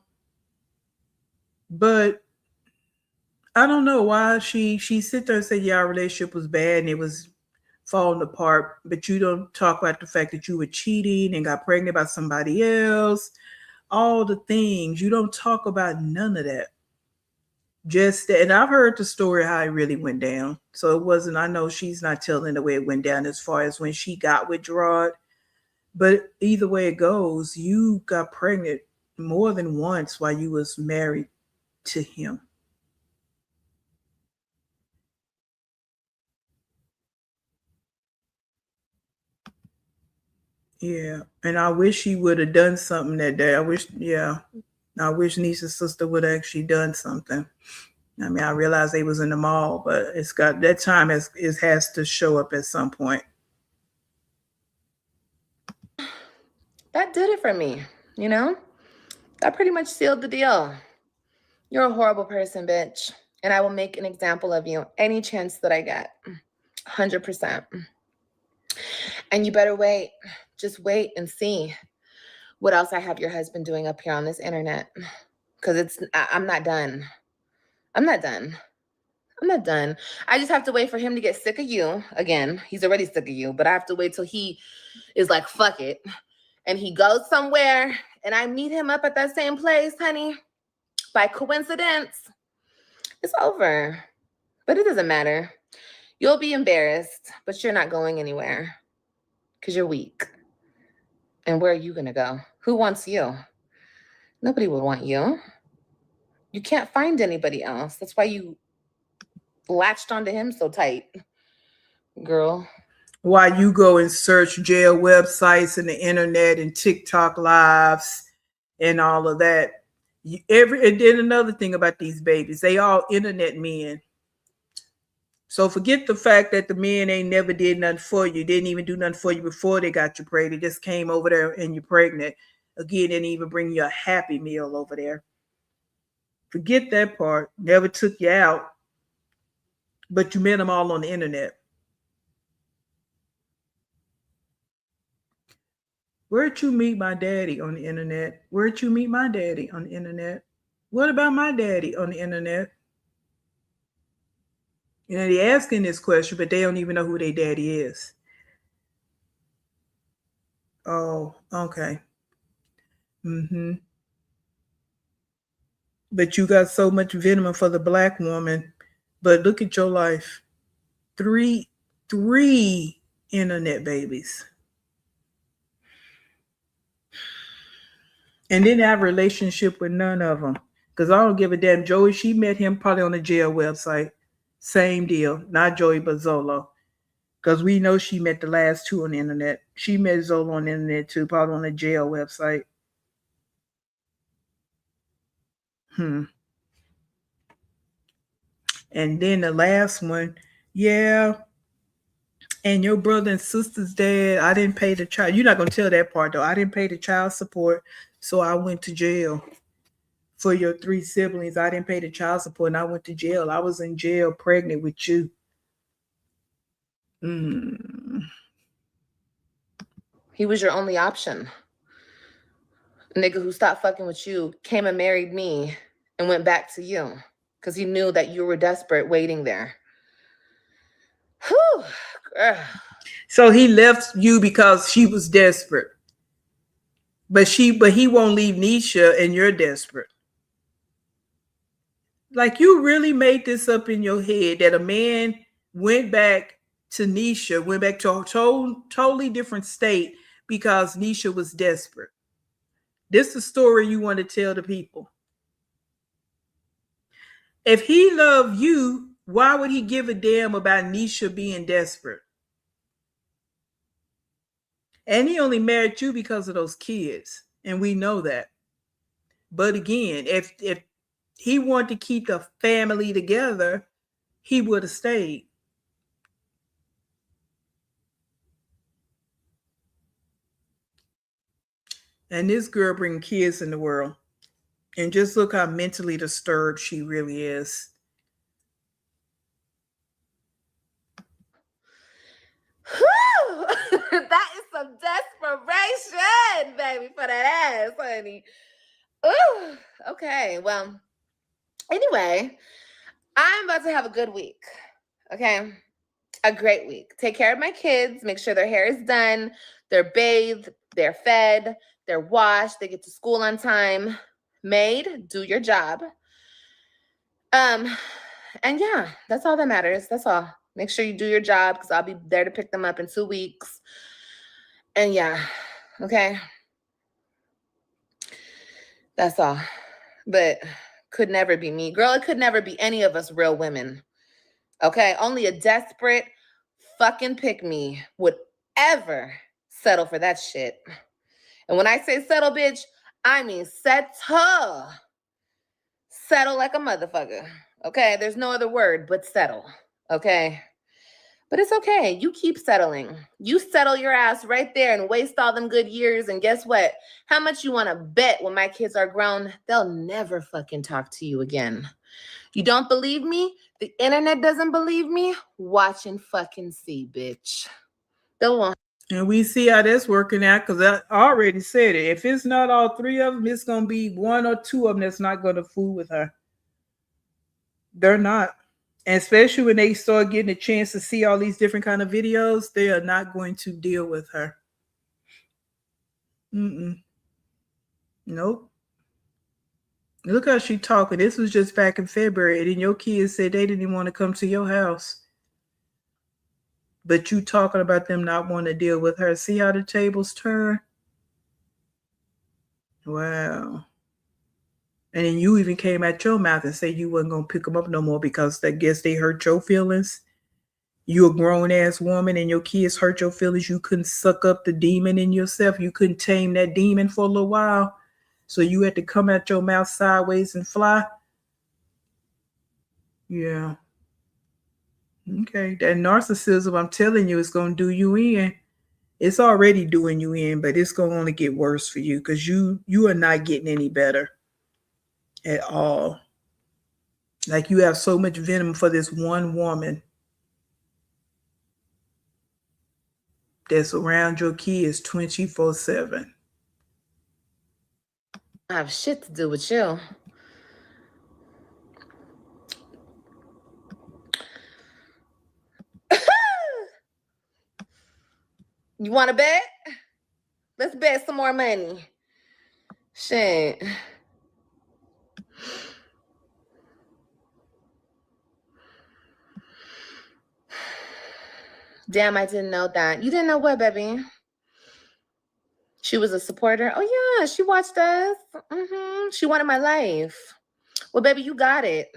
I don't know why she sit there and said, yeah, our relationship was bad and it was falling apart. But you don't talk about the fact that you were cheating and got pregnant by somebody else. All the things. You don't talk about none of that. Just that, and I've heard the story how it really went down. So it wasn't, I know she's not telling the way it went down as far as when she got with Gerard. But either way it goes, you got pregnant more than once while you was married to him. Yeah. And I wish he would have done something that day. I wish Nisa's sister would have actually done something. I mean, I realized they was in the mall, but it's got that time has to show up at some point.
That did it for me, you know? That pretty much sealed the deal. You're a horrible person, bitch. And I will make an example of you any chance that I get. 100%. And you better wait. Just wait and see what else I have your husband doing up here on this internet. Because I'm not done. I'm not done. I just have to wait for him to get sick of you again. He's already sick of you, but I have to wait till he is like, fuck it. And he goes somewhere and I meet him up at that same place, honey. By coincidence, it's over. But it doesn't matter. You'll be embarrassed, but you're not going anywhere because you're weak. And where are you going to go? Who wants you? Nobody will want you. You can't find anybody else. That's why you latched onto him so tight, girl.
Why you go and search jail websites and the internet and TikTok lives and all of that. And then another thing about these babies, they all internet men. So forget the fact that the men ain't never did nothing for you, didn't even do nothing for you before they got you pregnant. They just came over there and you're pregnant. Again, didn't even bring you a Happy Meal over there. Forget that part. Never took you out, but you met them all on the internet. Where'd you meet my daddy on the internet? Where'd you meet my daddy on the internet? What about my daddy on the internet? You know, they're asking this question, but they don't even know who their daddy is. Oh, okay. Mm-hmm. But you got so much venom for the black woman. But look at your life. Three internet babies. And didn't have a relationship with none of them. Because I don't give a damn. Joey, she met him probably on the jail website. Same deal. Not Joey, but Zolo. Because we know she met the last two on the internet. She met Zolo on the internet too, probably on the jail website. And then the last one, yeah. And your brother and sister's dad, I didn't pay the child. You're not going to tell that part, though. I didn't pay the child support, so I went to jail. For your three siblings, I didn't pay the child support, and I went to jail. I was in jail pregnant with you.
He was your only option. A nigga who stopped fucking with you came and married me and went back to you because he knew that you were desperate waiting there. Whew.
So he left you because she was desperate. But he won't leave Nisha and you're desperate. Like, you really made this up in your head that a man went back to Nisha, went back to a totally different state because Nisha was desperate. This is the story you want to tell the people. If he loved you, why would he give a damn about Nisha being desperate? And he only married you because of those kids. And we know that. But again, if he wanted to keep the family together, he would have stayed. And this girl bringing kids in the world. And just look how mentally disturbed she really is.
Whew. That is some desperation, baby, for that ass, honey. Ooh, okay. Well, anyway, I'm about to have a good week. Okay. A great week. Take care of my kids. Make sure their hair is done. They're bathed. They're fed. They're washed. They get to school on time. Maid, do your job. And yeah, that's all that matters. That's all. Make sure you do your job because I'll be there to pick them up in 2 weeks. And yeah, okay. That's all. But could never be me. Girl, it could never be any of us real women. Okay? Only a desperate fucking pick-me would ever settle for that shit. And when I say settle, bitch, I mean settle. Settle like a motherfucker. Okay? There's no other word but settle. Okay? But it's okay. You keep settling. You settle your ass right there and waste all them good years. And guess what? How much you want to bet when my kids are grown, they'll never fucking talk to you again. You don't believe me? The internet doesn't believe me? Watch and fucking see, bitch. They'll want.
And we see how that's working out because I already said it. If it's not all three of them, it's going to be one or two of them that's not going to fool with her. They're not. And especially when they start getting a chance to see all these different kind of videos, they are not going to deal with her. Nope. Look how she talking. This was just back in February, and then your kids said they didn't even want to come to your house. But you talking about them not wanting to deal with her. See how the tables turn? Wow. And then you even came out your mouth and said you wasn't going to pick them up no more because I guess they hurt your feelings. You a grown-ass woman and your kids hurt your feelings. You couldn't suck up the demon in yourself. You couldn't tame that demon for a little while. So you had to come out your mouth sideways and fly? Yeah. Okay. That narcissism, I'm telling you, is going to do you in. It's already doing you in, but it's going to only get worse for you because you are not getting any better at all. Like you have so much venom for this one woman that's around your kids 24/7.
I have shit to do with you. You want to bet? Let's bet some more money. Shit. Damn, I didn't know that. You didn't know what, baby? She was a supporter. Oh, yeah, she watched us. She wanted my life. Well, baby, you got it.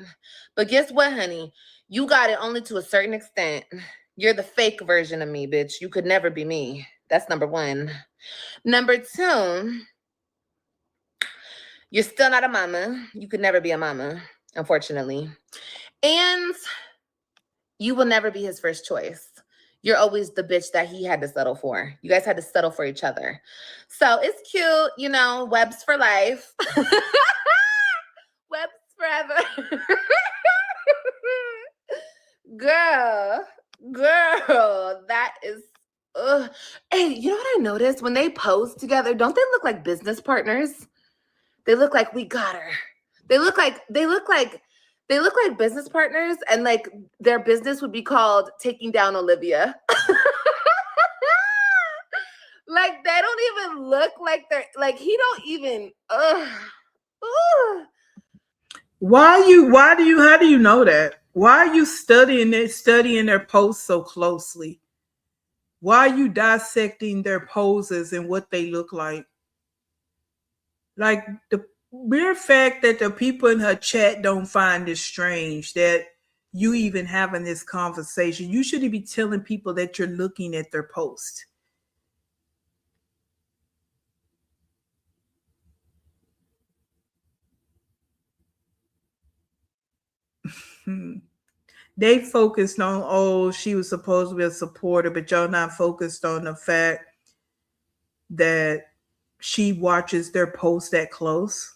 But guess what, honey? You got it only to a certain extent. You're the fake version of me, bitch. You could never be me. That's number one. Number two, you're still not a mama. You could never be a mama, unfortunately. And you will never be his first choice. You're always the bitch that he had to settle for. You guys had to settle for each other. So it's cute, you know, webs for life. Webs forever. Girl, that is, Hey, you know what I noticed? When they pose together, don't they look like business partners? They look like we got her. They look like business partners, and like their business would be called Taking Down Olivia. Like they don't even look like they're like he don't even
How do you know that? Why are you studying their posts so closely? Why are you dissecting their poses and what they look like? Like the mere fact that the people in her chat don't find it strange that you even having this conversation. You shouldn't be telling people that you're looking at their post. They focused on, oh, she was supposed to be a supporter, but y'all not focused on the fact that she watches their posts that close.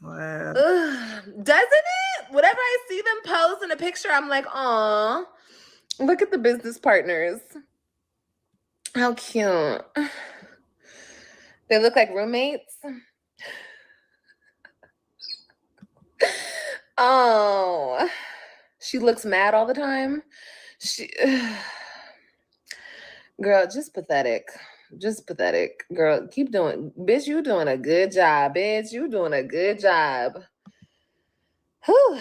Wow.
Doesn't it? Whenever I see them pose in a picture, I'm like, aw, look at the business partners. How cute. They look like roommates. Oh, she looks mad all the time. Girl, just pathetic. Just pathetic. Girl, keep doing. Bitch, you doing a good job. Bitch, you doing a good job. Whew.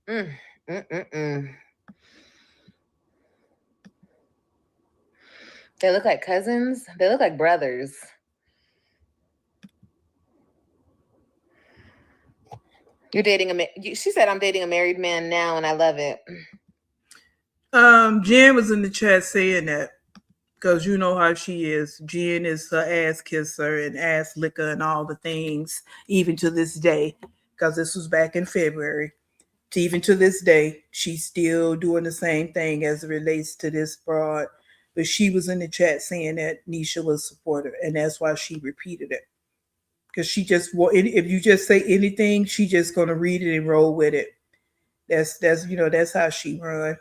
They look like cousins. They look like brothers. You're dating she said I'm dating a married man now, and I love it.
Jen was in the chat saying that because you know how she is. Jen is her ass kisser and ass licker and all the things, even to this day, because this was back in February. Even to this day, she's still doing the same thing as it relates to this broad. But she was in the chat saying that Nisha was supportive, and that's why she repeated it. Because she just, if you just say anything, she just gonna read it and roll with it. That's how she run.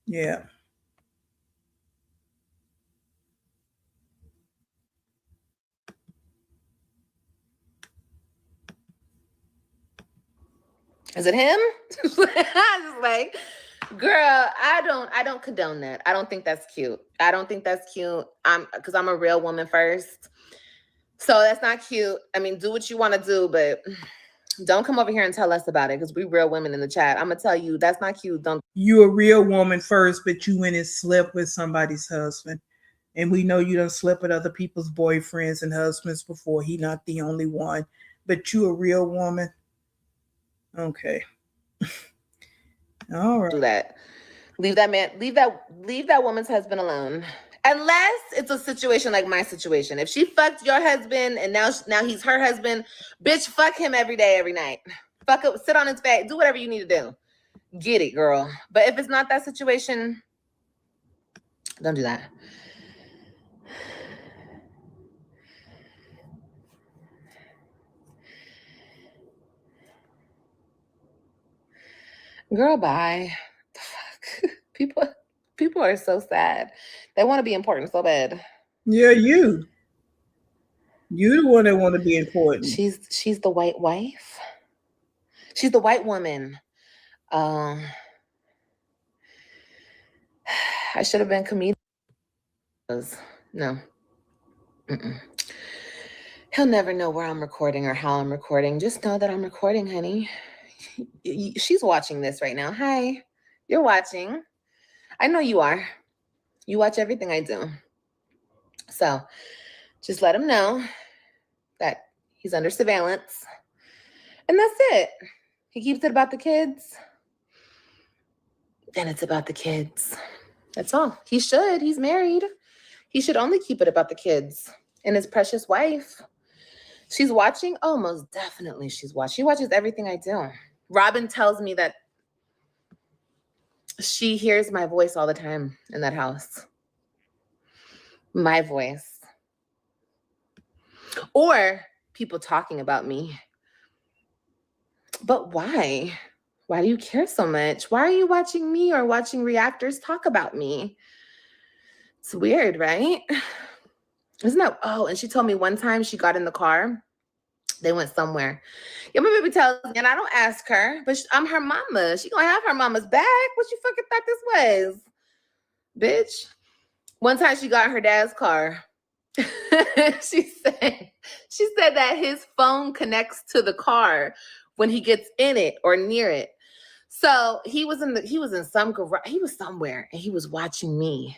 Yeah.
Is it him? I was like, girl, I don't condone that. I don't think that's cute. I don't think that's cute. Because I'm a real woman first. So that's not cute. I mean, do what you want to do, but don't come over here and tell us about it because we real women in the chat. I'm gonna tell you that's not cute. Don't.
You a real woman first, but you went and slept with somebody's husband. And we know you done slept with other people's boyfriends and husbands before. He not the only one. But you a real woman. Okay. All right.
Do that. Leave that woman's husband alone. Unless it's a situation like my situation. If she fucked your husband and now he's her husband, bitch, fuck him every day, every night. Fuck up, sit on his back, do whatever you need to do. Get it, girl. But if it's not that situation, don't do that. Girl, bye. The fuck? People are so sad. They want to be important so bad.
Yeah, you the one that want to be important.
She's the white wife. She's the white woman. I should have been comedian. No. Mm-mm. He'll never know where I'm recording or how I'm recording. Just know that I'm recording, honey. She's watching this right now. Hi, you're watching. I know you are. You watch everything I do. So just let him know that he's under surveillance. And that's it. He keeps it about the kids. Then it's about the kids. That's all. He should. He's married. He should only keep it about the kids and his precious wife. She's watching? Oh, most definitely she's watching. She watches everything I do. Robin tells me that she hears my voice all the time in that house. My voice. Or people talking about me. But why? Why do you care so much? Why are you watching me or watching reactors talk about me? It's weird, right? Isn't that? Oh, and she told me one time she got in the car. They went somewhere. Yeah, my baby tells me, and I don't ask her, but I'm her mama. She gonna have her mama's back. What you fucking thought this was? Bitch. One time she got in her dad's car. she said that his phone connects to the car when he gets in it or near it. So he was in some garage, he was somewhere and he was watching me.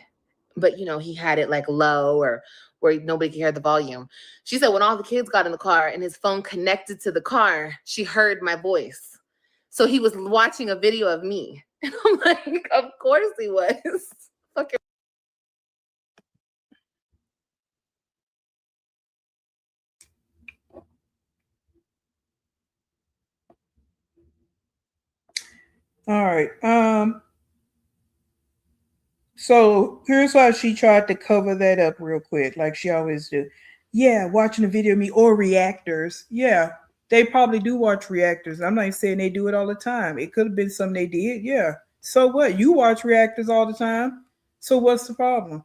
But he had it like low or where nobody could hear the volume. She said when all the kids got in the car and his phone connected to the car, she heard my voice. So he was watching a video of me. And I'm like, of course he was. Fucking.
All right. So here's why she tried to cover that up real quick, like she always do. Yeah, watching a video of me or reactors. Yeah, they probably do watch reactors. I'm not saying they do it all the time. It could have been something they did. Yeah. So what? You watch reactors all the time. So what's the problem?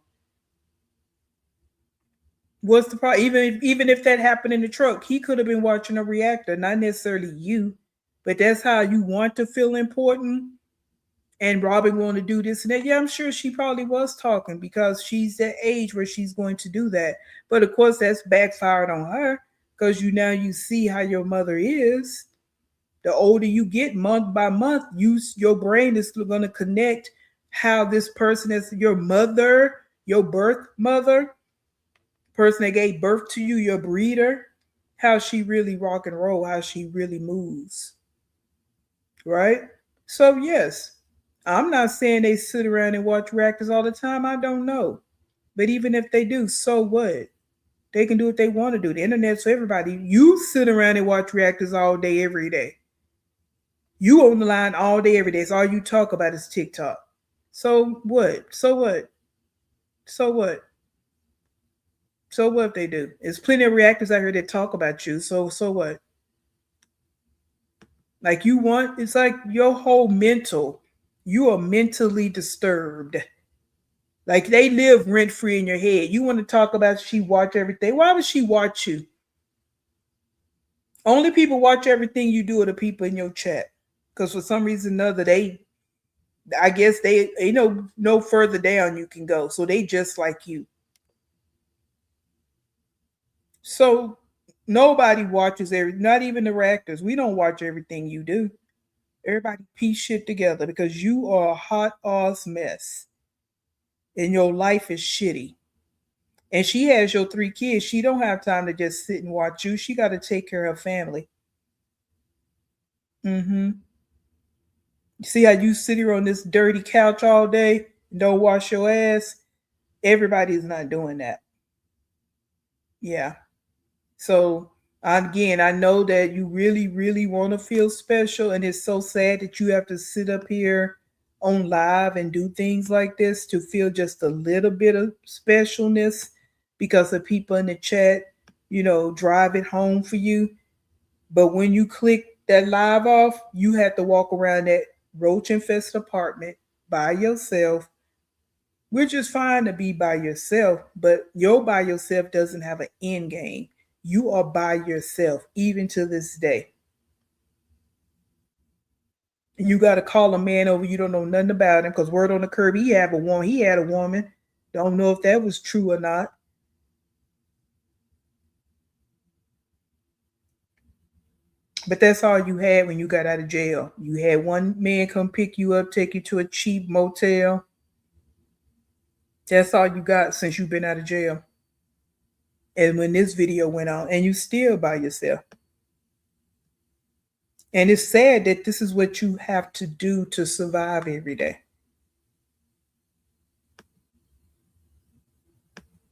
What's the problem? Even if that happened in the truck, he could have been watching a reactor, not necessarily you. But that's how you want to feel important. And Robin wanted to do this and that. Yeah, I'm sure she probably was talking because she's that age where she's going to do that. But of course, that's backfired on her because you see how your mother is. The older you get, month by month, your brain is going to connect how this person is your mother, your birth mother, person that gave birth to you, your breeder, how she really rock and roll, how she really moves. Right? So yes, I'm not saying they sit around and watch reactors all the time. I don't know. But even if they do, so what? They can do what they want to do. The internet's for everybody. You sit around and watch reactors all day, every day. You on the line all day, every day. It's all you talk about is TikTok. So what? So what? So what? So what if they do? There's plenty of reactors out here that talk about you. So what? Like it's like your whole you are mentally disturbed. Like they live rent free in your head. You want to talk about she watch everything. Why would she watch you? Only people watch everything you do are the people in your chat. Because for some reason or another, I guess they know no further down you can go. So they just like you. So nobody watches not even the reactors. We don't watch everything you do. Everybody piece shit together because you are a hot ass mess. And your life is shitty. And she has your 3 kids. She don't have time to just sit and watch you. She got to take care of her family. Mm-hmm. See how you sit here on this dirty couch all day and don't wash your ass? Everybody's not doing that. Yeah. So again, I know that you really, really want to feel special, and it's so sad that you have to sit up here on live and do things like this to feel just a little bit of specialness because the people in the chat, drive it home for you. But when you click that live off, you have to walk around that roach infested apartment by yourself, which is fine to be by yourself, but your by yourself doesn't have an end game. You are by yourself, even to this day. You got to call a man over you don't know nothing about him because word on the curb, he had a woman. He had a woman. Don't know if that was true or not. But that's all you had when you got out of jail. You had one man come pick you up, take you to a cheap motel. That's all you got since you've been out of jail. And when this video went on, and you still by yourself. And it's sad that this is what you have to do to survive every day.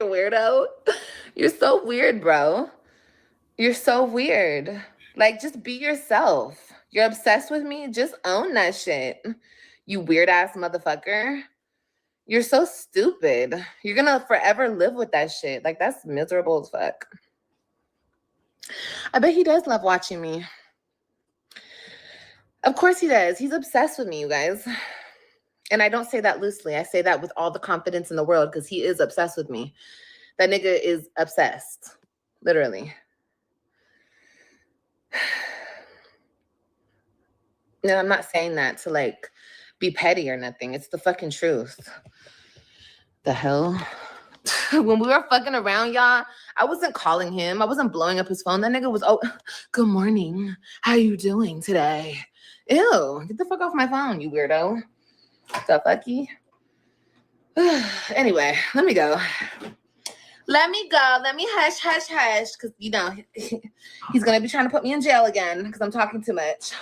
Weirdo. You're so weird, bro. You're so weird. Like, just be yourself. You're obsessed with me? Just own that shit. You weird ass motherfucker. You're so stupid. You're gonna forever live with that shit. Like, that's miserable as fuck. I bet he does love watching me. Of course he does. He's obsessed with me, you guys. And I don't say that loosely. I say that with all the confidence in the world because he is obsessed with me. That nigga is obsessed. Literally. No, I'm not saying that to like be petty or nothing. It's the fucking truth. The hell? When we were fucking around, y'all, I wasn't calling him. I wasn't blowing up his phone. That nigga was, oh, good morning. How you doing today? Ew, get the fuck off my phone, you weirdo. The fucky? Anyway, let me go. Let me go. Let me hush, hush, hush. Because, he's going to be trying to put me in jail again because I'm talking too much.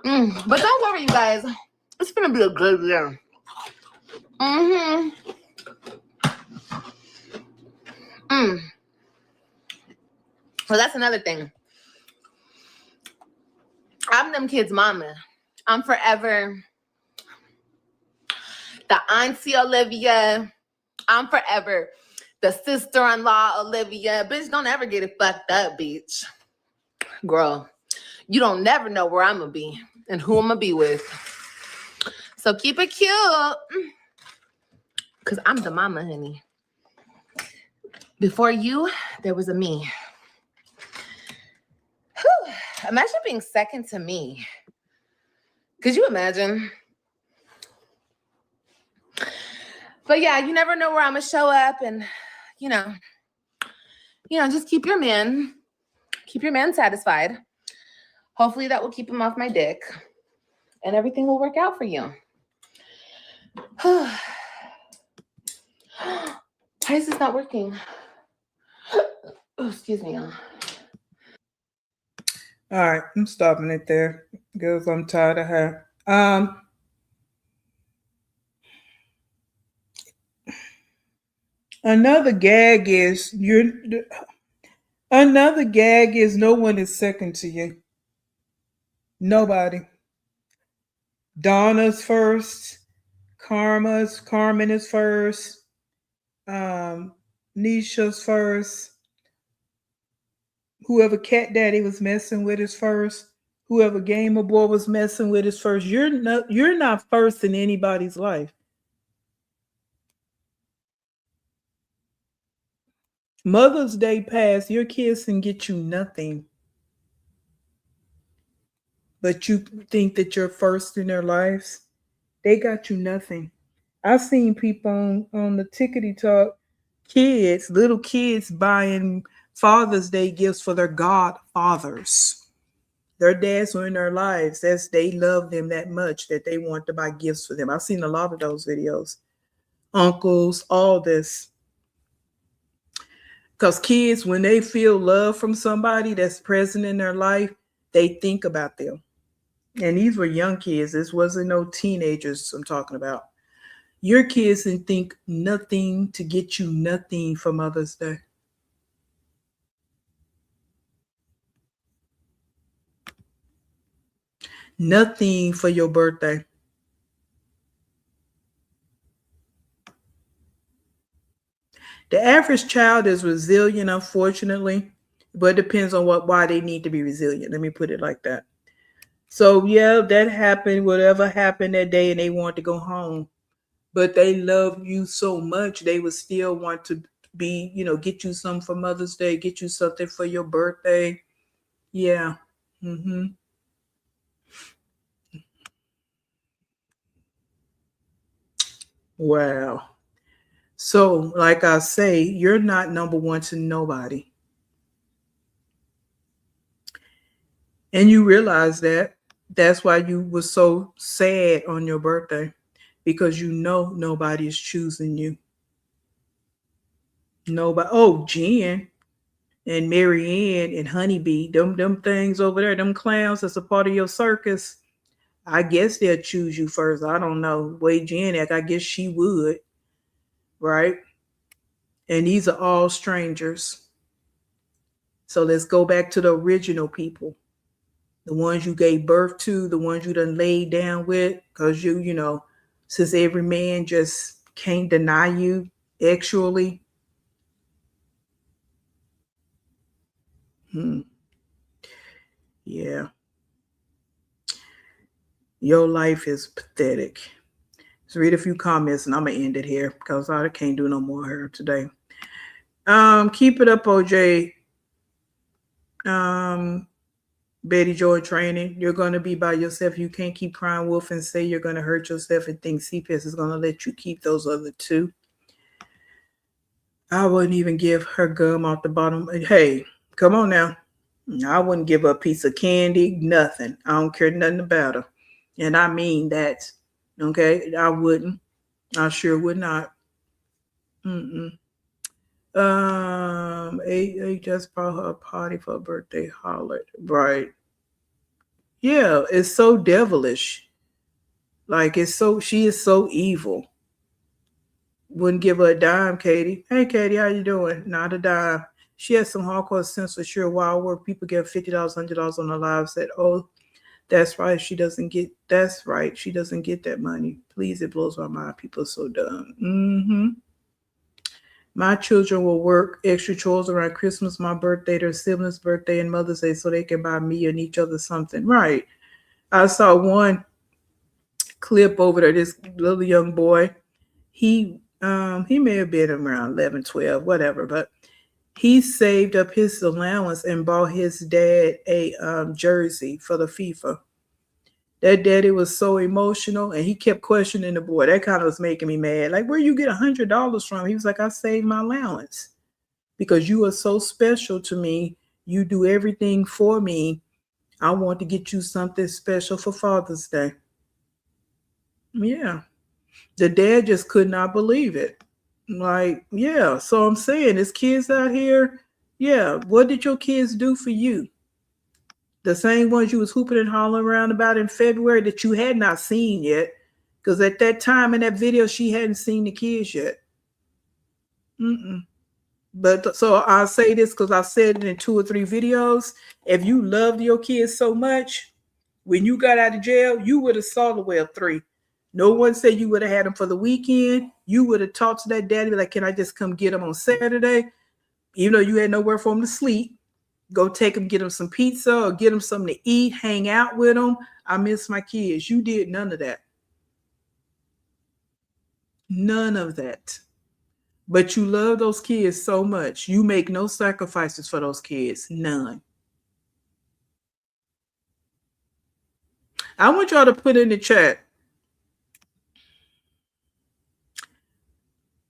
But don't worry, you guys. It's going to be a good year. Well, that's another thing. I'm them kids' mama. I'm forever the auntie Olivia. I'm forever the sister-in-law Olivia. Bitch, don't ever get it fucked up, bitch. Girl, you don't never know where I'm gonna be and who I'm gonna be with. So keep it cute. Because I'm the mama, honey. Before you, there was a me. Whew. Imagine being second to me. Could you imagine? But yeah, you never know where I'm gonna show up, and just keep your man satisfied. Hopefully that will keep him off my dick, and everything will work out for you. Why is this not working? Oh, excuse me, y'all.
All right, I'm stopping it there because I'm tired of her. Another gag is no one is second to you. Nobody. Donna's first. Carmen is first. Nisha's first. Whoever Cat Daddy was messing with is first. Whoever Gamer Boy was messing with is first. You're not first in anybody's life. Mother's Day passed, your kids can get you nothing. But you think that you're first in their lives? They got you nothing. I've seen people on the Tickety Talk, little kids buying Father's Day gifts for their godfathers. Their dads were in their lives. They love them that much that they want to buy gifts for them. I've seen a lot of those videos. Uncles, all this. Because kids, when they feel love from somebody that's present in their life, they think about them. And these were young kids. This wasn't no teenagers I'm talking about. Your kids didn't think nothing to get you nothing for Mother's Day. Nothing for your birthday. The average child is resilient, unfortunately, but it depends on why they need to be resilient. Let me put it like that. So yeah, that happened, whatever happened that day, and they want to go home. But they love you so much, they would still want to be, get you something for Mother's Day, get you something for your birthday. Yeah. Mm-hmm. Wow. So, like I say, you're not number one to nobody. And you realize that. That's why you were so sad on your birthday, because you know nobody is choosing you. Nobody. Oh, Jen and Mary Ann and Honeybee, them things over there, them clowns that's a part of your circus. I guess they'll choose you first. I don't know. Way Jen act, I guess she would, right? And these are all strangers. So let's go back to the original people, the ones you gave birth to, the ones you done laid down with, because since every man just can't deny you actually. Yeah, your life is pathetic. Let's read a few comments and I'm gonna end it here because I can't do no more here today. Keep it up, OJ. Betty Joy training. You're gonna be by yourself. You can't keep crying wolf and say you're gonna hurt yourself and think CPS is gonna let you keep those other two. I wouldn't even give her gum off the bottom. Hey, come on now. I wouldn't give her a piece of candy, nothing. I don't care nothing about her. And I mean that. Okay? I wouldn't. I sure would not. A just brought her a party for a birthday holiday. Right. Yeah, it's so devilish. Like she is so evil. Wouldn't give her a dime, Katie. Hey, Katie, how you doing? Not a dime. She has some hardcore sense for sure. Wild work. People get $50, $100 on their lives. That that's right. She doesn't get. That's right. She doesn't get that money. Please, it blows my mind. People are so dumb. Mm-hmm. My children will work extra chores around Christmas, my birthday, their siblings' birthday, and Mother's Day, so they can buy me and each other something. Right. I saw one clip over there. This little young boy. He may have been around 11, 12, whatever, but he saved up his allowance and bought his dad a jersey for the FIFA. That daddy was so emotional, and he kept questioning the boy. That kind of was making me mad. Like, where you get $100 from? He was like, I saved my allowance because you are so special to me. You do everything for me. I want to get you something special for Father's Day. Yeah. The dad just could not believe it. Like, yeah. So I'm saying, there's kids out here. Yeah. What did your kids do for you? The same ones you was hooping and hollering around about in February that you had not seen yet. Because at that time in that video, she hadn't seen the kids yet. But so I'll say this because I said it in 2 or 3 videos. If you loved your kids so much, when you got out of jail, you would have saw the way of 3. No one said you would have had them for the weekend. You would have talked to that daddy, like, can I just come get them on Saturday? Even though you had nowhere for them to sleep. Go take them, get them some pizza or get them something to eat, hang out with them. I miss my kids. You did none of that. None of that. But you love those kids so much. You make no sacrifices for those kids. None. I want y'all to put in the chat.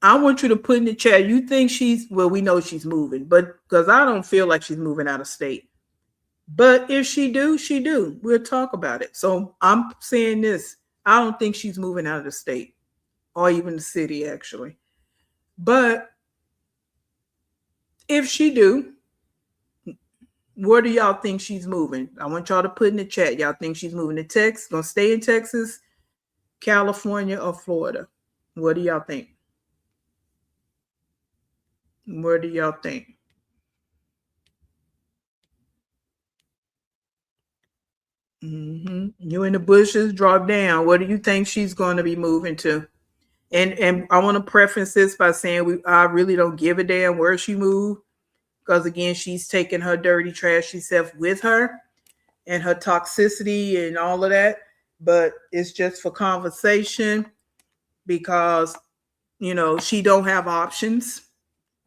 I want you to put in the chat. You think we know she's moving, but because I don't feel like she's moving out of state. But if she do, she do. We'll talk about it. So I'm saying this. I don't think she's moving out of the state or even the city, actually. But if she do, where do y'all think she's moving? I want y'all to put in the chat. Y'all think she's moving to Texas, gonna stay in Texas, California, or Florida? What do y'all think? What do y'all think? You in the bushes, drop down. What do you think she's going to be moving to? And I want to preface this by saying I really don't give a damn where she moved, because again, she's taking her dirty, trashy self with her and her toxicity and all of that. But it's just for conversation, because she don't have options,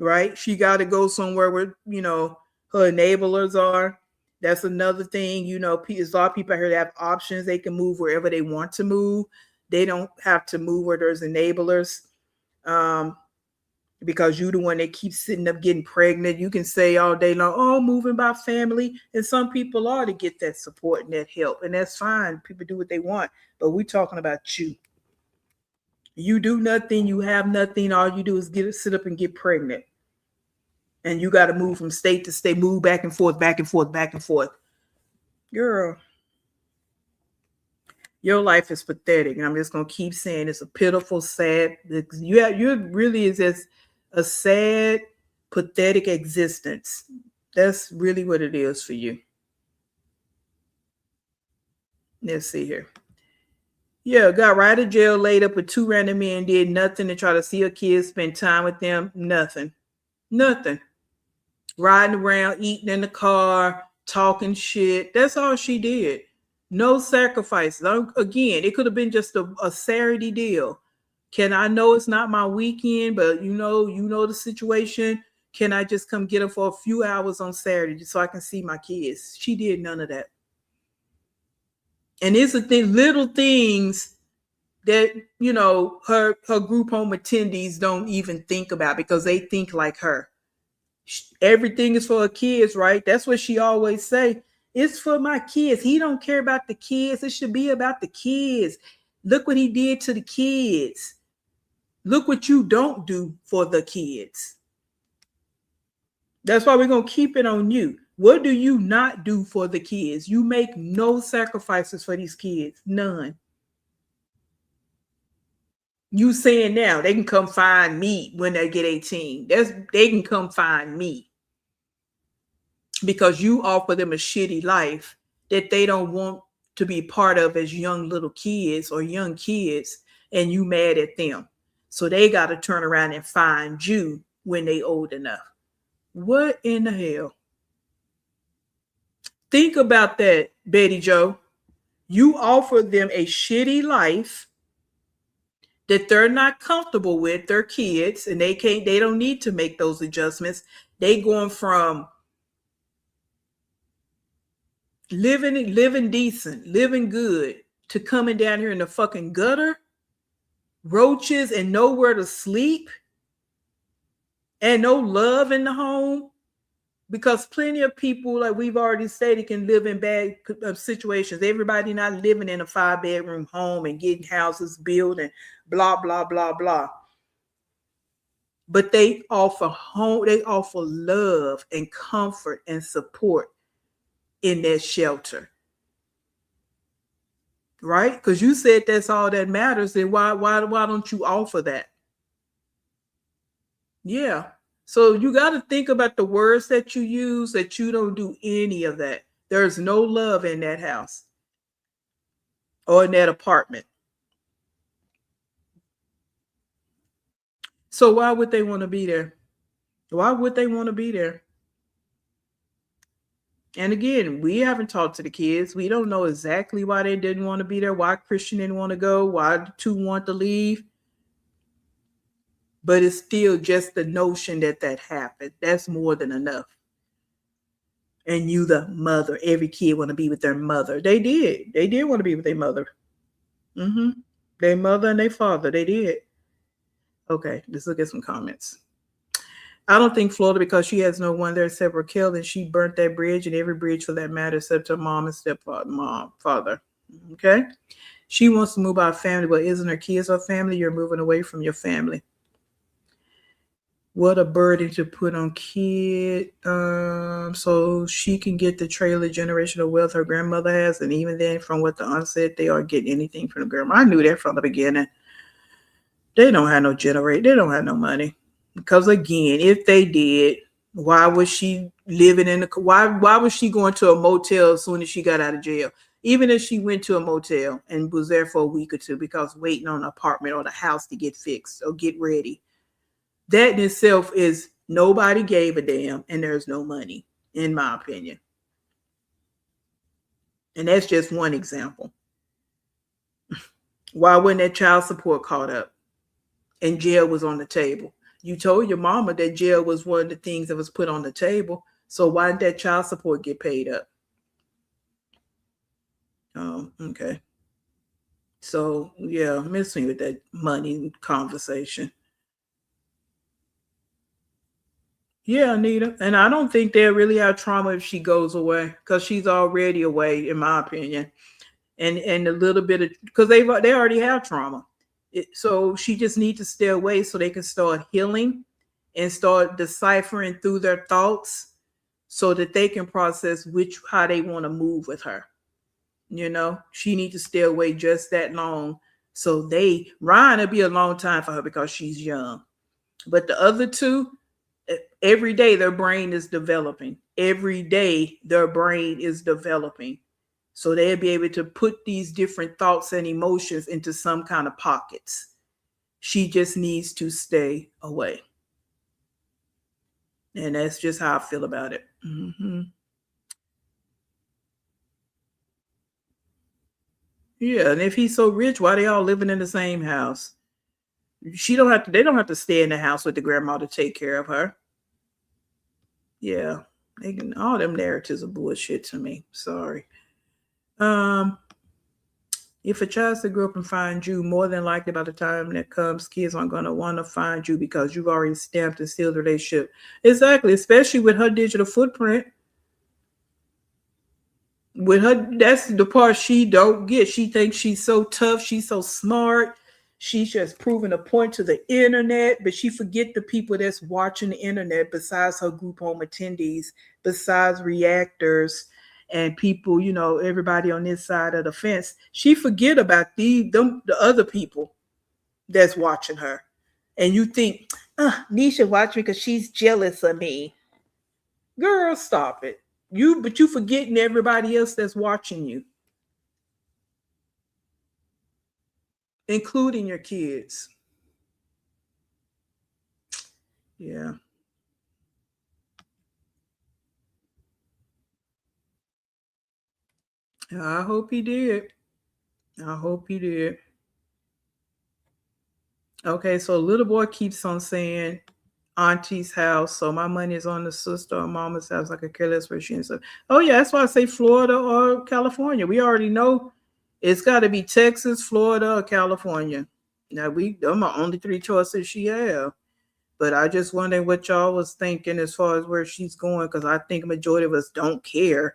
right? She got to go somewhere where her enablers are. That's another thing. There's a lot of people out here that have options. They can move wherever they want to move. They don't have to move where there's enablers. Because you the one that keeps sitting up getting pregnant. You can say all day long, oh, moving by family. And some people are to get that support and that help. And that's fine. People do what they want. But we're talking about you. You do nothing. You have nothing. All you do is sit up and get pregnant. And you got to move from state to state, move back and forth, back and forth, back and forth. Girl, your life is pathetic. And I'm just going to keep saying it's a pitiful, sad. You really is just a sad, pathetic existence. That's really what it is for you. Let's see here. Yeah, got right to jail, laid up with 2 random men, did nothing to try to see her kids, spend time with them. Nothing. Riding around, eating in the car, talking shit. That's all she did. No sacrifices. Again, it could have been just a Saturday deal. I know it's not my weekend, but you know the situation. Can I just come get her for a few hours on Saturday so I can see my kids? She did none of that. And it's little things that, her group home attendees don't even think about, because they think like her. Everything is for her kids, right? That's what she always say. It's for my kids. He don't care about the kids. It should be about the kids. Look what he did to the kids. Look what you don't do for the kids. That's why we're going to keep it on you. What do you not do for the kids? You make no sacrifices for these kids. None. You saying now they can come find me when they get 18. They can come find me, because you offer them a shitty life that they don't want to be part of as young little kids or young kids, and you mad at them. So they got to turn around and find you when they old enough. What in the hell? Think about that, Betty Joe. You offer them a shitty life that they're not comfortable with, their kids, and they don't need to make those adjustments. They going from living decent, living good, to coming down here in the fucking gutter, roaches, and nowhere to sleep, and no love in the home. Because plenty of people, like we've already stated, can live in bad situations. Everybody not living in a 5-bedroom home and getting houses built and blah, blah, blah, blah. But they offer love and comfort and support in that shelter. Right? Because you said that's all that matters. Then why don't you offer that? Yeah. So you got to think about the words that you use, that you don't do any of that. There's no love in that house or in that apartment. So why would they want to be there? Why would they want to be there? And again, we haven't talked to the kids. We don't know exactly why they didn't want to be there, why Christian didn't want to go, why the 2 want to leave. But it's still just the notion that happened. That's more than enough. And you, the mother, every kid want to be with their mother. They did. They did want to be with their mother. Their mother and their father. They did. Okay, let's look at some comments. I don't think Florida, because she has no one there except Raquel, and she burnt that bridge, and every bridge for that matter, except her mom and father. Okay? She wants to move out of family, but isn't her kids her family? You're moving away from your family. What a burden to put on kid, so she can get the trailer generational wealth her grandmother has, and even then, from what the aunt said, they aren't getting anything from the grandma. I knew that from the beginning. They don't have no generate. They don't have no money. Because again, if they did, why was she living in the why was she going to a motel as soon as she got out of jail? Even if she went to a motel and was there for a week or two because waiting on an apartment or the house to get fixed or get ready. That in itself is nobody gave a damn and there's no money, in my opinion. And that's just one example. Why wasn't that child support caught up and jail was on the table? You told your mama that jail was one of the things that was put on the table. So why did that child support get paid up? Oh, okay. So yeah, miss me with that money conversation. Yeah, Anita. And I don't think they'll really have trauma if she goes away because she's already away, in my opinion. And a little bit of because they already have trauma. So she just needs to stay away so they can start healing and start deciphering through their thoughts so that they can process how they want to move with her. She needs to stay away just that long. So Ryan will be a long time for her because she's young. But the other two, every day their brain is developing. Every day their brain is developing. So they'll be able to put these different thoughts and emotions into some kind of pockets. She just needs to stay away. And that's just how I feel about it. Mm-hmm. Yeah, and if he's so rich, why they all living in the same house? They don't have to stay in the house with the grandma to take care of her. Yeah. All them narratives are bullshit to me. Sorry. If a child to grow up and find you, more than likely by the time that comes, kids aren't going to want to find you because you've already stamped and sealed the relationship. Exactly, especially with her digital footprint. With her, that's the part she don't get. She thinks she's so tough, she's so smart. She's just proving a point to the internet, but she forget the people that's watching the internet besides her group home attendees, besides reactors and people, everybody on this side of the fence. She forget about the other people that's watching her. And you think, Nisha watch me because she's jealous of me. Girl, stop it. But you forgetting everybody else that's watching you, including your kids. Yeah. I hope he did. I hope he did. Okay, so little boy keeps on saying auntie's house. So my money is on the sister or mama's house. I could care less where she ends up. Oh yeah, that's why I say Florida or California. We already know it's got to be Texas, Florida, or California. Now them are only three choices she have. But I just wonder what y'all was thinking as far as where she's going, because I think a majority of us don't care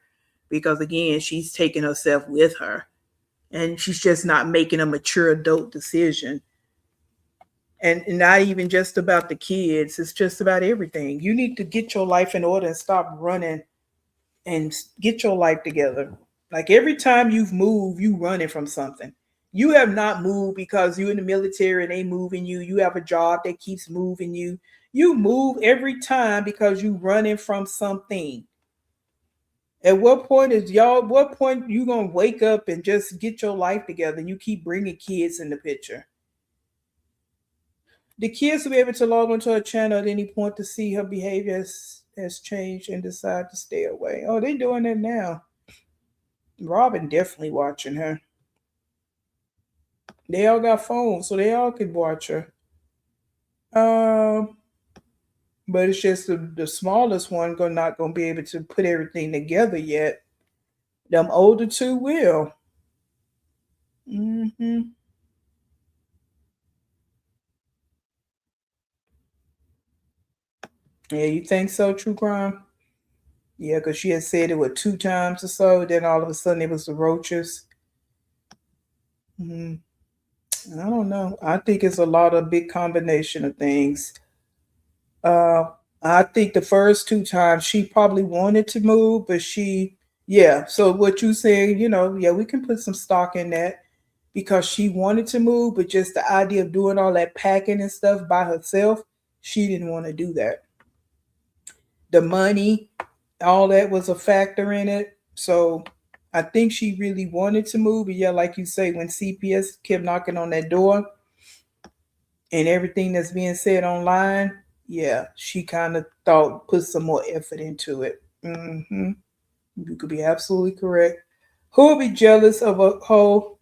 because again, she's taking herself with her. And she's just not making a mature adult decision. And not even just about the kids, it's just about everything. You need to get your life in order and stop running and get your life together. Like every time you've moved, you running from something. You have not moved because you're in the military and they moving you. You have a job that keeps moving you. You move every time because you running from something. At what point you gonna wake up and just get your life together and you keep bringing kids in the picture? The kids will be able to log onto her channel at any point to see her behavior has changed and decide to stay away. Oh, they doing it now. Robin definitely watching her. They all got phones, so they all could watch her. But it's just the smallest one not gonna be able to put everything together yet. Them older two will. Mm-hmm. Yeah, you think so, True Crime? Yeah, because she had said it was 2 times or so. Then all of a sudden it was the roaches. Mm-hmm. I don't know. I think it's a lot of big combination of things. Uh, I think the first 2 times she probably wanted to move, but yeah. So what you saying, yeah, we can put some stock in that. because she wanted to move, but just the idea of doing all that packing and stuff by herself, she didn't want to do that. The money, all that was a factor in it. So I think she really wanted to move. But yeah, like you say, when CPS kept knocking on that door and everything that's being said online, yeah, she kind of thought, put some more effort into it. You could be absolutely correct. Who would be jealous of a hoe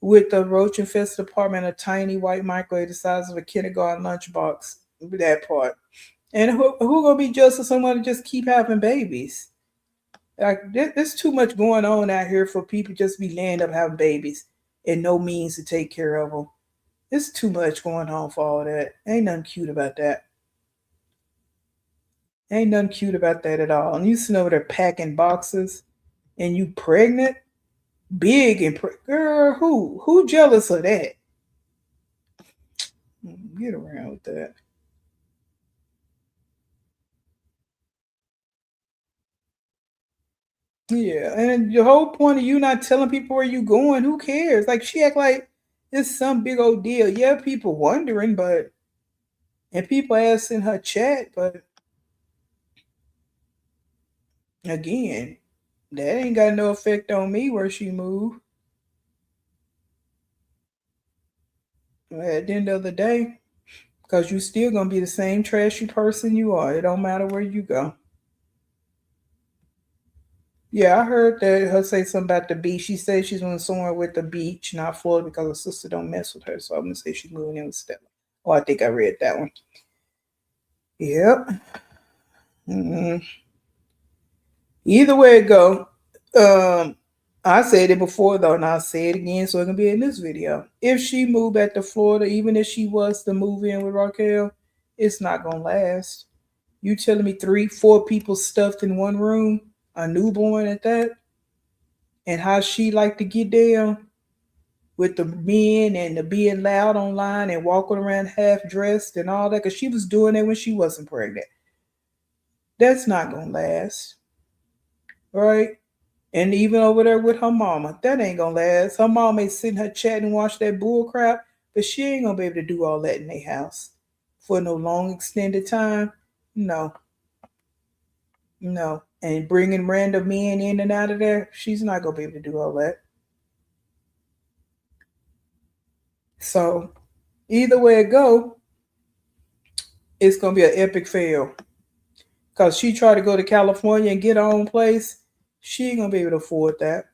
with a roach infested apartment, a tiny white microwave the size of a kindergarten lunchbox? That part. And who gonna be jealous of someone to just keep having babies? Like there's too much going on out here for people just be laying up having babies and no means to take care of them. There's too much going on for all that. Ain't nothing cute about that. Ain't nothing cute about that at all. And you sitting over there packing boxes and you pregnant, big and girl, who jealous of that? Get around with that. Yeah, and the whole point of you not telling people where you going, who cares? Like she act like it's some big old deal. Yeah, people wondering, but and people ask in her chat, but again, that ain't got no effect on me where she moved. At the end of the day, because you still gonna be the same trashy person you are. It don't matter where you go. Yeah, I heard that her say something about the beach. She said she's going somewhere with the beach, not Florida, because her sister don't mess with her. So I'm gonna say she's moving in with Stella. Oh, I think I read that one. Yep. Mm-hmm. Either way it go, um, I said it before though, and I'll say it again, so it can be in this video. If she moved back to Florida, even if she was to move in with Raquel, it's not gonna last. You telling me 3, 4 people stuffed in one room, a newborn at that, and how she like to get down with the men and the being loud online and walking around half dressed and all that, because she was doing it when she wasn't pregnant. That's not gonna last, right? And even over there with her mama, that ain't gonna last. Her mama is sitting her chatting and watch that bull crap, but she ain't gonna be able to do all that in their house for no long extended time. No, no. And bringing random men in and out of there, she's not gonna be able to do all that. So either way it go, it's gonna be an epic fail. Cause she tried to go to California and get her own place, she ain't gonna be able to afford that.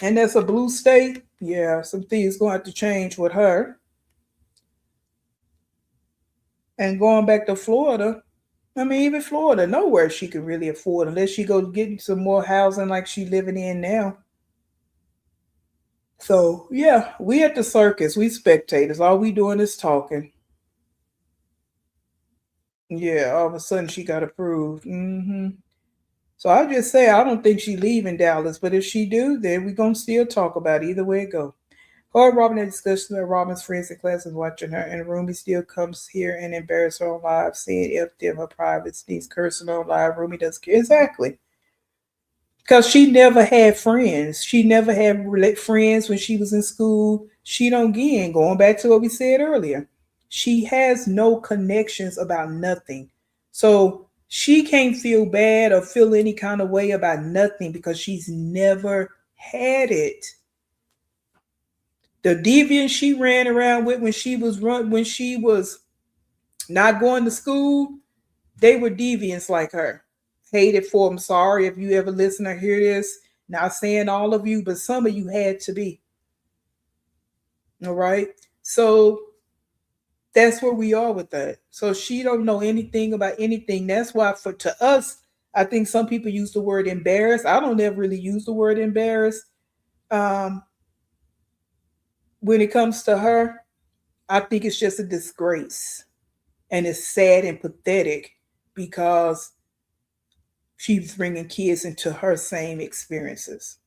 And that's a blue state. Yeah, some things gonna have to change with her. And going back to Florida, I mean, even Florida, nowhere she could really afford unless she go get some more housing like she living in now. So yeah, we at the circus, we spectators. All we doing is talking. Yeah, all of a sudden she got approved. So I just say I don't think she leaving Dallas, but if she do, then we gonna still talk about it either way it go. Her Robin had discussions with Robin's friends and classes watching her, and Rumi still comes here and embarrass her on live, saying if them her private sneaks cursing on live. Rumi doesn't care. Exactly. Because she never had friends. She never had friends when she was in school. She don't gain. Going back to what we said earlier, she has no connections about nothing. So she can't feel bad or feel any kind of way about nothing because she's never had it. The deviant she ran around with when she was not going to school, they were deviants like her. Hated for them. Sorry if you ever listen or hear this. Not saying all of you, but some of you had to be. All right. So that's where we are with that. So she don't know anything about anything. That's why for to us, I think some people use the word embarrassed. I don't ever really use the word embarrassed. Um, when it comes to her, I think it's just a disgrace. And it's sad and pathetic because she's bringing kids into her same experiences.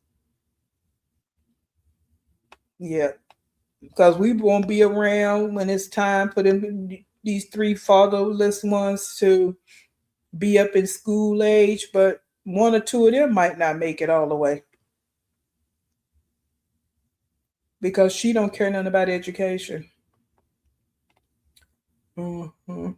Yeah, because we won't be around when it's time for them these 3 fatherless ones to be up in school age, but 1 or 2 of them might not make it all the way. because she don't care nothing about education. Hmm.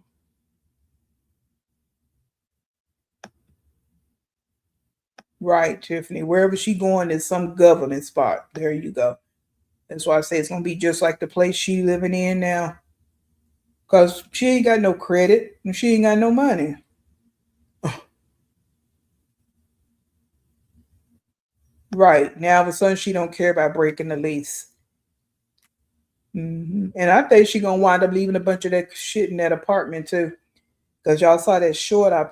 Right, Tiffany. Wherever she going is some government spot. There you go. That's why I say it's gonna be just like the place she living in now. Cause she ain't got no credit and she ain't got no money. Right. Now all of a sudden she don't care about breaking the lease. And I think she gonna wind up leaving a bunch of that shit in that apartment too. Cause y'all saw that short I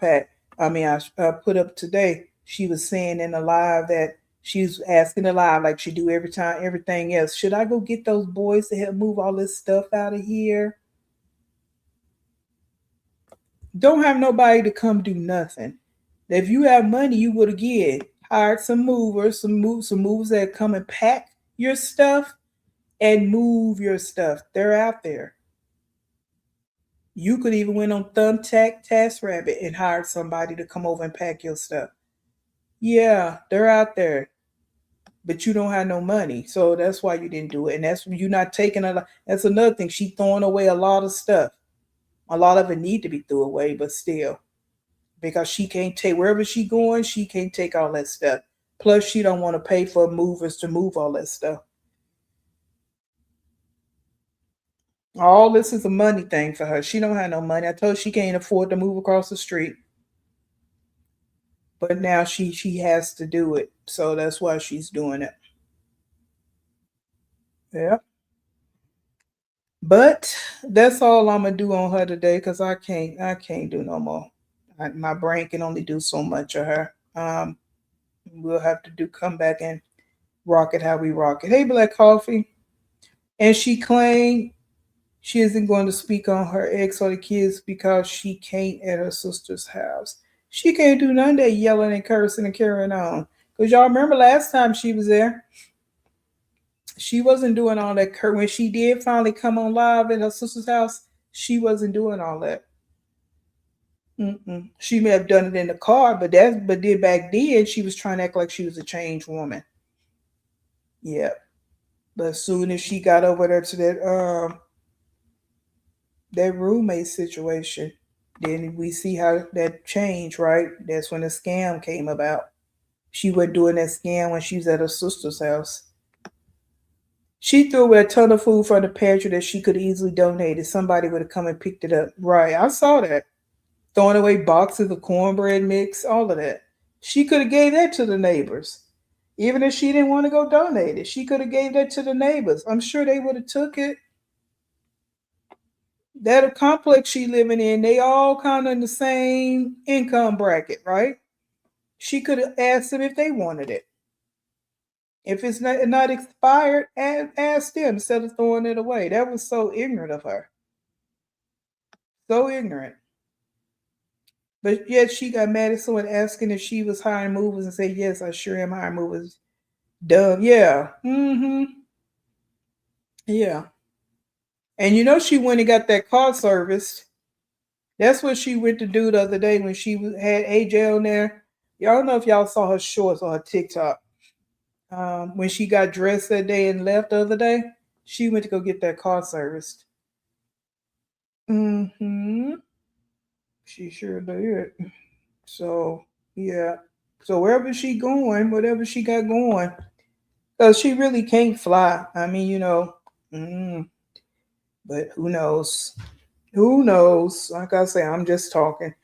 put up today. She was saying in the live that she was asking the live like she do every time everything else. Should I go get those boys to help move all this stuff out of here? Don't have nobody to come do nothing. If you have money, you would again hired some movers, some movers that come and pack your stuff and move your stuff. They're out there. You could even went on Thumbtack TaskRabbit and hired somebody to come over and pack your stuff. Yeah, they're out there, but you don't have no money, so that's why you didn't do it. And that's you not taking a lot. That's another thing. She throwing away a lot of stuff. A lot of it need to be thrown away, but still, because she can't take wherever she going, she can't take all that stuff. Plus, she don't want to pay for movers to move all that stuff. All this is a money thing for her. She don't have no money. I told her she can't afford to move across the street, but now she has to do it. So that's why she's doing it. Yeah. But that's all I'm gonna do on her today because I can't do no more. My brain can only do so much of her. We'll have to do come back and rock it how we rock it. Hey, Black Coffee. And she claimed she isn't going to speak on her ex or the kids because she can't at her sister's house. She can't do none of that yelling and cursing and carrying on. Because y'all remember last time she was there, she wasn't doing all that. When she did finally come on live at her sister's house, she wasn't doing all that. Mm-mm. She may have done it in the car, but did back then she was trying to act like she was a changed woman. Yeah, but as soon as she got over there to that roommate situation, then we see how that changed, right? That's when the scam came about. She wasn't doing that scam when she was at her sister's house. She threw away a ton of food from the pantry that she could easily donate if somebody would have come and picked it up. Right, I saw that. Throwing away boxes of cornbread mix, all of that. She could have gave that to the neighbors. Even if she didn't want to go donate it, she could have gave that to the neighbors. I'm sure they would have took it. That complex she living in, they all kind of in the same income bracket, right? She could have asked them if they wanted it. If it's not expired, ask them instead of throwing it away. That was so ignorant of her. So ignorant. But yet she got mad at someone asking if she was hiring movers and said, yes, I sure am hiring movers. Dumb. Yeah. Mm-hmm. Yeah. And you know she went and got that car serviced. That's what she went to do the other day when she had AJ on there. Y'all don't know if y'all saw her shorts on her TikTok. When she got dressed that day and left the other day, she went to go get that car serviced. Mm-hmm. She sure did. So yeah. So wherever she going, whatever she got going, because she really can't fly. I mean, but who knows? Who knows? Like I say, I'm just talking.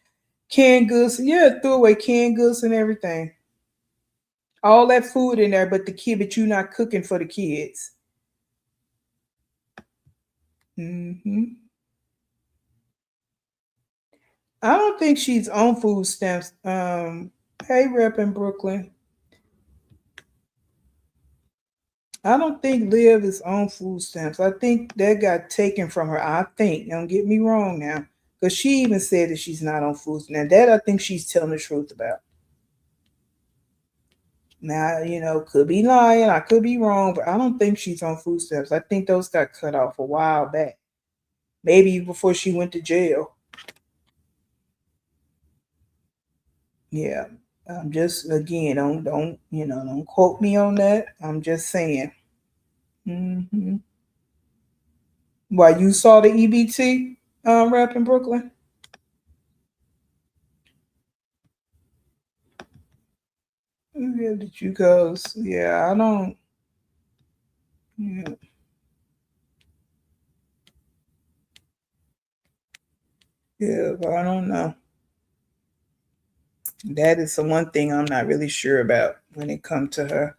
Canned goods, yeah, threw away canned goods and everything. All that food in there, but you not cooking for the kids. Hmm. I don't think she's on food stamps. Hey, Rep in Brooklyn. I don't think Liv is on food stamps. I think that got taken from her. I think. Don't get me wrong now. Because she even said that she's not on food stamps. That I think she's telling the truth about. Now, could be lying. I could be wrong, but I don't think she's on food stamps. I think those got cut off a while back. Maybe before she went to jail. Yeah. I'm just again, don't quote me on that. I'm just saying. Mm-hmm. Why, you saw the EBT rap in Brooklyn? Yeah, did you goes? Yeah, I don't. Yeah, yeah, but I don't know. That is the one thing I'm not really sure about when it comes to her.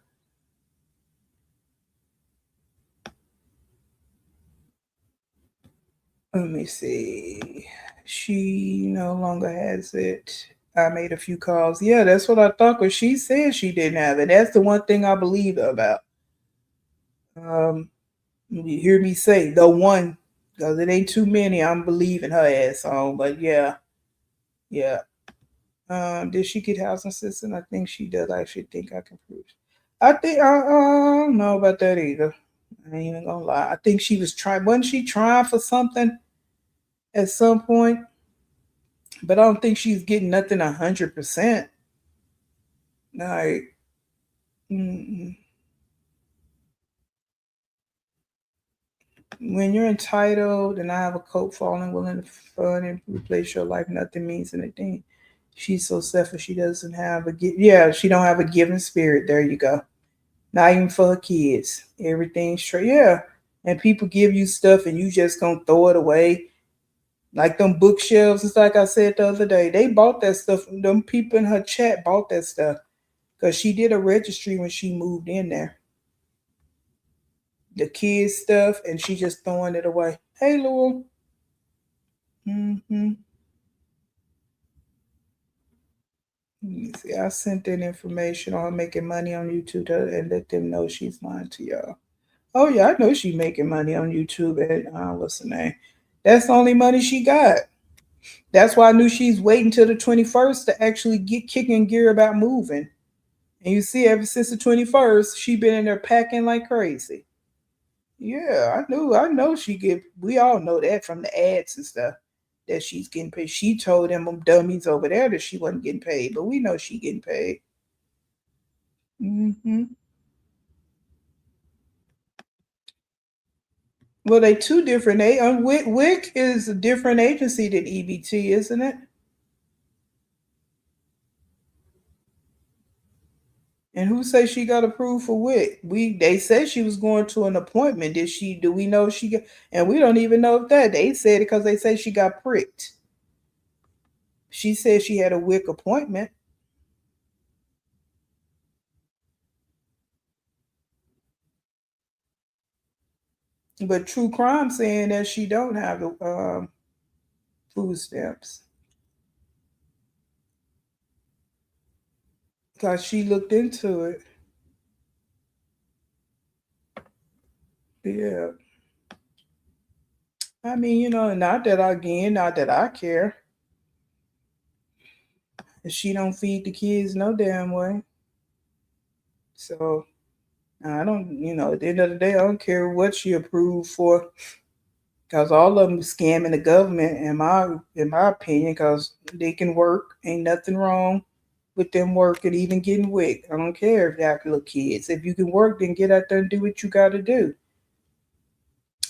Let me see. She no longer has it. I made a few calls. Yeah, that's what I thought. Cause she said she didn't have it. That's the one thing I believe about. Um, you hear me say the one, because it ain't too many. I'm believing her ass on. But yeah, yeah. Did she get housing assistance? I think she does. I actually think I can prove. I think I don't know about that either. I ain't even gonna lie. I think she was trying. Wasn't she trying for something at some point? But I don't think she's getting nothing 100%. Like, mm, when you're entitled and I have a coat falling, willing to fund and replace your life, nothing means anything. She's so selfish. She doesn't have a yeah. She don't have a giving spirit. There you go. Not even for her kids. Everything's straight. Yeah. And people give you stuff and you just gonna throw it away. Like them bookshelves, it's like I said the other day. They bought that stuff. Them people in her chat bought that stuff. Because she did a registry when she moved in there. The kids stuff, and she just throwing it away. Hey, Lou. Mm-hmm. Let me see. I sent that information on her making money on YouTube and let them know she's lying to y'all. Oh yeah, I know she's making money on YouTube and what's her name? That's the only money she got. That's why I knew she's waiting till the 21st to actually get kicking gear about moving. And you see, ever since the 21st, she been in there packing like crazy. Yeah, I know she get. We all know that from the ads and stuff that she's getting paid. She told them dummies over there that she wasn't getting paid, but we know she getting paid. Hmm. Well, they two different. WIC is a different agency than EBT, isn't it? And who say she got approved for WIC? They said she was going to an appointment. Did she? Do we know she got? And we don't even know if that they said it because they say she got pricked. She said she had a WIC appointment. But True Crime saying that she don't have the food stamps because she looked into it. Yeah, I mean, not that I care. She don't feed the kids no damn way. So I don't, at the end of the day, I don't care what she approved for, because all of them scamming the government, in my opinion, because they can work. Ain't nothing wrong with them working, even getting WIC. I don't care if they have little kids. If you can work, then get out there and do what you got to do,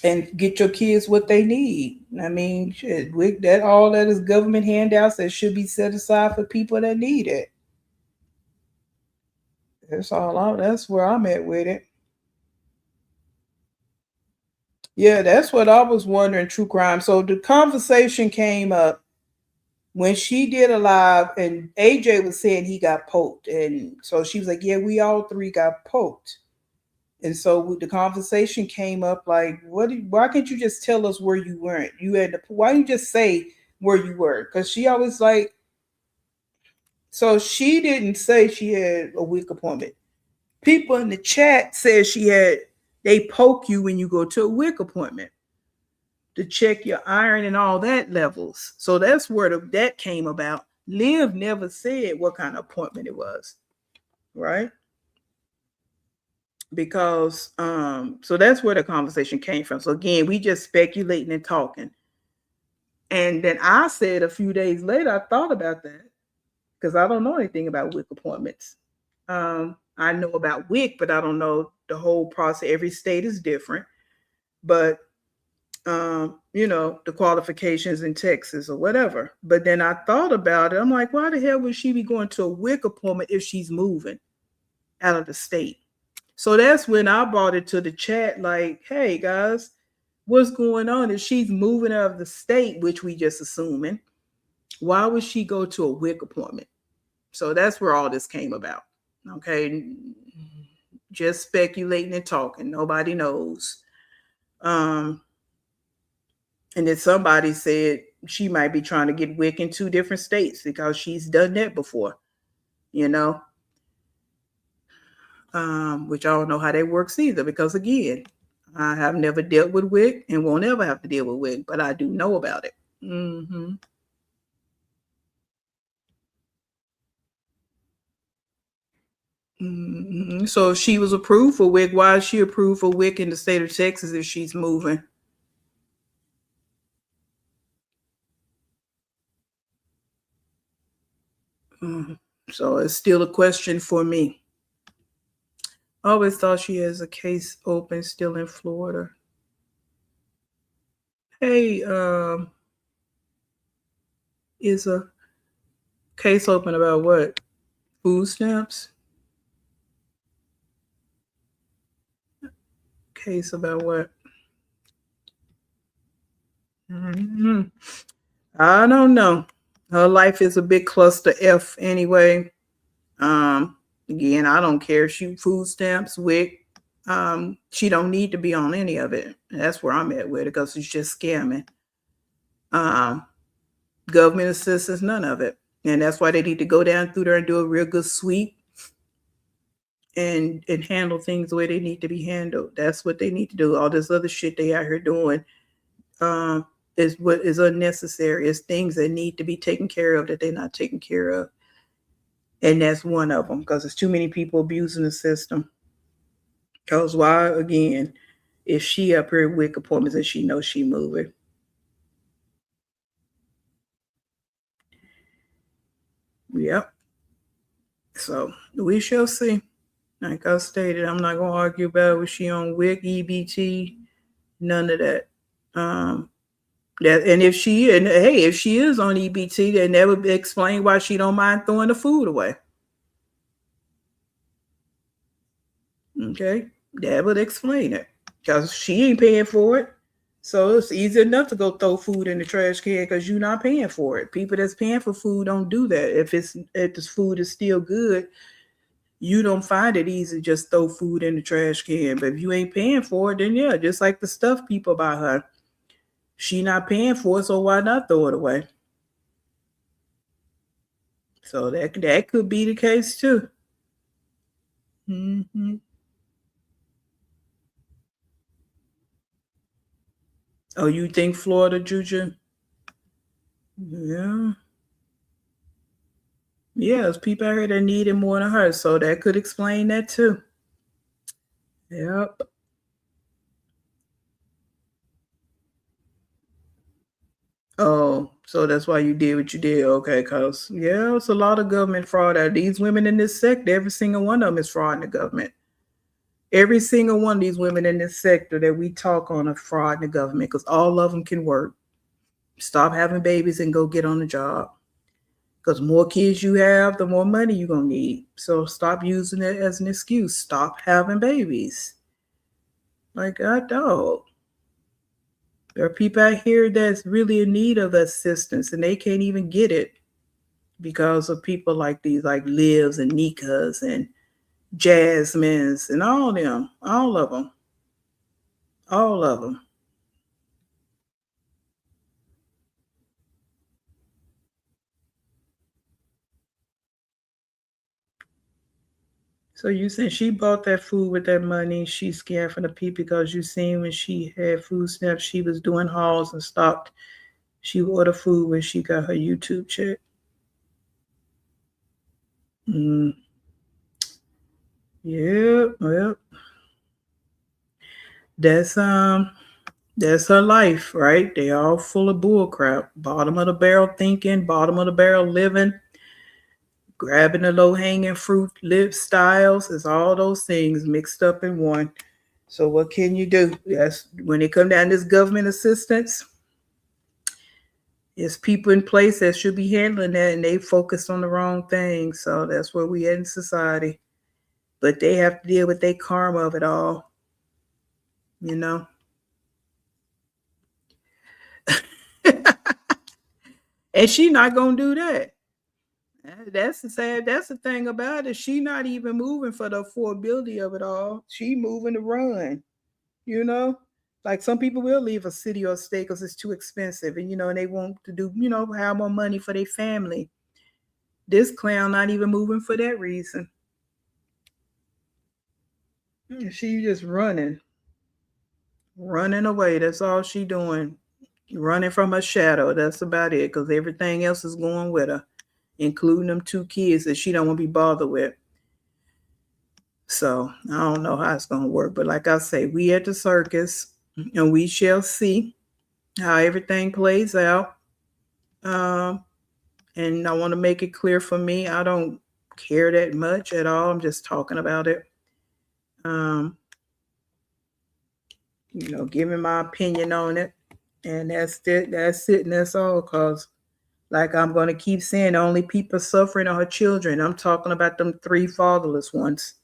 and get your kids what they need. I mean, shit, WIC, that all that is government handouts that should be set aside for people that need it. That's where I'm at with it. Yeah, that's what I was wondering, true crime. So the conversation came up when she did a live, and AJ was saying he got poked. And so she was like, yeah, we all three got poked. And so the conversation came up like, why can't you just tell us where you weren't? Why didn't you just say where you were? Because she always like, so she didn't say she had a week appointment. People in the chat said they poke you when you go to a WIC appointment to check your iron and all that levels. So that's where that came about. Liv never said what kind of appointment it was, right? Because so that's where the conversation came from. So again, we just speculating and talking. And then I said a few days later, I thought about that because I don't know anything about WIC appointments. I know about WIC, but I don't know the whole process. Every state is different. But the qualifications in Texas or whatever. But then I thought about it. I'm like, why the hell would she be going to a WIC appointment if she's moving out of the state? So that's when I brought it to the chat, like, hey guys, what's going on? If she's moving out of the state, which we just assuming, why would she go to a WIC appointment? So that's where all this came about. Okay. Just speculating and talking. Nobody knows. And then somebody said she might be trying to get WIC in 2 different states because she's done that before, which I don't know how that works either, because again, I have never dealt with WIC and won't ever have to deal with WIC, but I do know about it. Mm-hmm. Mm-hmm. So if she was approved for WIC, why is she approved for WIC in the state of Texas if she's moving? Mm-hmm. So it's still a question for me. I always thought she has a case open still in Florida. Hey, is a case open about what? Food stamps? Case about what? Mm-hmm. I don't know. Her life is a big cluster F anyway. Again, I don't care. She food stamps, WIC. She don't need to be on any of it. That's where I'm at with it, because it's just scamming. Government assistance, none of it. And that's why they need to go down through there and do a real good sweep and handle things the way they need to be handled. That's what they need to do. All this other shit they out here doing is what is unnecessary. It's things that need to be taken care of that they're not taking care of. And that's one of them, because there's too many people abusing the system. Because why, again, if she up here with appointments and she knows she moving. Yep. So we shall see. Like I stated, I'm not going to argue about was she on WIC, EBT, none of that. And if she is on EBT, then that would explain why she don't mind throwing the food away. Okay, that would explain it, because she ain't paying for it. So it's easy enough to go throw food in the trash can because you're not paying for it. People that's paying for food don't do that. If this food is still good, you don't find it easy to just throw food in the trash can. But if you ain't paying for it, then yeah, just like the stuff people buy her, she not paying for it, so why not throw it away? So that could be the case too. Mm-hmm. Oh, you think Florida, Juju? Yeah. Yeah, there's people out here that need it more than her, so that could explain that too. Yep. Oh, so that's why you did what you did. Okay, because, yeah, it's a lot of government fraud out. These women in this sector, every single one of them is fraud in the government. Every single one of these women in this sector that we talk on are fraud in the government, because all of them can work. Stop having babies and go get on the job. Because more kids you have, the more money you're going to need. So stop using it as an excuse. Stop having babies. Like, God, dog. There are people out here that's really in need of assistance, and they can't even get it because of people like these, like Livs and Nikas and Jasmines and all of them. All of them. All of them. So you saying she bought that food with that money? She scammed from the people, because you seen when she had food stamps, she was doing hauls and stopped. She ordered food when she got her YouTube check. Yeah, well, that's her life, right? They all full of bull crap. Bottom of the barrel thinking, bottom of the barrel living. grabbing the low-hanging fruit lip styles. It's all those things mixed up in one. So what can you do? That's when it come down to this government assistance. It's people in place that should be handling that, and they focus on the wrong thing. So that's where we at in society. But they have to deal with their karma of it all, you know. And she not gonna do that. That's the sad. That's the thing about it. She not even moving for the affordability of it all. She moving to run. You know, like some people will leave a city or state because it's too expensive, and and they want to do have more money for their family. This clown not even moving for that reason. She just running away. That's all she doing. Running from her shadow. That's about it. Because everything else is going with her, including them 2 kids that she don't want to be bothered with. So I don't know how it's gonna work. But like I say, we at the circus, and we shall see how everything plays out. And I want to make it clear for me, I don't care that much at all. I'm just talking about it. Giving my opinion on it. And that's it. That's it. And that's all. Because, like I'm going to keep saying, the only people suffering are her children. I'm talking about them 3 fatherless ones.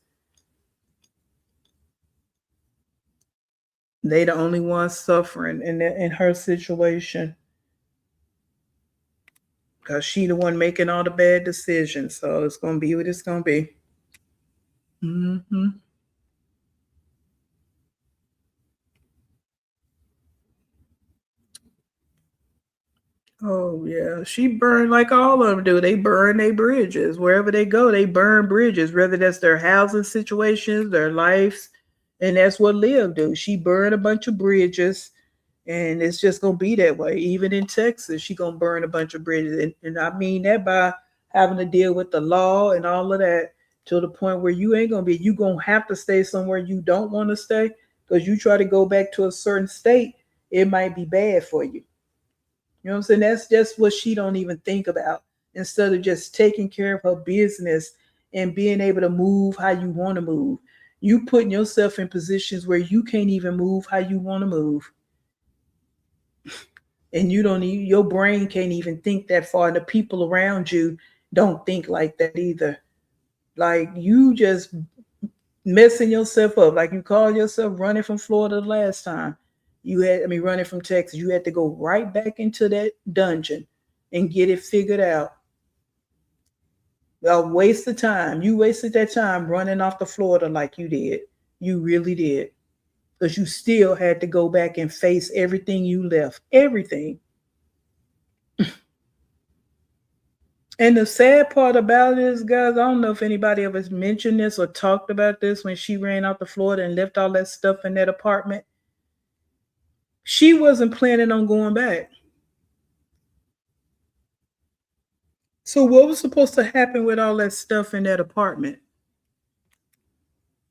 They the only ones suffering in her situation. Because she the one making all the bad decisions. So it's going to be what it's going to be. Mm-hmm. Oh yeah, she burned like all of them do. They burn their bridges wherever they go. They burn bridges, whether that's their housing situations, their lives, and that's what Liv do. She burned a bunch of bridges, and it's just gonna be that way. Even in Texas, she gonna burn a bunch of bridges, and I mean that by having to deal with the law and all of that to the point where you gonna have to stay somewhere you don't want to stay because you try to go back to a certain state, it might be bad for you. You know what I'm saying? That's just what she don't even think about. Instead of just taking care of her business and being able to move how you want to move, you putting yourself in positions where you can't even move how you want to move, and you don't. Your brain can't even think that far, and the people around you don't think like that either. Like you just messing yourself up. Like you called yourself running from Florida the last time. Running from Texas. You had to go right back into that dungeon and get it figured out. A waste of time. You wasted that time running off to Florida like you did. You really did. Because you still had to go back and face everything you left. Everything. And the sad part about it is, guys, I don't know if anybody ever mentioned this or talked about this when she ran out to Florida and left all that stuff in that apartment. She wasn't planning on going back. So what was supposed to happen with all that stuff in that apartment?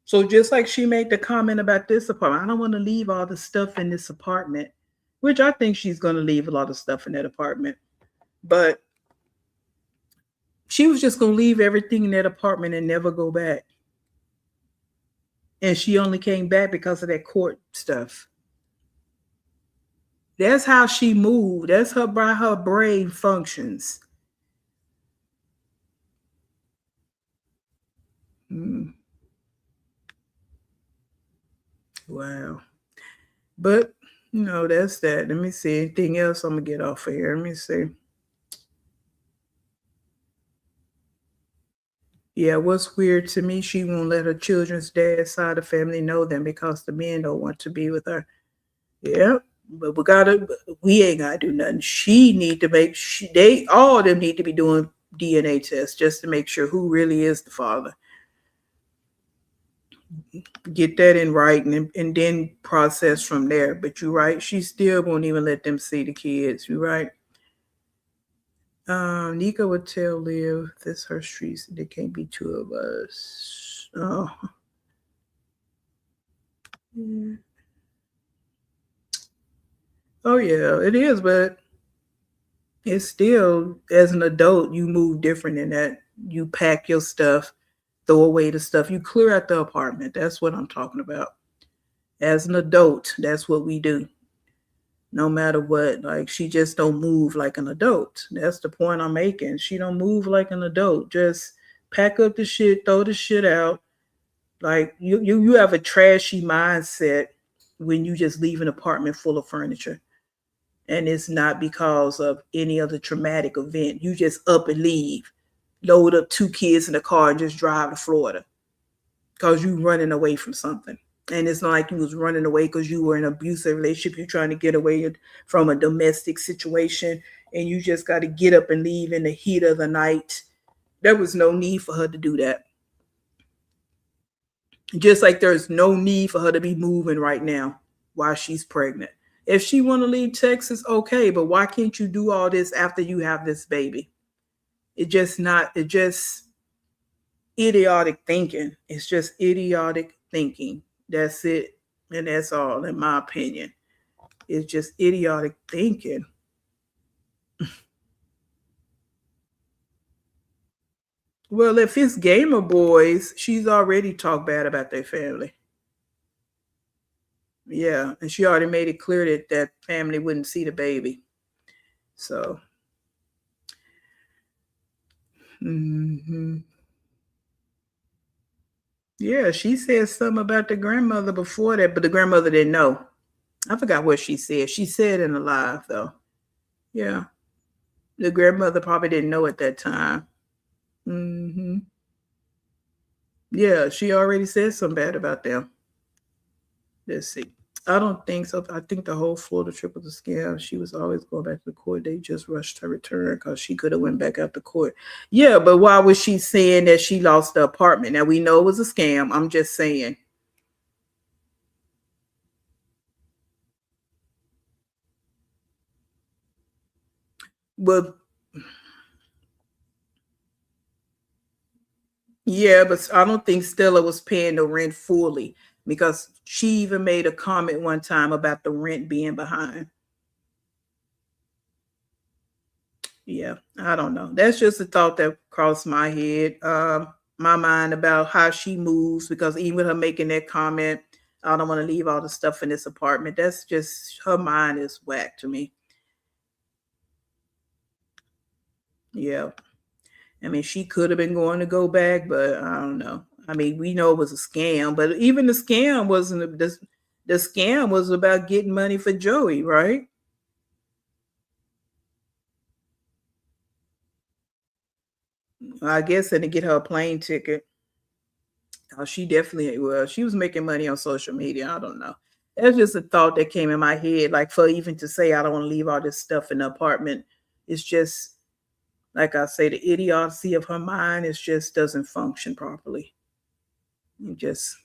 So just like she made the comment about this apartment, I don't want to leave all the stuff in this apartment, which I think she's going to leave a lot of stuff in that apartment. But she was just going to leave everything in that apartment and never go back. And she only came back because of that court stuff. That's how she moved. That's how her brain functions. Mm. Wow. But, that's that. Let me see. Anything else I'm going to get off of here? Let me see. Yeah, what's weird to me, she won't let her children's dad side of the family know them because the men don't want to be with her. Yeah, but we ain't gotta do nothing. She need to all of them need to be doing DNA tests just to make sure who really is the father. Get that in writing and then process from there. But you're right, she still won't even let them see the kids. You're right. Nika would tell Liv, this her streets, there can't be 2 of us. Oh. Yeah. Oh yeah, it is, but it's still, as an adult, you move different in that. You pack your stuff, throw away the stuff, you clear out the apartment. That's what I'm talking about. As an adult, that's what we do. No matter what, like, she just don't move like an adult. That's the point I'm making. She don't move like an adult. Just pack up the shit, throw the shit out. Like, you have a trashy mindset when you just leave an apartment full of furniture, and it's not because of any other traumatic event. You just up and leave, load up 2 kids in the car, and just drive to Florida because you running away from something. And it's not like you was running away because you were in an abusive relationship. You're trying to get away from a domestic situation, and you just got to get up and leave in the heat of the night. There was no need for her to do that. Just like there's no need for her to be moving right now while she's pregnant. If she want to leave Texas, okay, but why can't you do all this after you have this baby? It just idiotic thinking. It's just idiotic thinking. That's it. And that's all, in my opinion. It's just idiotic thinking. Well, if it's gamer boys, she's already talked bad about their family. Yeah, and she already made it clear that that family wouldn't see the baby. So, yeah, she said something about the grandmother before that, but the grandmother didn't know. I forgot what she said. She said in the live, though. Yeah, the grandmother probably didn't know at that time. Yeah, she already said something bad about them. Let's see. I don't think so. I think the whole Florida trip was a scam. She was always going back to the court. They just rushed her return because she could have went back out to court. Yeah, but why was she saying that she lost the apartment? Now we know it was a scam. I'm just saying. But yeah, but I don't think Stella was paying the rent fully because she even made a comment one time about the rent being behind. Yeah, I don't know. That's just a thought that crossed my head, my mind about how she moves. Because even with her making that comment, I don't want to leave all the stuff in this apartment. That's just, her mind is whack to me. Yeah, I mean, she could have been going to go back, but I don't know. I mean, we know it was a scam, but even the scam wasn't the scam was about getting money for Joey, right? I guess, and to get her a plane ticket. Oh, she definitely was. She was making money on social media. I don't know. That's just a thought that came in my head. Like, for even to say I don't want to leave all this stuff in the apartment, it's just, like I say, the idiocy of her mind is just doesn't function properly. It just,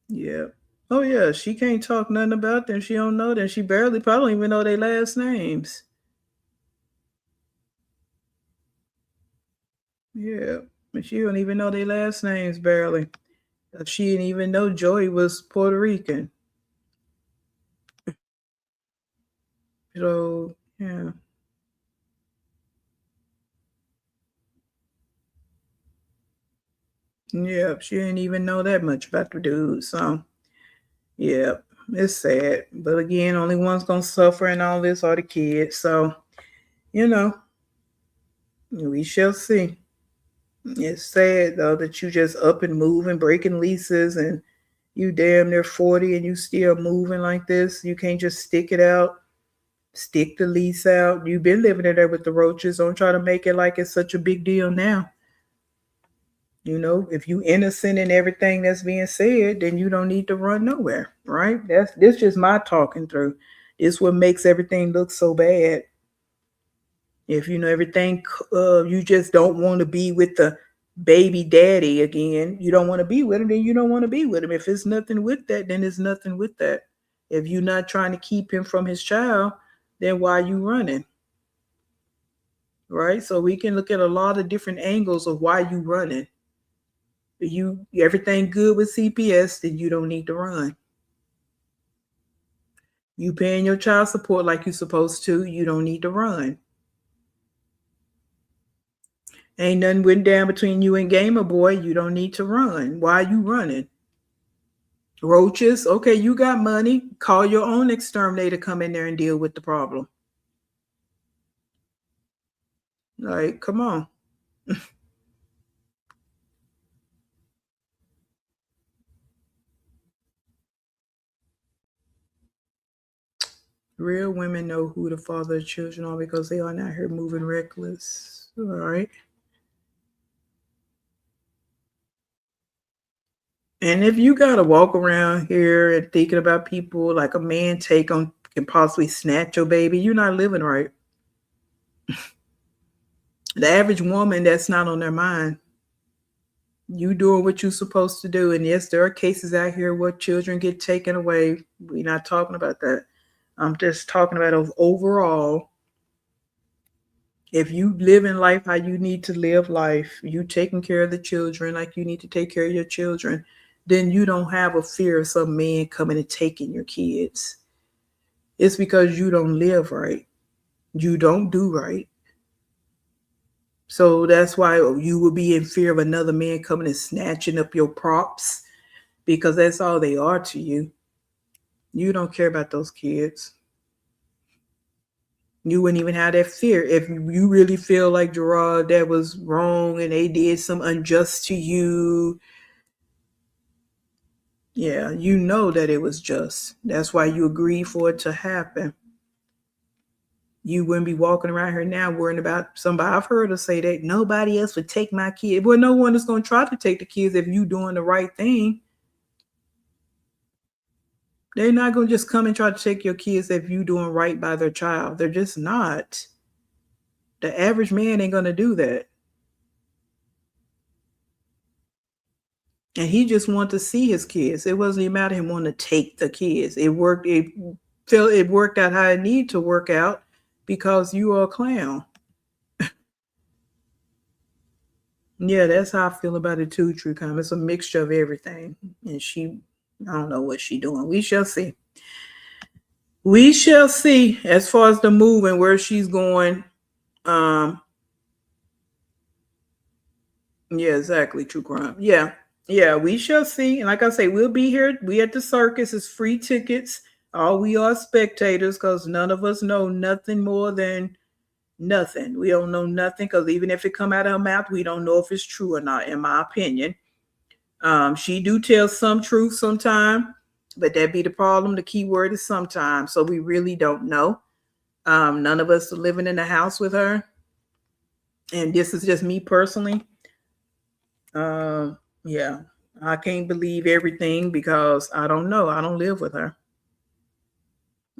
yeah. Oh yeah, she can't talk nothing about them. She don't know them. She barely probably don't even know their last names. Yeah. And she don't even know their last names barely. She didn't even know Joey was Puerto Rican. So yeah. Yeah, she didn't even know that much about the dude. So yeah, it's sad. But again, only one's gonna suffer in all this are the kids. So, you know, we shall see. It's sad though that you just up and moving, breaking leases, and you damn near 40 and you still moving like this. You can't just stick it out, stick the lease out. You've been living in there with the roaches. Don't try to make it like it's such a big deal now. You know, if you innocent in everything that's being said, then you don't need to run nowhere, right? That's this just my talking through. It's what makes everything look so bad. If you know everything, you just don't want to be with the baby daddy again. You don't want to be with him, then you don't want to be with him. If it's nothing with that, then it's nothing with that. If you're not trying to keep him from his child, then why are you running? Right? So we can look at a lot of different angles of why you running. You everything good with CPS, then you don't need to run. You paying your child support like you're supposed to. You don't need to run. Ain't nothing went down between you and Gamer Boy. You don't need to run. Why are you running? Roaches, okay, you got money. Call your own exterminator, come in there and deal with the problem. Like, come on. Real women know who the father of children are because they are not here moving reckless. All right. And if you got to walk around here and thinking about people like a man take on can possibly snatch your baby, you're not living right. The average woman, that's not on their mind. You doing what you're supposed to do. And yes, there are cases out here where children get taken away. We're not talking about that. I'm just talking about overall. If you live in life how you need to live life, you taking care of the children like you need to take care of your children, then you don't have a fear of some man coming and taking your kids. It's because you don't live right. You don't do right. So that's why you will be in fear of another man coming and snatching up your props, because that's all they are to you. You don't care about those kids. You wouldn't even have that fear. If you really feel like, Gerard, that was wrong and they did some unjust to you, yeah, you know that it was just. That's why you agreed for it to happen. You wouldn't be walking around here now worrying about somebody. I've heard her say that nobody else would take my kid. Well, no one is going to try to take the kids if you doing the right thing. They're not going to just come and try to take your kids if you doing right by their child. They're just not. The average man ain't going to do that. And he just wanted to see his kids. It wasn't even about him wanting to take the kids. It worked. It worked out how it needed to work out because you are a clown. Yeah, that's how I feel about it too, True Crime. It's a mixture of everything. And I don't know what she's doing. We shall see. We shall see as far as the move and where she's going. Yeah, exactly. True Crime. Yeah. Yeah, we shall see. And like I say, we'll be here. We at the circus. It's free tickets. All we are spectators because none of us know nothing more than nothing. We don't know nothing because even if it come out of her mouth, we don't know if it's true or not, in my opinion. She do tell some truth sometime, but that be the problem. The key word is sometimes. So we really don't know. None of us are living in the house with her. And this is just me personally. Yeah, I can't believe everything because I don't know. I don't live with her.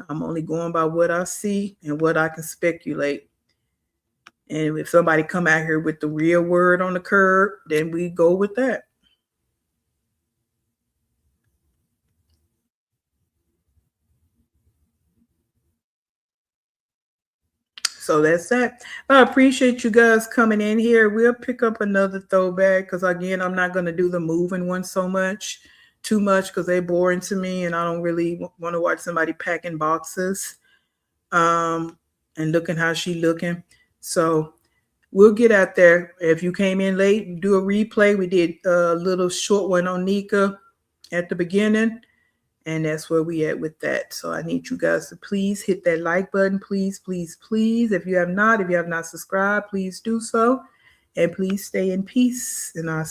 I'm only going by what I see and what I can speculate. And if somebody come out here with the real word on the curb, then we go with that. So that's that. I appreciate you guys coming in here. We'll pick up another throwback because again, I'm not going to do the moving one too much because they're boring to me and I don't really want to watch somebody packing boxes and looking how she looking. So we'll get out there. If you came in late, do a replay. We did a little short one on Nika at the beginning. And that's where we at with that. So I need you guys to please hit that like button. Please, please, please. If you have not subscribed, please do so. And please stay in peace. And I'll